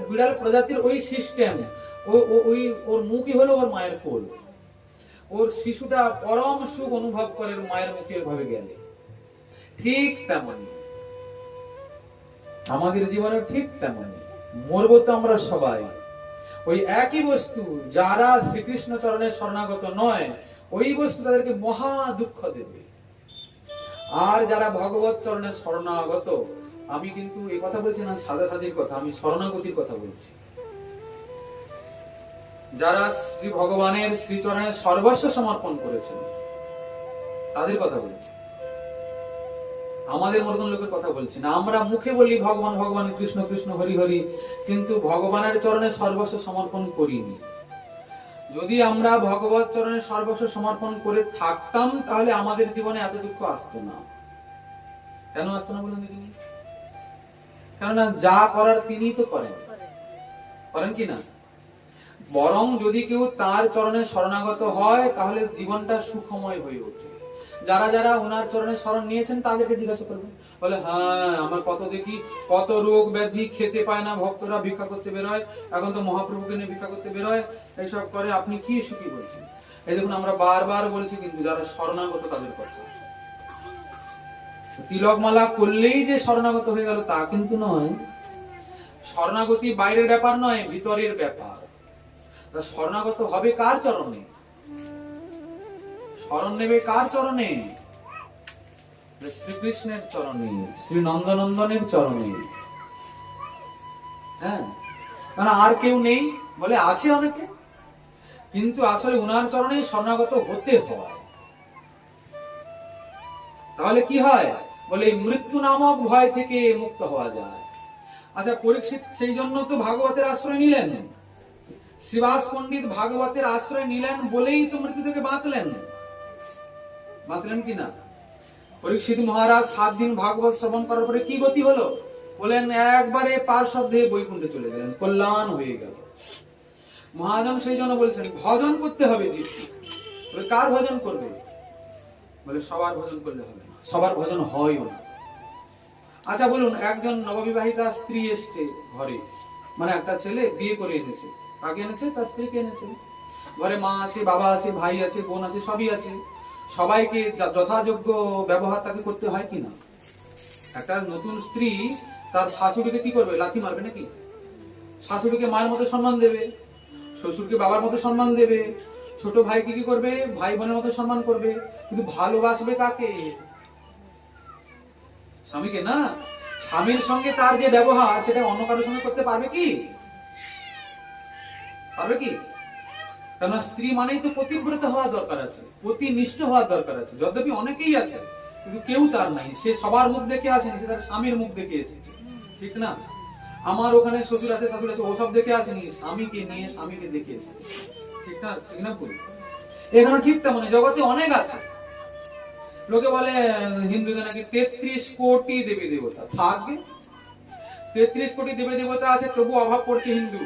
বিড়াল প্রজাতির ওই সিস্টেম, ওর মুখই হলো ওর মায়ের কোল। ওর শিশুটা পরম সুখ অনুভব করে মায়ের মুখে ভাবে গেলে। ঠিক তেমনি আমাদের জীবনে, ঠিক তেমনি মরবো তো আমরা সবাই। ওই একই বস্তু যারা শ্রীকৃষ্ণ চরণের শরণাগত নয়, ওই বস্তু তাদেরকে মহা দুঃখ দেবে। আর যারা ভগবত চরণের শরণাগত, আমি কিন্তু এই কথা বলছি না সাজাসাজির কথা, আমি শরণাগতির কথা বলছি। যারা শ্রী ভগবানের শ্রীচরণের সর্বস্ব সমর্পণ করেছেন তাদের কথা বলছি, আমাদের মতন লোকের কথা বলছি না। আমরা মুখে বলি ভগবান ভগবান, কৃষ্ণ কৃষ্ণ হরি হরি, কিন্তু ভগবানের চরণে সর্বস্ব সমর্পণ করিনি। যদি আমরা ভগবত চরণে সর্বস্ব সমর্পণ করে থাকতাম তাহলে আমাদের জীবনে এত দুঃখ আসতো না। কেন আসতো না বলুন দেখিনি? কেননা যা করার তিনিই তো করেন কি না? বরং যদি কেউ তার চরণে শরণাগত হয় তাহলে জীবনটা সুখময় হয়ে ওঠে। যারা যারা ওনার চরণে শরণ নিয়েছেন তাদেরকে জিজ্ঞাসা করবেন, বলে হ্যাঁ আমার কত দেখি কত রোগ ব্যাধি, খেতে পায় না, ভক্তরা ভিক্ষা করতে বেরোয়, এখন তো মহাপ্রভুকে নিয়ে ভিক্ষা করতে বেরোয়, এইসব করে, আপনি কি সুখী বলছেন? এই দেখুন, আমরা বারবার বলেছি কিন্তু যারা শরণাগত তাদের কথা। তিলকমালা করলেই যে শরণাগত হয়ে গেল তা কিন্তু নয়। শরণাগতি বাইরের ব্যাপার নয়, ভিতরের ব্যাপার। শরণাগত হবে কার চরণে? শরণ নেবে কার চরণে? শ্রীকৃষ্ণের চরণে, শ্রী নন্দনন্দনের চরণে। হ্যাঁ, কারণ আর কেউ নেই বলে আছে অনেকে, কিন্তু আসলে উনার চরণে শরণাগত হতে হয়। তাহলে কি হয়? বলে মৃত্যু নামক ভয় থেকে মুক্ত হওয়া যায়। আচ্ছা, পরীক্ষিত সেই জন্য তো ভাগবতের আশ্রয় নিলেন। শ্রীবাস পণ্ডিত ভাগবতের আশ্রয় নিলেন বলেই তো মৃত্যু থেকে বাঁচলেন কি না? পরীক্ষিত মহারাজ 7 দিন ভাগবত শ্রবণ করার পরে কি গতি হলো? বলেন একবারে পার্শ্বদ হয়ে বৈকুণ্ঠে চলে গেলেন, কল্যাণ হয়ে গেল। মহাজন সেই জন্য বলছেন ভজন করতে হবে। বলে কার ভজন করবে? বলে সবার ভজন করলে হবে না, সবার ভজন হয়ও না। আচ্ছা বলুন, একজন নববিবাহিতা স্ত্রী এসছে ঘরে, মানে একটা ছেলে বিয়ে করে এনেছে। কাকে এনেছে? তার স্ত্রীকে এনেছে। ঘরে মা আছে, বাবা আছে, ভাই আছে, বোন আছে, সবই আছে। সবাইকে যথাযোগ্য ব্যবহার তাকে করতে হয় কিনা? একটা নতুন স্ত্রী তার শাশুড়িকে কি করবে? লাথি মারবে নাকি? শাশুড়িকে মায়ের মতো সম্মান দেবে, শ্বশুরকে বাবার মতো সম্মান দেবে, ছোট ভাইকে কি করবে? ভাই বোনের মতো সম্মান করবে। কিন্তু ভালোবাসবে কাকে? স্বামীকে না। স্বামীর সঙ্গে তার যে ব্যবহার সেটা অন্য কারোর সঙ্গে করতে পারবে কি? পারবে কি? কেননা স্ত্রী মানেই তো পতিব্রত হওয়া দরকার আছে, পতিনিষ্ঠ হওয়া দরকার আছে। যদ্যপি অনেকেই আছে, কিন্তু কেউ তার নাই। সে সবার মুখ দেখে আসেনি, সে তার স্বামীর মুখ দেখে এসেছে, ঠিক না? আমার ওখানে শ্বশুর আছে, শাশুড়ি আছে, ওসব দেখে আসেনি, স্বামীকে নিয়ে স্বামীকে দেখে এসেছে, ঠিক না? ঠিক না বলি? এখানে ঠিক তেমনি জগতে অনেক আছে। লোকে বলে হিন্দুদের নাকি 33 কোটি দেবী দেবতা থাকবে। 33 কোটি দেবী দেবতা আছে, তবু অভাব পড়ছে হিন্দু।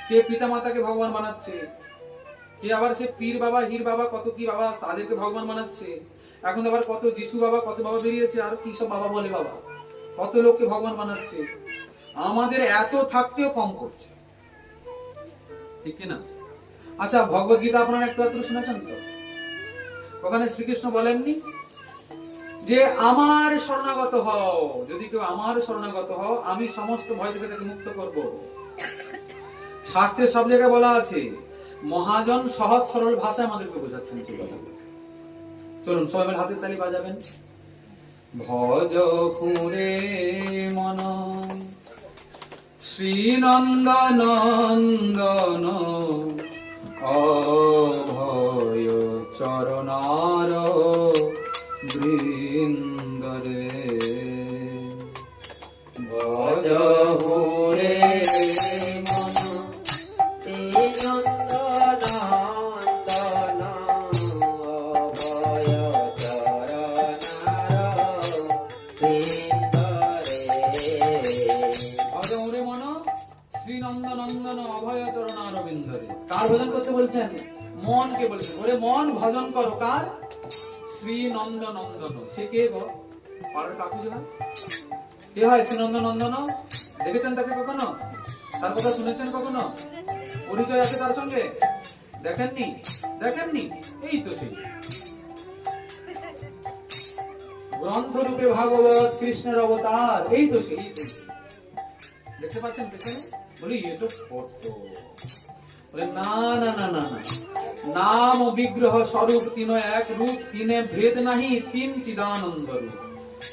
কে পিতা মাতাকে ভগবান বানাচ্ছে, কে আবার সে পীর বাবা, হীর বাবা, কত কি বাবা তাদেরকে ভগবান বানাচ্ছে। এখন আবার কত যিশু বাবা, কত বাবা বেরিয়েছে, আর কি সব বাবা বলে বাবা, কত লোককে ভগবান বানাচ্ছে। আমাদের এত থাকতেও কম করছে, ঠিক কিনা? আচ্ছা, ভগবত গীতা আপনারা একটু একটু শুনেছেন তো? ওখানে শ্রীকৃষ্ণ বলেননি যে আমার শরণাগত হও, যদি কেউ আমার শরণাগত হও আমি সমস্ত ভয় থেকে তাকে মুক্ত করব। শাস্ত্রে সব জায়গায় বলা আছে। মহাজন সহজ সরল ভাষায় আমাদেরকে বোঝাচ্ছেন সেই কথাগুলো। চলুন সবাই মিলে হাতের তালি বাজাবেন। ভজ পুরে মন শ্রীনন্দনন্দন অভয় চরণার বৃন্দরে। ভজ পুরে মন শ্রীনন্দনন্দন অভয় চরণার বিন্দরে। কার ভজন করতে বলছেন? মনকে বলছেন। ওরে মন ভজন করো কার? শ্রীনন্দনন্দন। সে কে গো? পাড়ার কাকু যে হয়, কে হয় শ্রীনন্দনন্দন? দেখেছেন তাকে কখনো? তার কথা শুনেছেন কখনো? পরিচয় আছে তার সঙ্গে? দেখেননি? দেখেননি? এই তো সেই গ্রন্থ রূপে ভাগবত কৃষ্ণের অবতার। এই তো সেই, দেখতে পাচ্ছেন পেছনে? বলি এ তো ফটো। বলে না না না না না, নাম বিগ্রহ স্বরূপ তিন এক রূপ, তিনে ভেদ নাহি, তিন চিদানন্দ রূপ।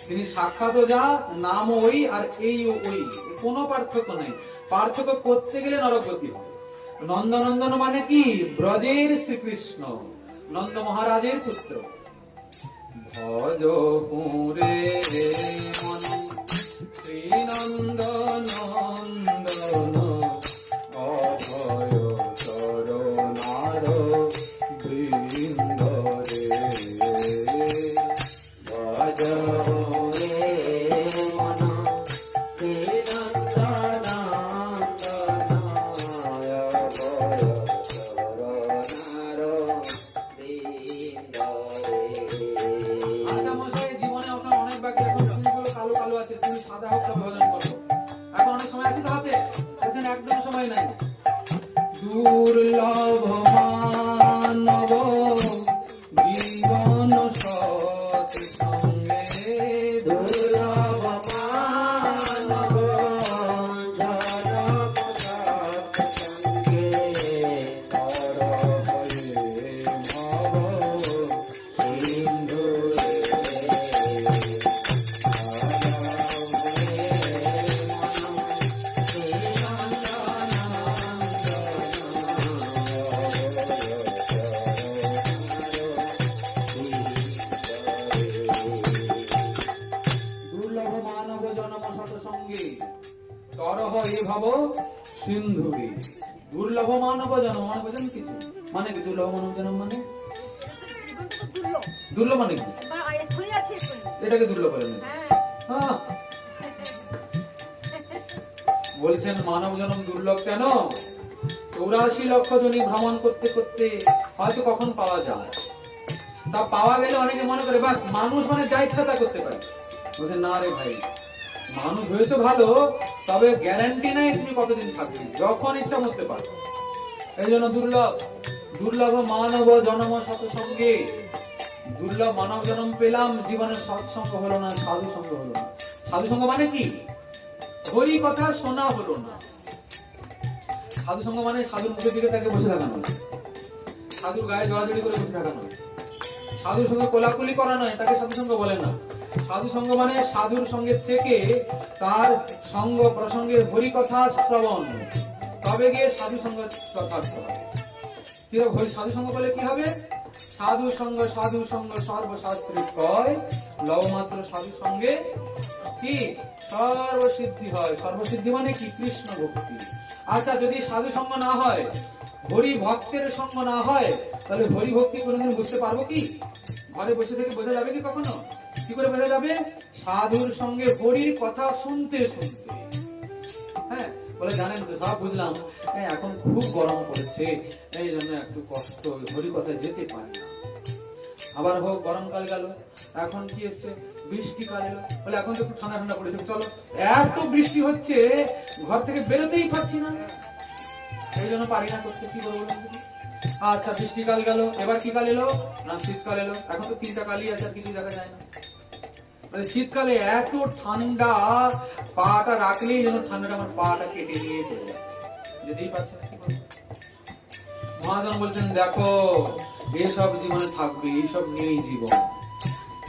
তিনি সাক্ষাৎ যা, নাম ওই, আর এই ওই, কোনো পার্থক্য নেই। পার্থক্য করতে গেলে নরকগতি হবে। নন্দনন্দন মানে কি? ব্রজের শ্রীকৃষ্ণ, নন্দ মহারাজের পুত্র। ভজ পুরে মন শ্রীনন্দনন্দন অভয় চরণার বৃন্দরে। ভজ পুরে মন শ্রীনন্দনন্দন অভয় চরণার বৃন্দরে। তুমি সাদা হোক না ভজন করো, এখন অনেক সময় আছে তো হাতে? একদম সময় নাই। দুর্লভ মানব জীবন সৎ সঙ্গে, দুর্লভ মানব জনম সৎ সঙ্গে, তর হয়ে ভব সিন্ধুরে। সিন্ধুরে। দুর্লভ মানব জন্ম মানে বোঝেন কিছু? মানে কি দুর্লভ মানব জন্ম মানে? দুর্লভ মানে কি? এটাকে দুর্লভ বলে না। বলছেন মানব জন্ম দুর্লভ কেন? 84 লক্ষ জনই ভ্রমণ করতে করতে হয়তো কখন পাওয়া যায়। তা পাওয়া গেলে অনেকে মনে করে বাস মানুষ মানে যা ইচ্ছা তা করতে পারে। বলছেন না রে ভাই, মানুষ হয়েছে ভালো, তবে গ্যারান্টি নাই তুমি কতদিন থাকবে, যখন ইচ্ছা মরতে পারো। এই জন্য দুর্লভ। দুর্লভ মানব জন্ম সৎসঙ্গে। দুর্লভ মানব জন্ম পেলাম, জীবনে সৎসঙ্গ হলো না, সাধু সঙ্গ হলো না। সাধু সঙ্গ মানে কি? হরি কথা শোনা হলো না। সাধু সঙ্গ মানে সাধুর মুখের দিকে তাকে বসে থাকা নয়, সাধুর গায়ে জড়াজড়ি করে বসে থাকা নয়, সাধুর সঙ্গে কোলাকুলি করা নয়, তাকে সাধু সঙ্গ বলে না। সাধু সঙ্গ মানে সাধুর সঙ্গে থেকে তার সঙ্গ প্রসঙ্গের হরি কথা শ্রবণ, তবে গিয়ে সাধু সঙ্গ যথার্থ হবে। সাধু সঙ্গ বলে কি হবে? সাধু সঙ্গ সর্বশাস্ত্রে কয়, লবমাত্র সাধু সঙ্গে কি সর্বসিদ্ধি হয়। সর্বসিদ্ধি মানে কি? কৃষ্ণ ভক্তি। আচ্ছা, যদি সাধু সঙ্গ না হয়, হরি ভক্তের সঙ্গ না হয়, তাহলে হরি ভক্তি কোনোদিন বুঝতে পারবো কি? ঘরে বসে থেকে বোঝা যাবে কি কখনো? কি করে বোঝা যাবে? সাধুর সঙ্গে হরির কথা শুনতে শুনতে। হ্যাঁ, বলে জানেন তো, সব বুঝলাম, এখন খুব গরম পড়েছে, এই জন্য একটু কষ্ট, হরি কথা যেতে পারে না। আবার হোক গরমকাল গেল, এখন কি এসছে? বৃষ্টিকাল এলো, বলে এখন তো একটু ঠান্ডা ঠান্ডা পড়েছে, চলো, এত বৃষ্টি হচ্ছে ঘর থেকে বেরোতেই পারছি না, এই জন্য পারি না করতে, কি করবো? আচ্ছা, বৃষ্টিকাল গেল, এবার কি কাল এলো? না, শীতকাল এলো। এখন তো 3টা কালই আছে, আর কিছু দেখা যায় না। শীতকালে এত ঠান্ডা, পাটা রাখলেই যেন ঠান্ডাটা আমার পাটা কেটে নিয়ে চলে যাচ্ছে, যেতেই পারছে না, কি করবো? মহাজন বলছেন, দেখো, এসব জীবনে থাকবে, এইসব নিয়েই জীবন।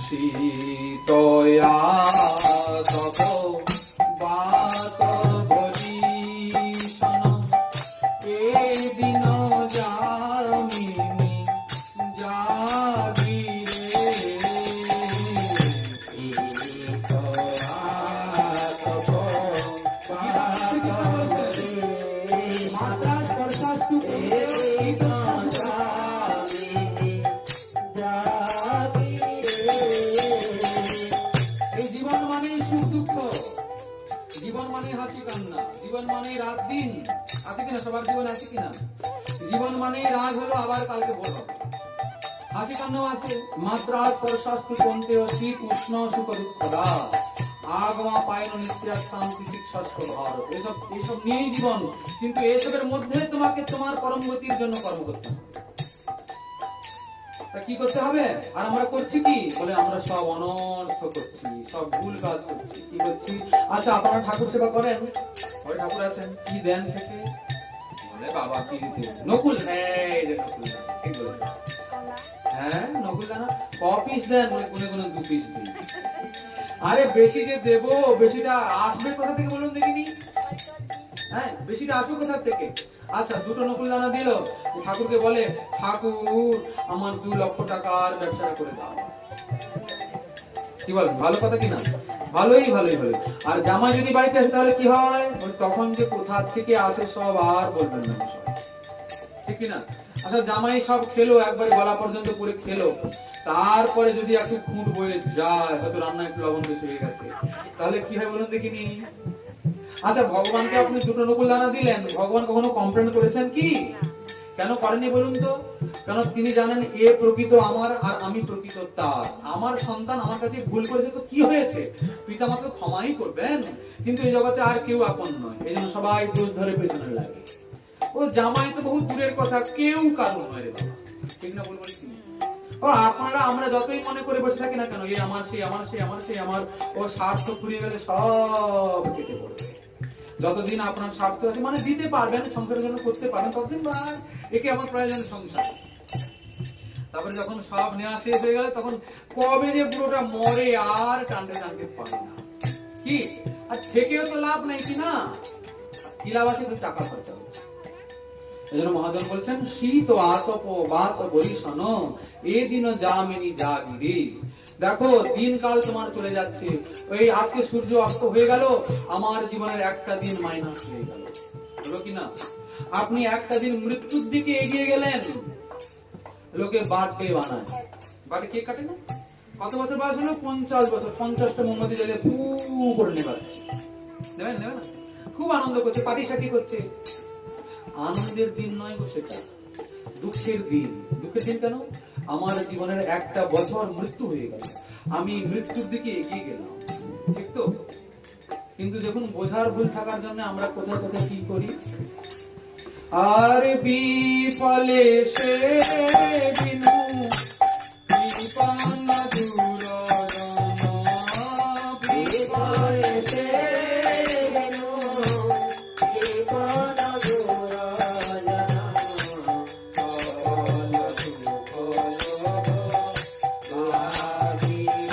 শীতয়া তপ বাত বরিশন, এই দিন যামিনী জাগিরে। মাত্রা স্পর্শাস্তু এই জীবন মানেই সুখ দুঃখ, জীবন মানে হাসি কান্না, জীবন মানে রাত দিন, আছে কিনা? সবার জীবন আছে কিনা? জীবন মানে রাত হলো, আবার কালকে ভোর হবে, হাসি কান্নাও আছে। মাত্রা স্পর্শাস্তু কন্তেয় শীত উষ্ণ সুখ দুঃখদা, আগমা পায়ন নিশ্চয় শান্তি শিক্ষাস্ত ভার। এইসব নিয়েই জীবন, কিন্তু এসবের মধ্যে তোমাকে তোমার পরম গতির জন্য কর্ম করতে হবে। তা কি করতে হবে? আর আমরা করছি কি? বলে আমরা সব অনর্থ করছি, সব ভুল কাজ করছি। কি করছি? আচ্ছা, আপনারা ঠাকুর সেবা করেন, ঘরে ঠাকুর আছেন, কি দেন খেতে? বলে বাবা কি দিতে? নকুল। হ্যাঁ, এই যে নকুল দানা, ঠিক বলেছেন। হ্যাঁ, নকুল দানা ক-পিস দেন? বলে কোনে কোনে 2 পিস দিই। আরে বেশি যে দেবো, বেশিটা আসবে কোথা থেকে বলুন দেখিনি? হ্যাঁ, বেশিটা আসবে কোথা থেকে? আচ্ছা, 2টো নকুল দানা দিল, ঠাকুরকে বলে, ঠাকুর আমার 2 লক্ষ টাকার ব্যবসা করে দাও। কি বলেন? ভালো কথা কিনা? ভালোই ভালোই ভালো। আর জামা যদি বাড়িতে আসে তাহলে কি হয়? তখন যে কোথা থেকে আসে সব আর বলবেন না, ঠিক কিনা? আচ্ছা, জামাই সব খেলো, একবারে গলা পর্যন্ত করে খেলো, তারপরে যদি একটু খুঁট বয়ে যায়, হয়তো রান্না একটু লবণ বেশি হয়ে গেছে, তাহলে কি হয় বলুন দেখিনি? আচ্ছা, ভগবানকে আপনি 2টো নকুল দানা দিলেন, ভগবান কখনো কমপ্লেন করেছেন কি? কেন করেনি বলুন তো? কারণ তিনি জানেন এ প্রকৃত আমার, আর আমি প্রকৃত তার। আমার সন্তান আমার কাছে ভুল করেছে, তো কি হয়েছে? পিতামাতা ক্ষমাই করবেন, কিন্তু এই জগতে আর কেউ আপন নয়, এই জন্য সবাই দোষ ধরে পেছনে লাগে। ও জামাই তো বহু দূরের কথা, কেউ কারণ নয় রে বাবা, ঠিক না? বলবো ও আপনারা আমরা যতই মনে করে বসে থাকি না কেন, এই আমার সেই আমার সেই আমার সেই আমার, ও স্বার্থ ফুরিয়ে গেলে সব কেটে পড়বে। যতদিন আপনার স্বার্থ আছে, মানে দিতে পারবেন, সংসারের জন্য করতে পারবেন, ততদিন একে আমার প্রয়োজন সংসার। তারপরে যখন সব নেওয়া শেষ হয়ে গেল, তখন কবে যে পুরোটা মরে আর টানতে টানতে পারে না, কি? আর থেকেও তো লাভ নাই, কি না? কি লাভ আছে? টাকা খরচা হচ্ছে। এই জন্য মহাজন বলছেন, শীত আতপ বাত বরিশন, এ দিন যামিনী জাগিরে। দেখো, দিনকাল তোমার চলে যাচ্ছে, ওই আজকে সূর্য অস্ত হয়ে গেল, আমার জীবনের একটা দিন মাইনাস হয়ে গেল, হলো কি না? আপনি একটা দিন মৃত্যুর দিকে এগিয়ে গেলেন। লোকে বার্থডে বানায়, বার্থডে কেক কাটে না? কত বছর বয়স হলো? 50 বছর। 50টা মোমবাতি জ্বালিয়ে ফু করে নেবাচ্ছে, নেবেন নেবে না? খুব আনন্দ করছে, পার্টি সার্টি করছে। আনন্দের দিন নয় গো সেটা, দুঃখের দিন। দুঃখের দিন কেন? আমার জীবনের একটা বছর মৃত্যু হয়ে গেল, আমি মৃত্যুর দিকে এগিয়ে গেলাম, ঠিক তো? কিন্তু যখন বোঝার ভুল থাকার জন্য আমরা কোথায় কোথায় কি করি? আর বিফলে সে বিনু বিপানা দুরজন, বিফলে সে বিনু বিপানা দুরজন, সকল সুখ লাগিবে।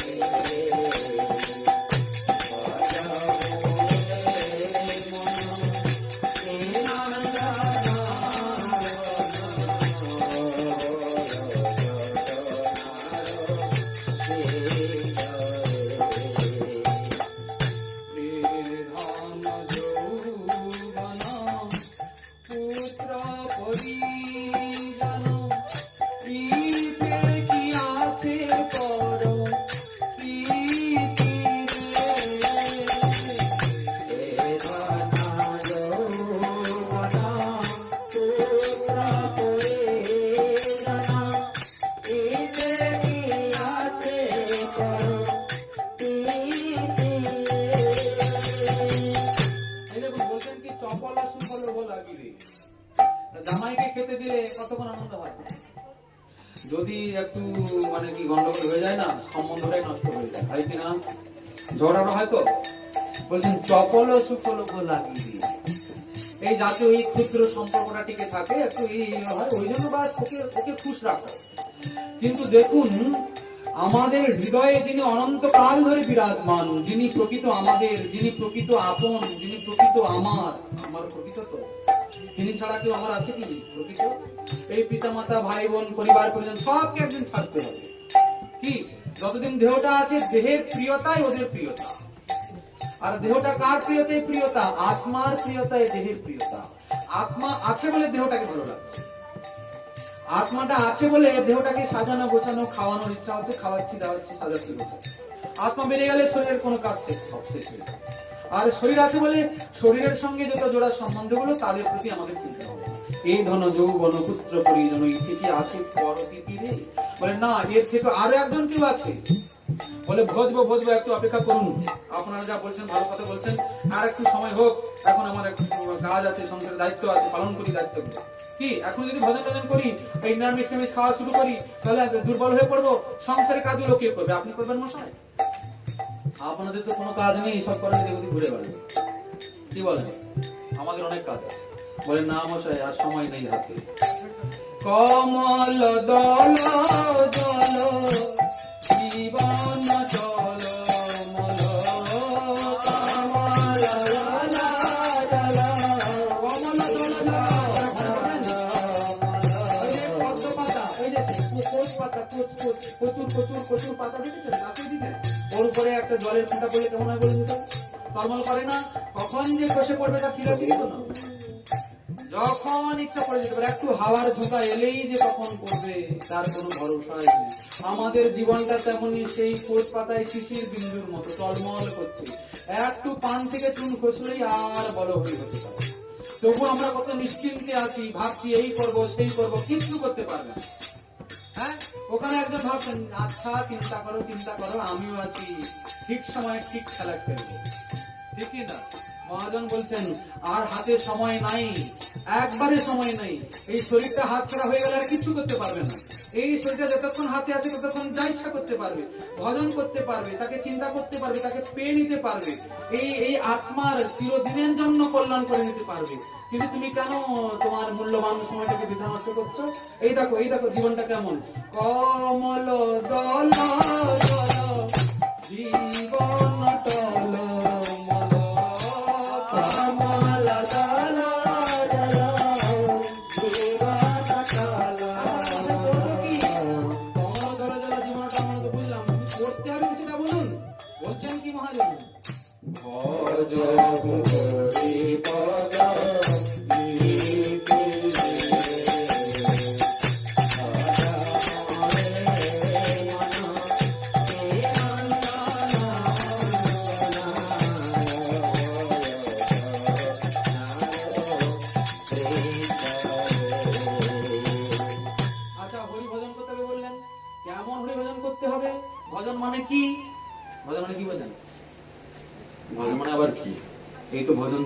খেতে দিলে কতক্ষণ আনন্দ হয়। যদি একটু মানে কি গন্ডগোল হয়ে যায় না, সম্বন্ধটাই নষ্ট হয়ে যায়, হয় কিনা? ঝগড়া হয় তো। বলছেন চপল সুফল লাগিয়ে এই যাতে ওই ক্ষুদ্র সম্পর্কটা টিকে থাকে, একটু এই হয়, ওই জন্য বা ওকে খুশ রাখো। কিন্তু দেখুন, আমাদের হৃদয়ে যিনি অনন্তকাল ধরে বিরাজমান, যিনি প্রকৃত আমাদের, যিনি প্রকৃত আপন, যিনি প্রকৃত আমার প্রকৃত তো তিনি ছাড়া কেউ আমার আছে কি প্রকৃত? এই পিতামাতা, ভাই বোন, পরিবার পরিজন সবকে একদিন ছাড়তে হবে। কি যতদিন দেহটা আছে, দেহের প্রিয়তাই ওদের প্রিয়তা। আর দেহটা কার প্রিয়তায় প্রিয়তা? আত্মার প্রিয়তায় দেহের প্রিয়তা। আত্মা আছে বলে দেহটাকে ভালো লাগছে, আত্মাটা আছে বলে দেহটাকে সাজানো গোছানো খাওয়ানোর ইচ্ছা হচ্ছে, খাওয়াচ্ছি দাওয়াচ্ছি সাজাচ্ছি গোছাচ্ছি। আত্মা বেড়ে গেলে শরীরের কোনো কাজ সব শেষ হয়ে যায়। আর শরীর আছে বলে শরীরের সঙ্গে যত জোড়া সম্বন্ধগুলো তাদের প্রতি আমাদের চিন্তা হবে। এই ধন যৌবন পুত্র পরিজন ইতি আছে পরতিথি রে, বলে না এর থেকে আরো একজন কেউ আছে, বলে ভজবো একটু অপেক্ষা করুন। আপনারা যা বলছেন ভালো কথা বলছেন, আর একটু সময় হোক, এখন আমার একটু কাজ আছে, সংসারের দায়িত্ব আছে, পালন করি দায়িত্বগুলো। কি এখন যদি ভজন টজন করি, এই নিরামিষ টিরামিষ খাওয়া শুরু করি, তাহলে দুর্বল হয়ে পড়বো। সংসারের কাজগুলো কে করবে? আপনি করবেন মশাই? আপনাদের তো কোনো কাজ নেই, সব করেন এদিক ওদিক ঘুরে বেড়াবেন। কি বলেন? আমাদের অনেক কাজ আছে। বলেন না মশাই আর সময় নেই হাতে। কমল দল জল জীবন জল মল কমল দল জল কমল দল পদ্ম পাতা, ওই যে কোচ পাতা, প্রচুর পাতা দেখেছেন গাছের দিকে, ওর উপরে একটা জলের ফোঁটা পড়লে কেমন হয় বলুন তো? টলমল করে না? কখন যে খসে পড়বে তার ঠিক আছে কিন্তু না, যখন ইচ্ছা পড়ে যেতে পারে। একটু হাওয়ার ঝোঁকা এলেই যে কখন পড়বে তার কোনো ভরসাই নেই। আমাদের জীবনটা তেমনি সেই কোচ পাতায় শিশির বিন্দুর মতো টলমল করছে, একটু পান থেকে চুন খসলেই আর বলো হয়ে হতে পারে। তবু আমরা কত নিশ্চিন্তে আছি, ভাবছি এই করব সেই করব, কিছু করতে পারবে না। হ্যাঁ, ওখানে একজন ভাবছেন আচ্ছা চিন্তা করো আমিও আছি, ঠিক সময় ঠিক খেলা খেলবো, ঠিকই না? মহাজন বলছেন আর হাতে সময় নাই, একবারে সময় নাই। এই শরীরটা হাত ছাড়া হয়ে গেলে আর কিছু করতে পারবে না। এই শরীরটা যতক্ষণ হাতে আছে ততক্ষণ যা ইচ্ছা করতে পারবে, ভজন করতে পারবে, তাকে চিন্তা করতে পারবে, তাকে পেয়ে নিতে পারবে, এই আত্মার চিরদিনের জন্য কল্যাণ করে নিতে পারবে। কিন্তু তুমি কেন তোমার মূল্যবান সময়টাকে বৃথা নষ্ট করছো? এই দেখো জীবনটা কেমন। কমল দল জীবন টল ভজন মানে কি? ভজন মানে কি বোঝেন? ভজন মানে আবার কি? এই তো ভজন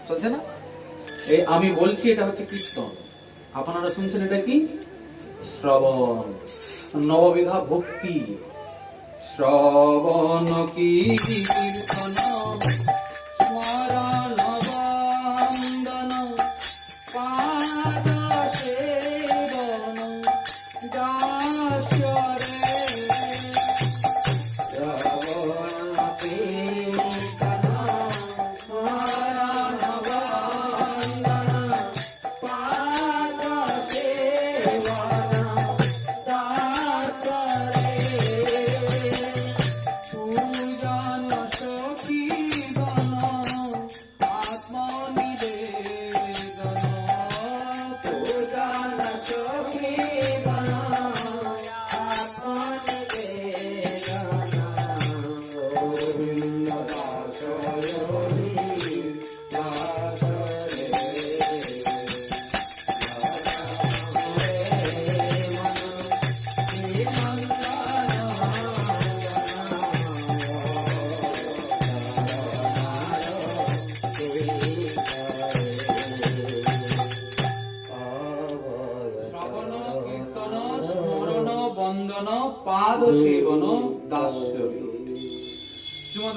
চলছে না? এই আমি বলছি এটা হচ্ছে কীর্তন, আপনারা শুনছেন এটা কি? শ্রবণ, নববিধা ভক্তি। শ্রবণ কীর্তন স্মরণ বন্দন পাদ সেবন দাস্যরে পূজন সখী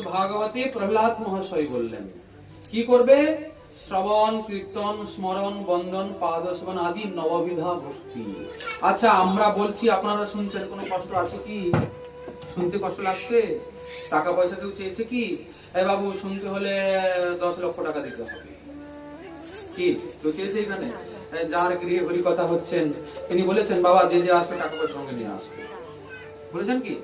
শ্রীমদ্ ভাগবতে প্রহ্লাদ মহাশয় বললেন কি করবে? শ্রবণ, কীর্তন, স্মরণ, বন্দন, পাদ সেবন আদি নববিধা ভক্তি। আচ্ছা, আমরা বলছি, আপনারা শুনছেন, কোনো কষ্ট আছে কি? শুনতে কষ্ট লাগছে? টাকা পয়সা কেউ চেয়েছে কি? এই বাবু, শুনতে হলে 10 লক্ষ টাকা দিতে হবে, কি কেউ চেয়েছে এখানে? যার গৃহে হরি কথা হচ্ছেন তিনি বলেছেন বাবা যে যে আসবে টাকা পয়সা সঙ্গে নিয়ে আসবে, বলেছেন কি?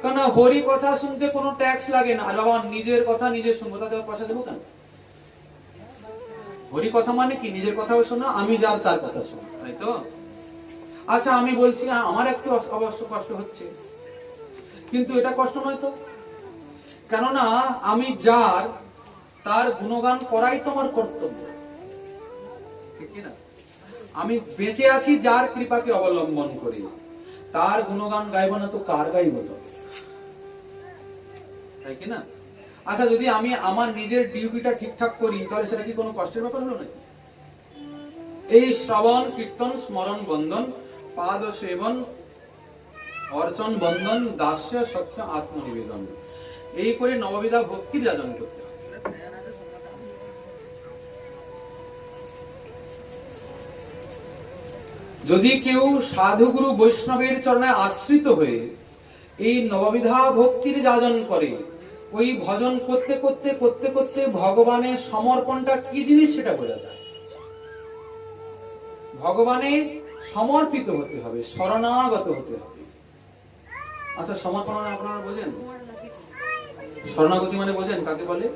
কারণ হরি কথা শুনতে কোনো ট্যাক্স লাগে না। আর বাবা নিজের কথা নিজে শুনবো, তাতে পয়সা দেবো কেন? হরি কথা মানে কি? নিজের কথাও শোনা, আমি যার তার কথা শোনা, তাই তো? আচ্ছা, আমি বলছি আমার একটু অবশ্য কষ্ট হচ্ছে, কিন্তু এটা কষ্ট নয় তো, কেননা আমি যার তার গুণগান করাই তো আমার কর্তব্য, ঠিক কি না? আমি বেঁচে আছি যার কৃপাকে অবলম্বন করি, তার গুণগান গাইব না তো কার গাইব? তো তাই কি না? আচ্ছা, যদি আমি আমার নিজের ডিউটিটা ঠিকঠাক করি তাহলে সেটা কি কোনো কষ্টের ব্যাপার হলো নাকি? এই শ্রবণ, কীর্তন, স্মরণ, বন্দন, পাদ সেবন, অর্চন, বন্দন, দাস্য, সখ্য, আত্মনিবেদন, এই করে নববিধা ভক্তির যাজন করতে হবে। যদি কেউ সাধুগুরু বৈষ্ণবের চরণে আশ্রিত হয়ে এই নববিধা ভক্তির যাজন করে, ওই ভজন করতে করতে করতে করতে ভগবানের সমর্পণটা কি জিনিস সেটা বোঝা যায়। ভগবানে সমর্পিত হতে হবে, শরণাগত হতে হবে। আচ্ছা, সমর্পণ মানে আপনারা বোঝেন? শরণাগতি মানে বোঝেন কাকে বলে?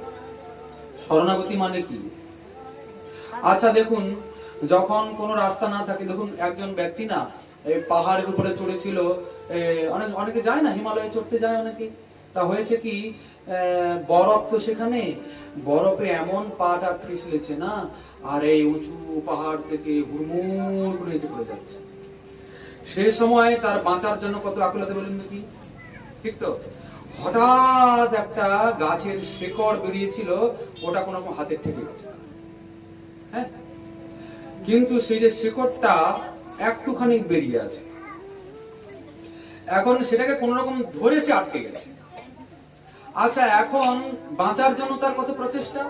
শরণাগতি মানে কি? আচ্ছা দেখুন, যখন কোনো রাস্তা না থাকে, দেখুন একজন ব্যক্তি না এই পাহাড়ের উপরে চড়েছিল, অনেকে যায় না, হিমালয়ে চড়তে যায় অনেকে। তা হয়েছে কি, বরফ তো সেখানে, বরফে এমন পাটা পিছলেছে না, আর এই উঁচু পাহাড় থেকে হুড়মুড় করে নিচে পড়ে যাচ্ছে। সে সময় তার বাঁচার জন্য কত আকুলতা বলেন দেখি, ঠিক তো? হঠাৎ একটা গাছের শেকড় বেরিয়েছিল, ওটা কোনো রকম হাতে ঠেকে গেছে, হ্যাঁ, কিন্তু সেই যে শেকড়টা একটুখানি বেরিয়ে আছে, এখন সেটাকে কোন রকম ধরে সে আটকে গেছে। আচ্ছা, এখন বাঁচার জন্য তার কত প্রচেষ্টা,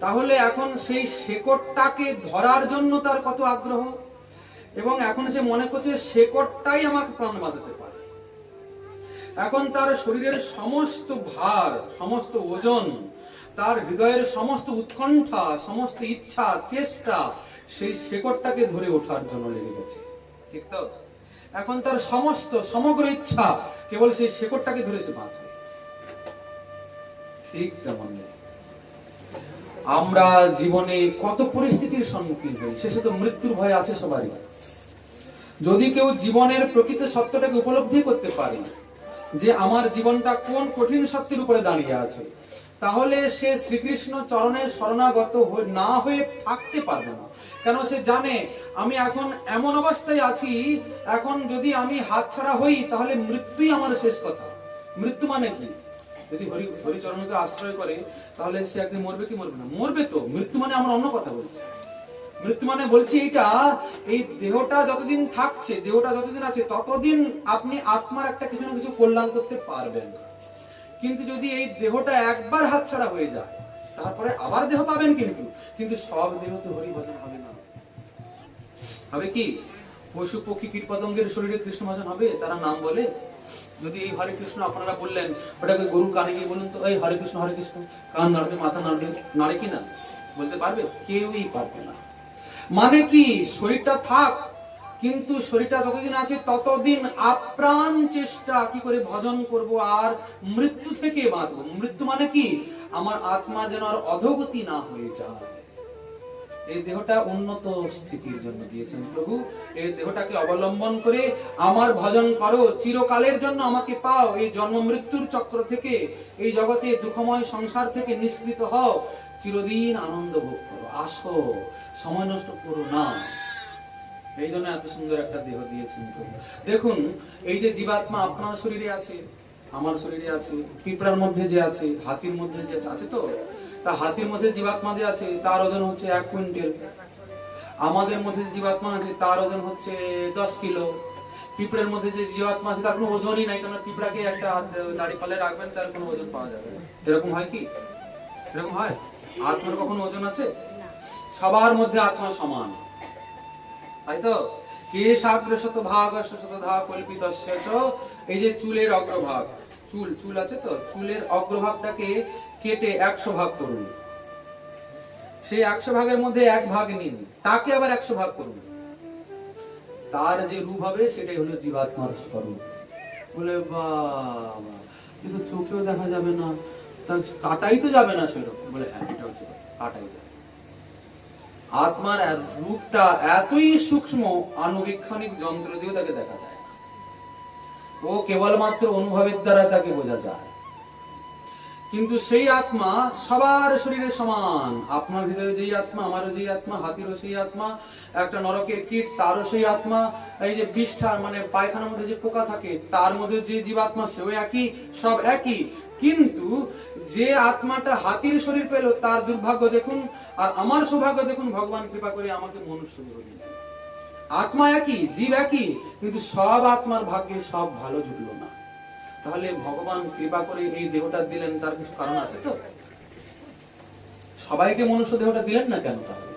তাহলে এখন সেই শেকড়টাকে ধরার জন্য তার কত আগ্রহ, এবং এখন সে মনে করছে শেকড়টাই আমাকে প্রাণ বাঁচাতে পারে। এখন তার শরীরের সমস্ত ভার, সমস্ত ওজন, তার হৃদয়ের সমস্ত উৎকণ্ঠা, সমস্ত ইচ্ছা, চেষ্টা সেই শেকড়টাকে ধরে ওঠার জন্য লেগে গেছে, ঠিক তো? এখন তার সমগ্র ইচ্ছা কেবল সেই শেকড়টাকে ধরে সে বাঁচবে। ঠিক তেমন আমরা জীবনে কত পরিস্থিতির সম্মুখীন হই, শেষে তো মৃত্যুর ভয় আছে সবারই। যদি কেউ জীবনের প্রকৃত সত্যটাকে উপলব্ধি করতে পারে যে আমার জীবনটা কোন কঠিন সত্যের উপরে দাঁড়িয়ে আছে, তাহলে সে শ্রীকৃষ্ণ চরণে শরণাগত না হয়ে থাকতে পারবে না। কেন? সে জানে আমি এখন এমন অবস্থায় আছি, এখন যদি আমি হাতছাড়া হই তাহলে মৃত্যুই আমার শেষ কথা। মৃত্যু মানে কি? যদি হরি চরণকে আশ্রয় করে তাহলে সে একদিন মরবে কি মরবে না? মরবে তো। মৃত্যু মানে আমরা অন্য কথা বলছি। মৃত্যু মানে বলছি এইটা, এই দেহটা যতদিন থাকছে, দেহটা যতদিন আছে ততদিন আপনি আত্মার একটা কিছু না কিছু কল্যাণ করতে পারবেন। কিন্তু যদি এই দেহটা একবার হাতছাড়া হয়ে যায় তারপরে আবার দেহ পাবেন, কিন্তু সব দেহ তো হরি ভজন হবে না। হবে কি? পশু পক্ষী কীট পতঙ্গের শরীরে কৃষ্ণ ভজন হবে? তারা নাম বলে? যদি এই হরে কৃষ্ণ আপনারা বললেন, ওটাকে গরুর কানে গিয়ে বলুন তো এই হরে কৃষ্ণ হরে কৃষ্ণ, কান নাড়বে, মাথা নাড়বে, নাড়ে কি না? বলতে পারবে? কেউই পারবে না। মানে কি? শরীরটা থাক, কিন্তু শরীরটা যতদিন আছে ততদিন আপ্রাণ চেষ্টা কি করে ভজন করব আর মৃত্যু থেকে বাঁচবো। মৃত্যু মানে কি? আমার আত্মা যেন আর অধোগতি না হয়ে যায়। এই দেহটা উন্নত স্থিতির জন্য দিয়েছেন প্রভু। এই দেহটাকে অবলম্বন করে আমার ভজন করো, চিরকালের জন্য আমাকে পাও, এই জন্ম মৃত্যুর চক্র থেকে, এই জগতে দুঃখময় সংসার থেকে নিষ্কৃত হও, চিরদিন আনন্দ ভোগ করো, আসো, সময় নষ্ট করো না। এই জন্য এত সুন্দর একটা দেহ দিয়েছেন প্রভু। দেখুন, এই যে জীবাত্মা আপনার শরীরে আছে, আমার শরীরে আছে, পিঁপড়ার মধ্যে যে আছে, হাতির মধ্যে যে আছে, তো তা হাতির মধ্যে জীবাত্মা যে আছে তার ওজন হচ্ছে 1 কুইন্টাল। আমাদের মধ্যে জীবাত্মা আছে তার ওজন হচ্ছে 10 কিলো। পিঁপড়ের মধ্যে যে জীবাত্মা আছে তার কোনো ওজনই নাই, কারণ পিঁপড়াকে একটা দাড়ি পালে রাখবেন তার কোনো ওজন পাওয়া যাবে না। এরকম হয় কি? এরকম হয়? আত্মার কখনো ওজন আছে? সবার মধ্যে আত্মা সমান, তাই তো? কেশাগ্রশত ভাগ শতধা কল্পিতস্য চ, এই যে চুলের অগ্রভাগ, চুল আছে তো, চুলের অগ্রভাগটাকে কেটে 100 ভাগ করুন, সেই 100 ভাগের মধ্যে 1 ভাগ নিন, তাকে আবার 100 ভাগ করুন, তার যে রূপ হবে সেটাই হলো জীবাত্মার স্বরূপ। বলে বাবা, কিন্তু চোখেও দেখা যাবে না, তার কাটাই তো যাবে না সেরকম। বলে হ্যাঁ, এটা হচ্ছে কাটাই যাবে। আত্মার রূপটা এতই সূক্ষ্ম, আনুবীক্ষণিক যন্ত্র দিয়েও তাকে দেখা যায় না, ও কেবলমাত্র অনুভবের দ্বারা তাকে বোঝা যায়। কিন্তু সেই আত্মা সবার শরীরে সমান। আপনার হৃদয়ে যেই আত্মা, আমারও যেই আত্মা, হাতিরও সেই আত্মা, একটা নরকের কীট তারও সেই আত্মা, এই যে বিষ্ঠার মানে পায়খানার মধ্যে যে পোকা থাকে তার মধ্যে যে জীবাত্মা সেও একই, সব একই। কিন্তু যে আত্মাটা হাতির শরীর পেল তার দুর্ভাগ্য দেখুন, আর আমার সৌভাগ্য দেখুন, ভগবান কৃপা করে আমাকে মনুষ্য শরীর দিলেন। আত্মা একই, জীব একই, কিন্তু সব আত্মার ভাগ্যে সব ভালো জুটলো না। তাহলে ভগবান কৃপা করে এই দেহটা দিলেন, তার কিছু কারণ আছে তো? সবাইকে মনুষ্য দেহটা দিলেন না কেন? তাহলে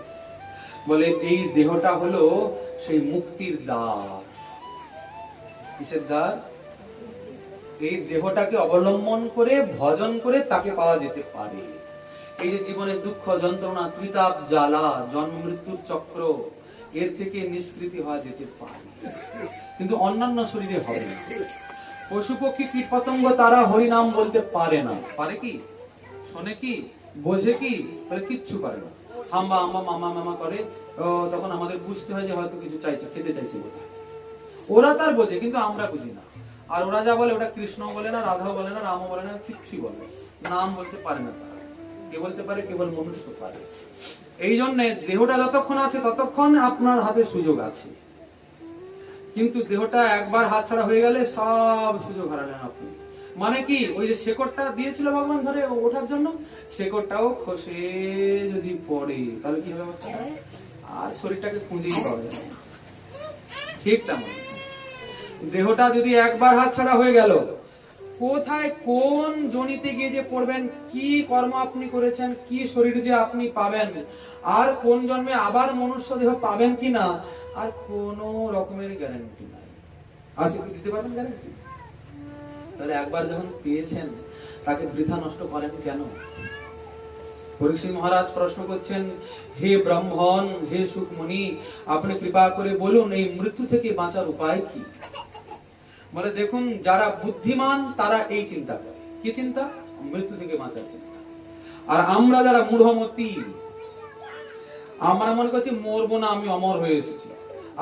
বলে এই দেহটা হলো সেই মুক্তির দ্বার। কিসের দ্বার? এই দেহটাকে অবলম্বন করে ভজন করে তাকে পাওয়া যেতে পারে। এই যে জীবনের দুঃখ যন্ত্রণা ত্রিতাপ জ্বালা জন্ম মৃত্যুর চক্র, এর থেকে নিষ্কৃতি হওয়া যেতে পারে, কিন্তু অন্যান্য শরীরে হবে না। পশু পক্ষী কীট পতঙ্গ তারা হরিনাম বলতে পারে না। পারে কি? শোনে কি? বোঝে কি? বলে কিচ্ছু পারে না। হাম্বা আম্বা মামা মামা করে, তখন আমাদের বুঝতে হয় যে হয়তো কিছু চাইছে, খেতে চাইছে বোধহয়। ওরা তার বোঝে, কিন্তু আমরা বুঝি না। আর ওরা যা বলে ওটা কৃষ্ণ বলে না, রাধাও বলে না, রামও বলে না, কিচ্ছুই বলে না। নাম বলতে পারে না তারা। কে বলতে পারে? কেবল মনুষ্য পারে। এই জন্য দেহটা যতক্ষণ আছে ততক্ষণ আপনার হাতে সুযোগ আছে, কিন্তু দেহটা একবার হাতছাড়া হয়ে গেলে সব সুযোগ হারালেন আপনি। মানে কি? ওই যে শেকড়টা দিয়েছিল ভগবান ধরে ওঠার জন্য, শেকড়টাও খসে যদি পড়ে তাহলে কি হবে অবস্থা? আর শরীরটাকে খুঁজেই পাওয়া যাবে না। ঠিক তেমন দেহটা যদি একবার হাতছাড়া হয়ে গেল, কোথায় কোন জনিতে গিয়ে যে পড়বেন, কি কর্ম আপনি করেছেন, কি শরীর যে আপনি পাবেন, আর কোন জন্মে আবার মনুষ্য দেহ পাবেন কিনা, আর কোন রকমের গ্যারান্টি নাই। আছে কি দিতে পারবেন গ্যারান্টি? তাহলে একবার যখন পেয়েছেন তাকে বৃথা নষ্ট করেন কেন? পরীক্ষিত মহারাজ প্রশ্ন করছেন, হে ব্রাহ্মণ, হে সুকমুনি, আপনি কৃপা করে বলুন এই মৃত্যু থেকে বাঁচার উপায় কি? বলে দেখুন, যারা বুদ্ধিমান তারা এই চিন্তা করে। কি চিন্তা? মৃত্যু থেকে বাঁচার চিন্তা। আর আমরা যারা মূঢ়মতি, আমরা মনে করছি মরবো না, আমি অমর হয়ে এসেছি।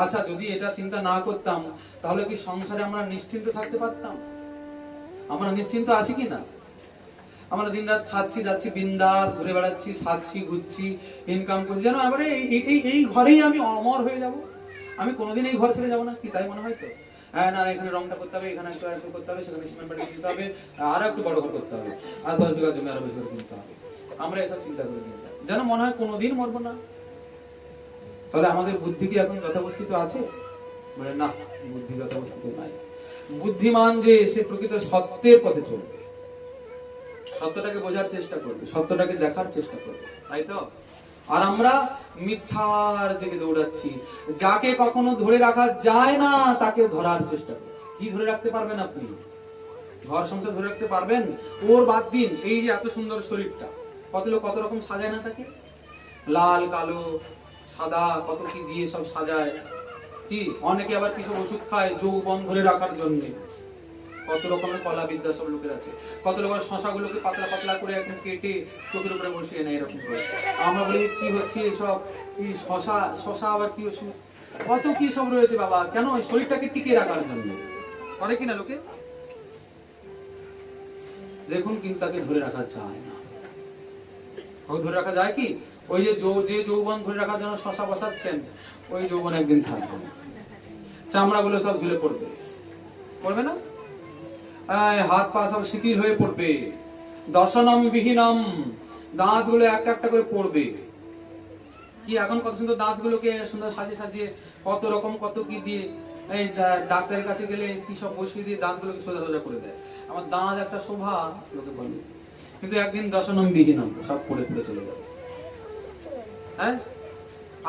আচ্ছা, যদি এটা চিন্তা না করতাম তাহলে কি সংসারে আমরা নিশ্চিন্ত থাকতে পারতাম? আমরা নিশ্চিন্ত আছি কি না? আমরা দিনরাত খাচ্ছি যাচ্ছি, বিন্দাস ঘুরে বেড়াচ্ছি, সাজছি ঘুরছি, ইনকাম করছি, যেন এবারে এই ঘরেই আমি অমর হয়ে যাব, আমি কোনোদিন এই ঘর ছেড়ে যাবো না। কি তাই মনে হয় তো? হ্যাঁ, না এখানে রংটা করতে হবে, এখানে একটু করতে হবে, সেখানে সিমেন্ট বাড়ি দিতে হবে, আরো একটু বড় ঘর করতে হবে, আর 10 বিঘা জমি আরো বেশি করে কিনতে হবে। আমরা এসব চিন্তা করে নিয়ে যাই, যেন মনে হয় কোনোদিন মরবো না। তাহলে আমাদের বুদ্ধি কি এখন যথাবস্থিত আছে? মানে না, বুদ্ধি যথাবস্থিত নাই। বুদ্ধিমান যে সে প্রকৃত সত্যের পথে চলবে, সত্যটাকে বোঝার চেষ্টা করবে, সত্যটাকে দেখার চেষ্টা করবে, তাই তো? আর আমরা মিথ্যার দিকে দৌড়াচ্ছি। যাকে কখনো ধরে রাখা যায় না তাকে ধরার চেষ্টা করছি। কি ধরে রাখতে পারবেন আপনি? ঘর সংসার ধরে রাখতে পারবেন? ওর বাদ দিন, এই যে এত সুন্দর শরীরটা, কত লোক কত রকম সাজায় না তাকে, লাল কালো সাদা কত কি দিয়ে সব সাজায়। কি অনেকে আবার কিছু ওষুধ খায় যৌবন ধরে রাখার জন্য। কত রকমের কলা বিদ্যা সব লোকের আছে। কত লোকের শশাগুলোকে পাতলা পাতলা করে একদম কেটে চোখের উপরে বসিয়ে নেয় এরকম করে। আমরা বলি কি হচ্ছে এসব, কি শশা আবার কি ওষুধ, কত কি সব রয়েছে বাবা। কেন? শরীরটাকে টিকিয়ে রাখার জন্য করে কিনা লোকে। দেখুন, কিন্তু তাকে ধরে রাখা যায় না। ধরে রাখা যায় কি? ওই যে যৌবন ধরে রাখার জন্য শশা বসাচ্ছেন, ওই যৌবন একদিন থাকবে না, চামড়াগুলো সব ঝুলে পড়বে, পড়বে না? হাত পা সব শিথিল হয়ে পড়বে, দর্শনম বিহীনম, দাঁত গুলো একটা একটা করে পড়বে। কি এখন কত সুন্দর দাঁত গুলোকে সুন্দর সাজিয়ে সাজিয়ে কত রকম কত কি দিয়ে এই ডাক্তারের কাছে গেলে কি সব বসিয়ে দিয়ে দাঁতগুলোকে সোজা সোজা করে দেয়। আমার দাঁত একটা শোভা লোকে বলে, কিন্তু একদিন দশনম বিহীনম সব পড়ে পড়ে চলে যাবে। হ্যাঁ,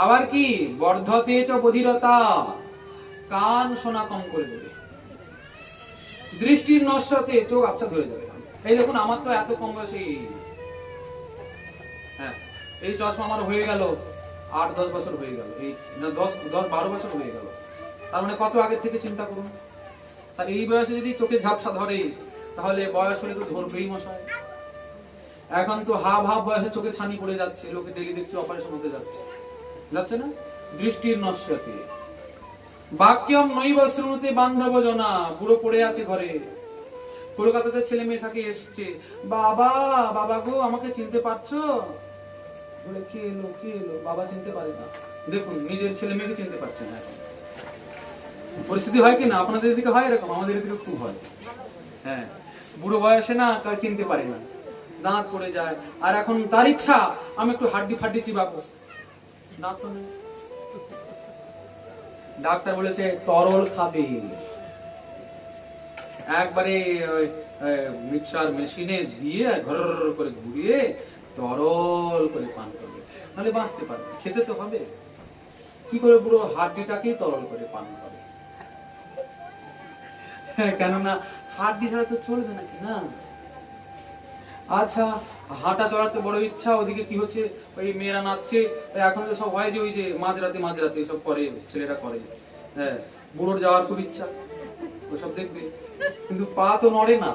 আবার কি বর্ধতে চ বধিরতা, কান শোনা কম করে দেবে, দৃষ্টির নশ্বতে চোখ আবছা ধরে যাবে। এই দেখুন আমার তো এত কম বয়সে হ্যাঁ এই চশমা আমার হয়ে গেল 8-10 বছর হয়ে গেল, এই 10-12 বছর হয়ে গেল। তার মানে কত আগে থেকে চিন্তা করুন। তা এই বয়সে যদি চোখে ঝাপসা ধরে তাহলে বয়স হলে তো ধরবেই মশাই। এখন তো হাব বয়সে চোখে ছানি পড়ে যাচ্ছে, লোকে ডেলি দেখছে অপারেশন হতে যাচ্ছে, যাচ্ছে না? দৃষ্টির নশ্বতে। বাক্যম নৈব শ্রুণুতে বান্ধব জনা, বুড়ো পড়ে আছে ঘরে, কলকাতাতে ছেলে মেয়ে থাকে, এসছে, বাবা বাবা গো আমাকে চিনতে পারছো? বলে কে এলো কে এলো, বাবা চিনতে পারে না। দেখুন নিজের ছেলে মেয়েকে চিনতে পারছে না। এখন পরিস্থিতি হয় কি না আপনাদের দিকে হয় এরকম? আমাদের দিকে খুব হয়। হ্যাঁ, বুড়ো বয়সে না কেউ চিনতে পারে না, দাঁত পড়ে যায়। আর এখন তার ইচ্ছা আমি একটু হাড্ডি ফাড্ডি চিবাবো, দাঁত তো নেই। ডাক্তার বলেছে তরল খাবে, একবারে মিক্সার মেশিনে দিয়ে ঘর করে ঘুরিয়ে তরল করে পান করবে, নাহলে বাঁচতে পারবে। খেতে তো হবে, কি করে পুরো হাড্ডিটাকেই তরল করে পান করে। কেননা হাড্ডি ছাড়া তো চলবে নাকি না? আচ্ছা, হাঁটা চলার তো বড় ইচ্ছা, ওদিকে কি হচ্ছে ওই মেয়েরা নাচছে, এখন তো সব হয় যে ওই যে মাঝরাতে সব করে, ছেলেরা করে। হ্যাঁ, বুড়োর যাওয়ার খুব ইচ্ছা, ওসব দেখবে, কিন্তু পা তো নড়ে না,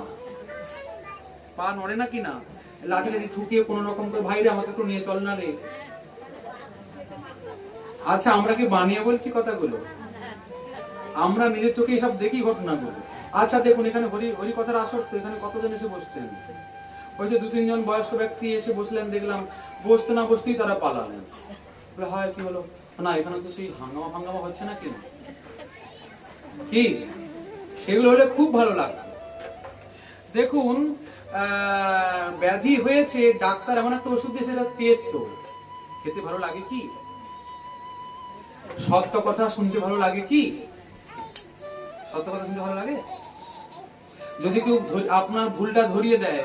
পা নড়ে না কি না, লাঠি লাঠি ঠুকিয়ে কোন রকম করে ভাইরে আমাকে একটু নিয়ে চল না রে। আচ্ছা, আমরা কি বানিয়ে বলছি কথাগুলো? আমরা নিজের চোখে সব দেখি ঘটনাগুলো। আচ্ছা দেখুন, এখানে হরি কথার আসর তো, এখানে কতজন এসে বসছেন? ওই যে 2-3 জন বয়স্ক ব্যক্তি এসে বসলেন, দেখলাম বসতে না বসতেই তারা পালালেন। হয় কি হলো না, এখানে তো সেই হাঙ্গামা হচ্ছে না কেন? কি সেগুলো হলে খুব ভালো লাগতো। দেখুন ব্যাধি হয়েছে, ডাক্তার এমন একটা ওষুধ দিয়েছে, সেটা তেতো, খেতে ভালো লাগে কি? সত্য কথা শুনতে ভালো লাগে কি? সত্য কথা শুনতে ভালো লাগে? যদি কেউ আপনার ভুলটা ধরিয়ে দেয়,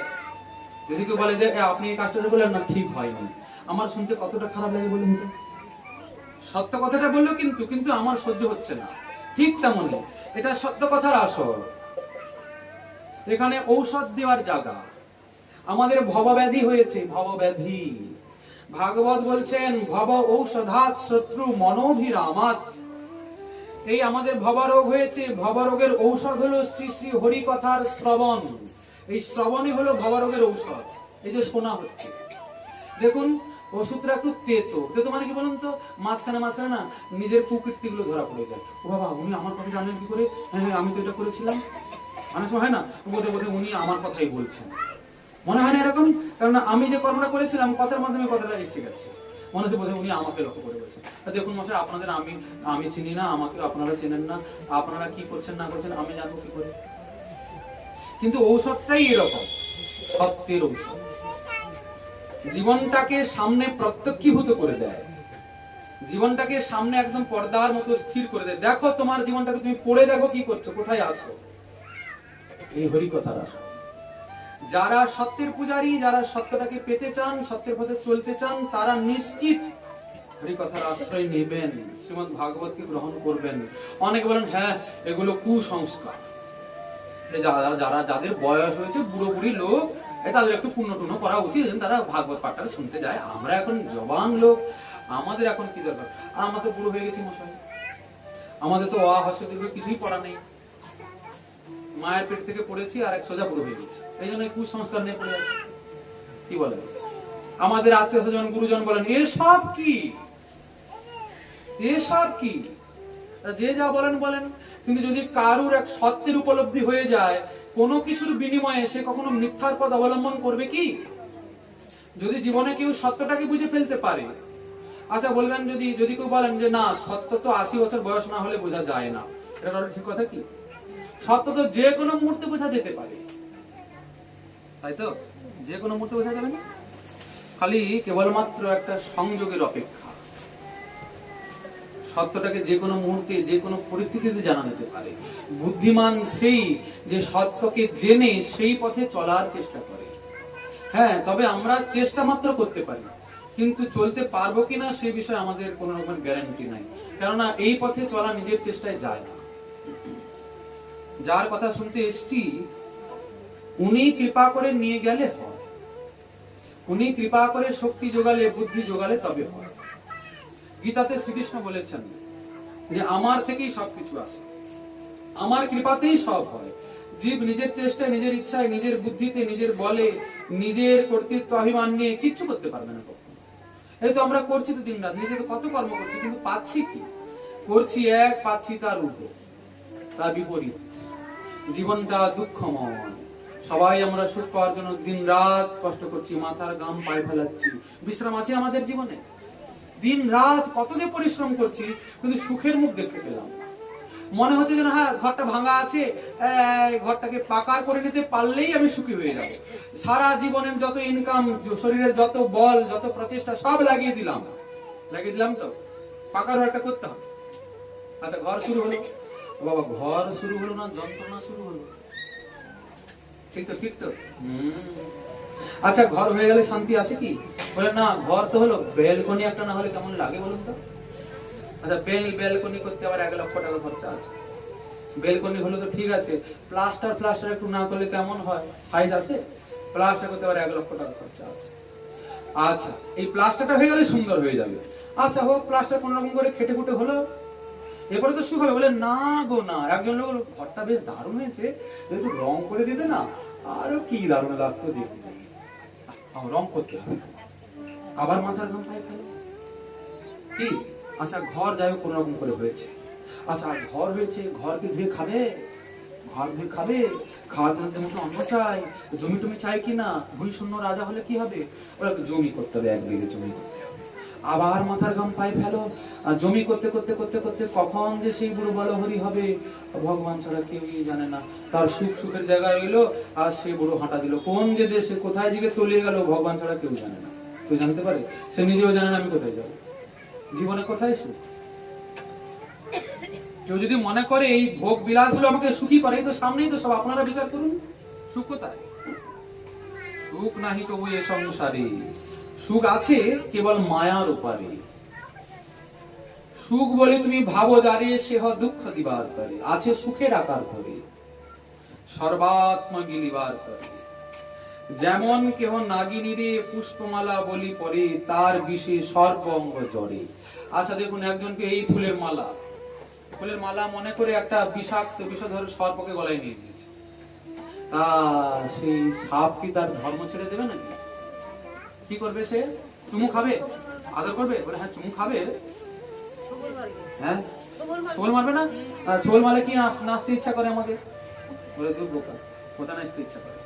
যদি কেউ বলে যে আপনি এই কাজটা বললেন না, ঠিক হয়নি, আমার শুনতে কতটা খারাপ লাগে বলুন তো? সত্য কথাটা বললো কিন্তু আমার সহ্য হচ্ছে না। ঠিক তেমনই এটা সত্য কথার আসর, এখানে ঔষধ দেওয়ার জায়গা। আমাদের ভবব্যাধি হয়েছে, ভবব্যাধি। ভাগবত বলছেন ভব ঔষধাৎ শত্রু মনোভিরামাৎ। এই আমাদের ভবরোগ হয়েছে, ভবরোগের ঔষধ হলো শ্রী শ্রী হরি কথার শ্রবণ। এই শ্রবণই হলো ভবরোগের ঔষধ। এই যে শোনা হচ্ছে, দেখুন ওষুধটা একটু তেতো। তেতো মানে কি বলুন তো? মাঝখানে না নিজের কুকীর্তি গুলো ধরা পড়ে যায়। ও বাবা, উনি আমার কথা জানেন কি করে? হ্যাঁ আমি তো এটা করেছিলাম। অনেক সময় হয় না, বোধে উনি আমার কথাই বলছেন, মনে হয় না এরকম? কারণ আমি যে কর্মটা করেছিলাম কথার মাধ্যমে কথাটা এসে গেছে, মনে হচ্ছে বোধহয় উনি আমাকে লক্ষ্য করে বলছেন। দেখুন মশাই, আপনাদের আমি চিনি না, আমাকে আপনারা চেনেন না, আপনারা কি করছেন না করছেন আমি জানবো কি করে? কিন্তু ঔষধটাই এরকম, সত্যের ঔষধ। জীবনটাকে সামনে প্রত্যক্ষীভূত করে দেয়, জীবনটাকে সামনে একদম পর্দার মতো স্থির করে দেয়। দেখো তোমার জীবনটাকে তুমি পড়ে দেখো কি করছো, কোথায় আছো। এই হরিকথার আসর। যারা সত্যের পূজারী, যারা সত্যটাকে পেতে চান, সত্যের পথে চলতে চান, তারা নিশ্চিত হরিকথার আশ্রয় নেবেন, শ্রীমদ্ ভাগবতকে গ্রহণ করবেন। অনেকে বলেন হ্যাঁ এগুলো কুসংস্কার, যাদের বয়স হয়েছে, বুড়ো বুড়ি লোক, তাদের একটু পুণ্য টুণ্য করা উচিত, তারা ভাগবত পাঠটা শুনতে যায়। আমরা এখন জবান লোক, আমাদের এখন কি দরকার? আর আমরা তো বুড়ো হয়ে গেছি মশাই, আমাদের তো কিছুই পড়া নেই, মায়ের পেট থেকে পড়েছি আর এক সোজা বুড়ো হয়ে গেছি, এই জন্য কুসংস্কার নিয়ে পড়ে আছে। কি বলেন? আমাদের আত্মীয় স্বজন গুরুজন বলেন এসব কি, এসব কি? যে যা বলেন, কিন্তু যদি কারুর এক সত্যের উপলব্ধি হয়ে যায়, কোনো কিছুর বিনিময়ে সে কখনো মিথ্যার পথ অবলম্বন করবে কি? যদি জীবনে কেউ সত্যটাকে বুঝে ফেলতে পারে। আচ্ছা বলবেন, যদি কেউ বলেন যে না সত্য তো 80 বছর বয়স না হলে বোঝা যায় না, এটা ঠিক কথা কি? সত্য তো যে কোনো মুহূর্তে বোঝা যেতে পারে, তাই তো? যে কোনো মুহূর্তে বোঝা যাবে না, খালি কেবলমাত্র একটা সংযোগের অপেক্ষা। সত্যটাকে যে কোনো মুহূর্তে যে কোনো পরিস্থিতিতে জানা যেতে পারে। বুদ্ধিমান সেই যে সত্যকে জেনে সেই পথে চলার চেষ্টা করে। হ্যাঁ, তবে আমরা চেষ্টা মাত্র করতে পারি, কিন্তু চলতে পারবো কিনা সে বিষয়ে আমাদের কোনো রকম গ্যারান্টি নাই। কেননা এই পথে চলা নিজের চেষ্টায় যায় না। যার কথা শুনতে এসছি উনি কৃপা করে নিয়ে গেলে হয়, উনি কৃপা করে শক্তি যোগালে, বুদ্ধি যোগালে তবে হয়। গীতাতে শ্রীকৃষ্ণ বলেছেন যে আমার থেকেই সবকিছু আসে, আমার কৃপাতেই সব হয়। জীব নিজের চেষ্টায়, নিজের ইচ্ছায়, নিজের বুদ্ধিতে, নিজের বলে, নিজের কর্তৃত্ব অভিমান নিয়ে কিচ্ছু করতে পারবে না কখনো। এই তো আমরা করছি তো দিন রাত, নিজেকে কত কর্ম করছি, কিন্তু পাচ্ছি কি? করছি এক, পাচ্ছি তার উল্টো, তার বিপরীত। জীবনটা দুঃখময়। সবাই আমরা সুখ পাওয়ার জন্য দিন রাত কষ্ট করছি, মাথার ঘাম পায়ে ফেলাচ্ছি। বিশ্রাম আছে আমাদের জীবনে? দিন রাত কত যে পরিশ্রম করছি, কিন্তু সুখের মুখ দেখতে পেলাম না। মনে হচ্ছে যেন হ্যাঁ, ঘরটা ভাঙা আছে, ঘরটাকে পাকার করে নিতে পারলেই আমি সুখী হয়ে যাব। সারা জীবনের যত ইনকাম, শরীরের যত বল, যত প্রচেষ্টা সব লাগিয়ে দিলাম তো পাকার ঘরটা করতে হবে। আচ্ছা, ঘর শুরু হলো, বাবা ঘর শুরু হলো না, যন্ত্রণা শুরু হলো। ঠিক তো আচ্ছা, ঘর হয়ে গেলে শান্তি আসে কি? বলে না, ঘর তো হলো, ব্যালকনি একটা না হলে কেমন লাগে বলুন তো? আচ্ছা, ব্যালকনি করতে আবার 1 লক্ষ টাকা খরচা আছে। ব্যালকনি হলো তো ঠিক আছে, প্লাস্টার একটু না করলে কেমন হয়? সাইজ আছে? প্লাস্টার করতে আবার 1 লক্ষ টাকা খরচা আছে। আচ্ছা, এই প্লাস্টারটা হয়ে গেলে সুন্দর হয়ে যাবে। আচ্ছা হোক, প্লাস্টার কোন রকম করে খেটে খুটে হলো, এরপরে তো সুখ হবে। বলে না গো না, একজন লোক ঘরটা বেশ দারুণ হয়েছে, একটু রং করে দিতে না, আরো কি দারুণ লাগতো দেখতে। রং করতে হবে, আবার মাথার ঘাম পায়ে ফেলে কি? আচ্ছা, ঘর যাই হোক কোন রকম করে হয়েছে। আচ্ছা, ঘর হয়েছে, ঘরকে ধুয়ে খাবে? ঘর ধুয়ে খাবে? খাওয়ার জন্য মতো অন্ন চাই, জমি টমি চাই কিনা? ভুল শূন্য রাজা হলে কি হবে? ওরা জমি করতে হবে, 1 বিঘে জমি করতে হবে। আবার মাথার ঘাম পায়ে ফেলো, আর জমি করতে করতে করতে করতে কখন যে সেই বুড়ো বলো হরি হবে ভগবান ছাড়া কেউই জানে না। তার সুখের জায়গায় এলো আর সে বুড়ো হাঁটা দিল, কোন যে দেশে কোথায় দিকে তলিয়ে গেল ভগবান ছাড়া কেউ জানে না। কেউ জানতে পারে? সে নিজেও জানে না আমি কোথায় যাবো, জীবনে কোথায় সুখ। কেউ যদি মনে করে এই ভোগ বিলাস গুলো আমাকে সুখী করে, তো সামনেই তো সব, আপনারা বিচার করুন সুখ কোথায়? সুখ নাহি কবু এ সংসারে, সুখ আছে কেবল মায়ার উপারে। সুখ বলে তুমি ভাবো যারে, সে হ দুঃখ দিবার করে। আছে সুখের আকার ধরে, সর্বাত্মা গিলিবার করে। যেমন কেহ নাগিনীরে পুষ্পমালা বলি পরে, তার বিষে সর্প অঙ্গ জড়ে। আচ্ছা দেখুন, একজনকে এই ফুলের মালা মনে করে একটা বিষাক্ত বিষধর সর্পকে গলায় নিয়ে দিয়েছে। তা সেই সাপ কি তার ধর্ম ছেড়ে দেবে নাকি? কি করবে সে? চুমু খাবে? আদর করবে? বলে হ্যাঁ চুমু খাবে। হ্যাঁ, ছোবল মারবে না? ছোবল মারলে কি নাচতে ইচ্ছা করে আমাদের? বলে দূর বোকা, কোথায় নাচতে ইচ্ছা করে?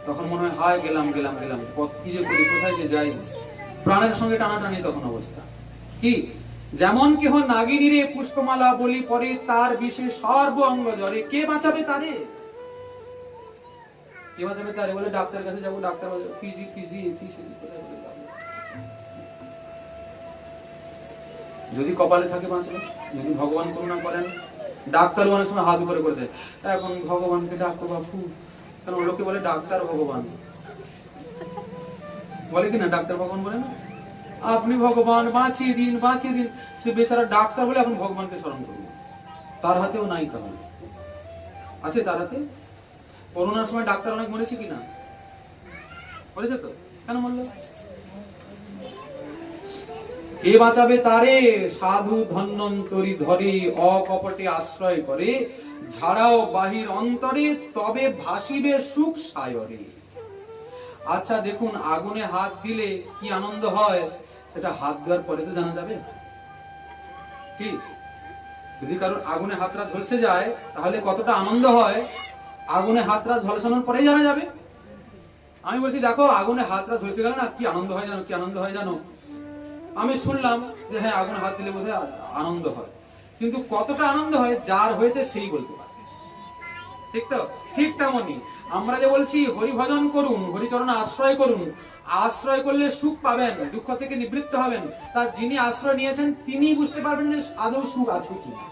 তখন মনে হয় হায় গেলাম, কি যে করি, কোথায় যে যাই, প্রাণের সঙ্গে টানাটানি তখন অবস্থা। কি? যেমন কেহ নাগিনীরে পুষ্পমালা বলি পরে, তার বিষে সর্ব অঙ্গ জ্বরে। কে বাঁচাবে তারে? কে বাঁচাবে তারে? বলে ডাক্তার কাছে যাবো, ডাক্তার পিজি যদি কপালে থাকে বাঁচবে, যদি ভগবান করুণা করেন। ডাক্তার অনেক সময় হাত উপরে করে দেয়, এখন ভগবানকে ডাকো বাপু, কারণ লোকে বলে ডাক্তার ভগবান, বলে কিনা ডাক্তার ভগবান বলে না, আপনি ভগবান বাঁচিয়ে দিন। সে বেচারা ডাক্তার বলে এখন ভগবানকে স্মরণ করুন। তার হাতেও নাই, তাহলে আছে তার হাতে? করোনার সময় ডাক্তার অনেক মরেছে কিনা? মরেছে তো, কেন মরল? কে বাঁচাবে তারে? সাধু ধন্বন্তরী ধরে, অকপটে আশ্রয় করে, ঝাড়াও বাহির অন্তরে, তবে ভাসিবে সুখ সায়রে। আচ্ছা দেখুন, আগুনে হাত দিলে কি আনন্দ হয়, সেটা হাত দেওয়ার পরে তো জানা যাবে। কি? যদি কারোর আগুনে হাতটা ঝলসে যায়, তাহলে কতটা আনন্দ হয় আগুনে হাতটা ঝলসানোর পরেই জানা যাবে। আমি বলছি দেখো, আগুনে হাতটা ঝলসে গেল না, কি আনন্দ হয় জানো? আমি শুনলাম যে হ্যাঁ, আগুনে হাত দিলে বোধহয় আনন্দ হয়, কিন্তু কতটা আনন্দ হয় যার হয়েছে সেই বলতে পারে। ঠিক তো? ঠিক তেমনই আমরা যে বলছি হরি ভজন করুন, হরিচরণে আশ্রয় করুন, আশ্রয় করলে সুখ পাবেন, দুঃখ থেকে নিবৃত্ত হবেন, তার যিনি আশ্রয় নিয়েছেন তিনি বুঝতে পারবেন যে আদৌ সুখ আছে কিনা।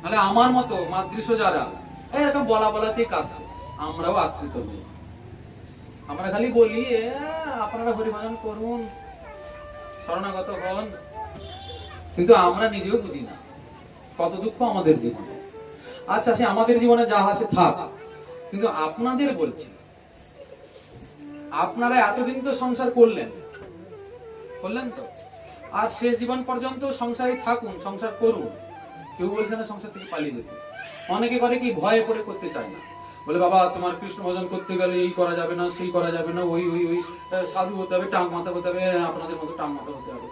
তাহলে আমার মতো মাতৃশ যারা এরকম বলা বলাতেই কাজ শেষ। আমরাও আশ্রিত নই, আমরা খালি বলি আপনারা হরিভজন করুন, শরণাগত হন, কিন্তু আমরা নিজেও বুঝি না কত দুঃখ আমাদের জীবনে। আচ্ছা, সে আমাদের জীবনে যা আছে থাক, কিন্তু আপনাদের বলছি, আপনারা এতদিন তো সংসার করলেন তো, আর শেষ জীবন পর্যন্ত সংসারে থাকুন, সংসার করুন। কেউ বলছে না সংসার থেকে পালিয়ে যেতে। অনেকে করে কি ভয়ে পড়ে করতে চায় না, বলে বাবা তোমার কৃষ্ণ ভজন করতে গেলে এই করা যাবে না, সেই করা যাবে না, ওই ওই ওই সাধু হতে হবে, টাং মাথা হতে হবে, আপনাদের মতো টাং মাথা হতে হবে,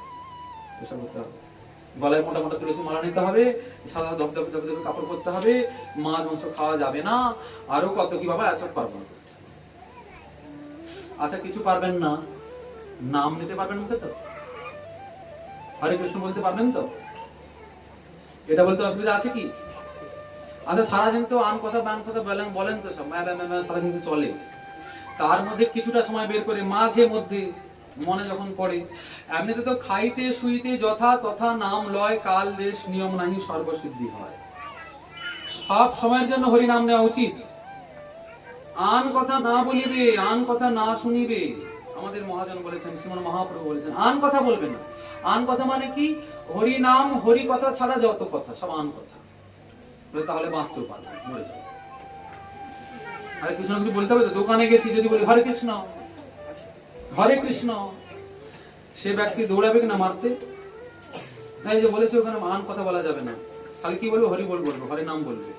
এসব হতে হবে, গলায় মোটা মোটা তুলসী মালা নিতে হবে, সাদা ধপধপে ধপধপে কাপড় পরতে হবে, মাছ মাংস খাওয়া যাবে না, আরো কত কি বাবা এসব পারবো না। আচ্ছা, কিছু পারবেন না, নাম নিতে পারবেন মুখে তো? হরে কৃষ্ণ বলতে পারবেন তো? এটা বলতে অসুবিধা আছে কি? আচ্ছা, সারাদিন তো আন কথা বান কথা বলেন তো, সব সারাদিন তো চলে, তার মধ্যে কিছুটা সময় বের করে মাঝে মধ্যে মনে যখন পড়ে, এমনিতে তো খাইতে শুইতে যথা তথা নাম লয়, কাল দেশ নিয়ম নাহি সর্বসিদ্ধি হয়। সব সময়ের জন্য হরি নাম নেওয়া উচিত। আন কথা না বলিবে, আন কথা না শুনিবে, আমাদের মহাজন বলেছেন, শ্রীমন মহাপ্রভু বলেছেন আন কথা বলবে না। আন কথা মানে কি? হরি নাম হরি কথা ছাড়া যত কথা সব আন কথা, তাহলে বাঁচতেও পারবে, মরে যাবে। হরে কৃষ্ণ যদি বলতে হবে তো, দোকানে গেছি যদি বলি হরে কৃষ্ণ হরে কৃষ্ণ, সে ব্যক্তি দৌড়াবে কিনা মারতে? এই যে বলেছে ওখানে আন কথা বলা যাবে না, খালি কি বলবো? হরি বলবো, হরি নাম বলবে।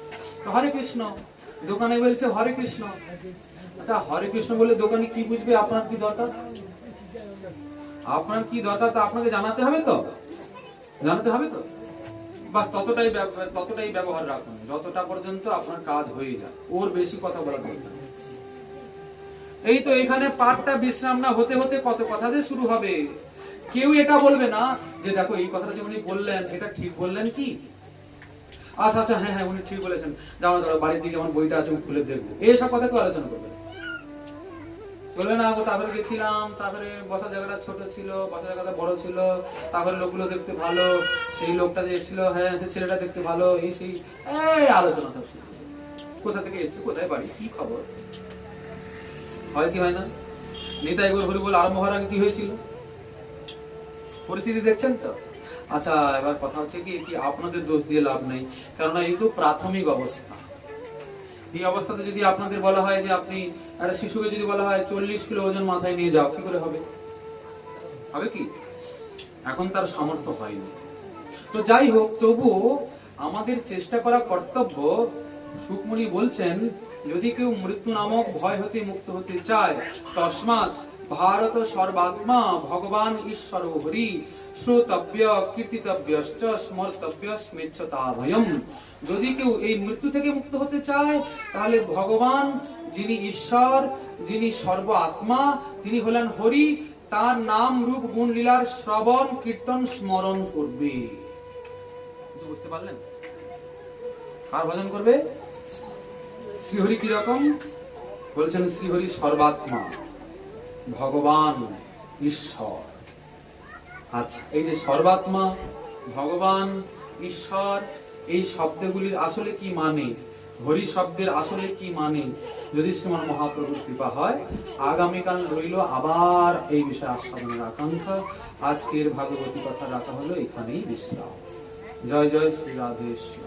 তো হরে কৃষ্ণ, দোকানে বলছে হরে কৃষ্ণ। আচ্ছা, হরে কৃষ্ণ বলে দোকানে কি বুঝবে? আপনার কি দরকার? আপনার কি দরকার তা আপনাকে জানাতে হবে তো, জানাতে হবে তো। বাস ততটাই ব্যবহার রাখুন যতটা পর্যন্ত আপনার কাজ হয়ে যায়, ওর বেশি কথা বলা দরকার নেই। এই তো এখানে পাঠটা বিশ্রাম না হতে হতে কত কথা যে শুরু হবে। কেউ এটা বলবে না যে দেখো এই কথাটা যে উনি বললেন এটা ঠিক বললেন কি? আচ্ছা আচ্ছা, হ্যাঁ হ্যাঁ উনি ঠিক বলেছেন, যাও যাও বাড়ির দিকে আমার বইটা আছে খুলে দেখবো, এইসব কথা কেউ আলোচনা করবে চলবে না। তারপরে গেছিলাম, তারপরে বসা জায়গাটা ছোট ছিল, বসা জায়গাটা বড় ছিল, তারপরে লোকগুলো দেখতে ভালো, সেই লোকটা যে এসেছিল, হ্যাঁ সে ছেলেটা দেখতে ভালো, এই সেই আলোচনা সব শুরু। কোথা থেকে এসছে, কোথায় বাড়ি, কি খবর, হয় কি হয় না? নিতাই গৌর হরি বল আরম্ভ হওয়ার আগে কি হয়েছিল পরিস্থিতি দেখছেন তো। আচ্ছা, এবার কথা হচ্ছে কি আপনাদের দোষ দিয়ে লাভ নেই, কেননা এই তো প্রাথমিক অবস্থা। এই অবস্থাতে যদি আপনাদের বলা হয় যে আপনি একটা শিশুকে যদি বলা হয় 40 কিলো ওজন মাথায় নিয়ে যাও, কি করে হবে? হবে কি? এখন তার সামর্থ্য হয়নি। তো যাই হোক, তবুও আমাদের চেষ্টা করা কর্তব্য। সুকমণি বলছেন, যদি কেউ মৃত্যু নামক ভয় হতে মুক্ত হতে চায়, তস্মাৎ ভারত সর্বাত্মা ভগবান ঈশ্বর হরি শ্রোতব্য কীর্তিতব্যশ্চ স্মর্তব্যস্মেচ্ছতাভয়ম। যদি কেউ এই মৃত্যু থেকে মুক্ত হতে চায়, তাহলে ভগবান যিনি ঈশ্বর, যিনি সর্ব আত্মা, তিনি হলেন হরি, তার নাম রূপ গুণ লীলার শ্রবণ কীর্তন স্মরণ করবে। বুঝতে পারলেন? কার ভজন করবে? শ্রীহরি কিরকম বলছেন? শ্রীহরি সর্বাত্মা, ভগবান ঈশ্বর। আচ্ছা, এই যে সর্বাত্মা, ভগবান, ঈশ্বর, এই শব্দগুলির আসলে কি মানে, হরি শব্দের আসলে কি মানে, যদি শ্রীমান মহাপ্রভুর কৃপা হয় আগামীকাল রইল আবার এই বিষয়ে আস্বাদনের আকাঙ্ক্ষা। আজকের ভাগবতী কথা রাখা হলো এখানেই বিশ্রাম। জয় জয় শ্রী রাধেশ্বর।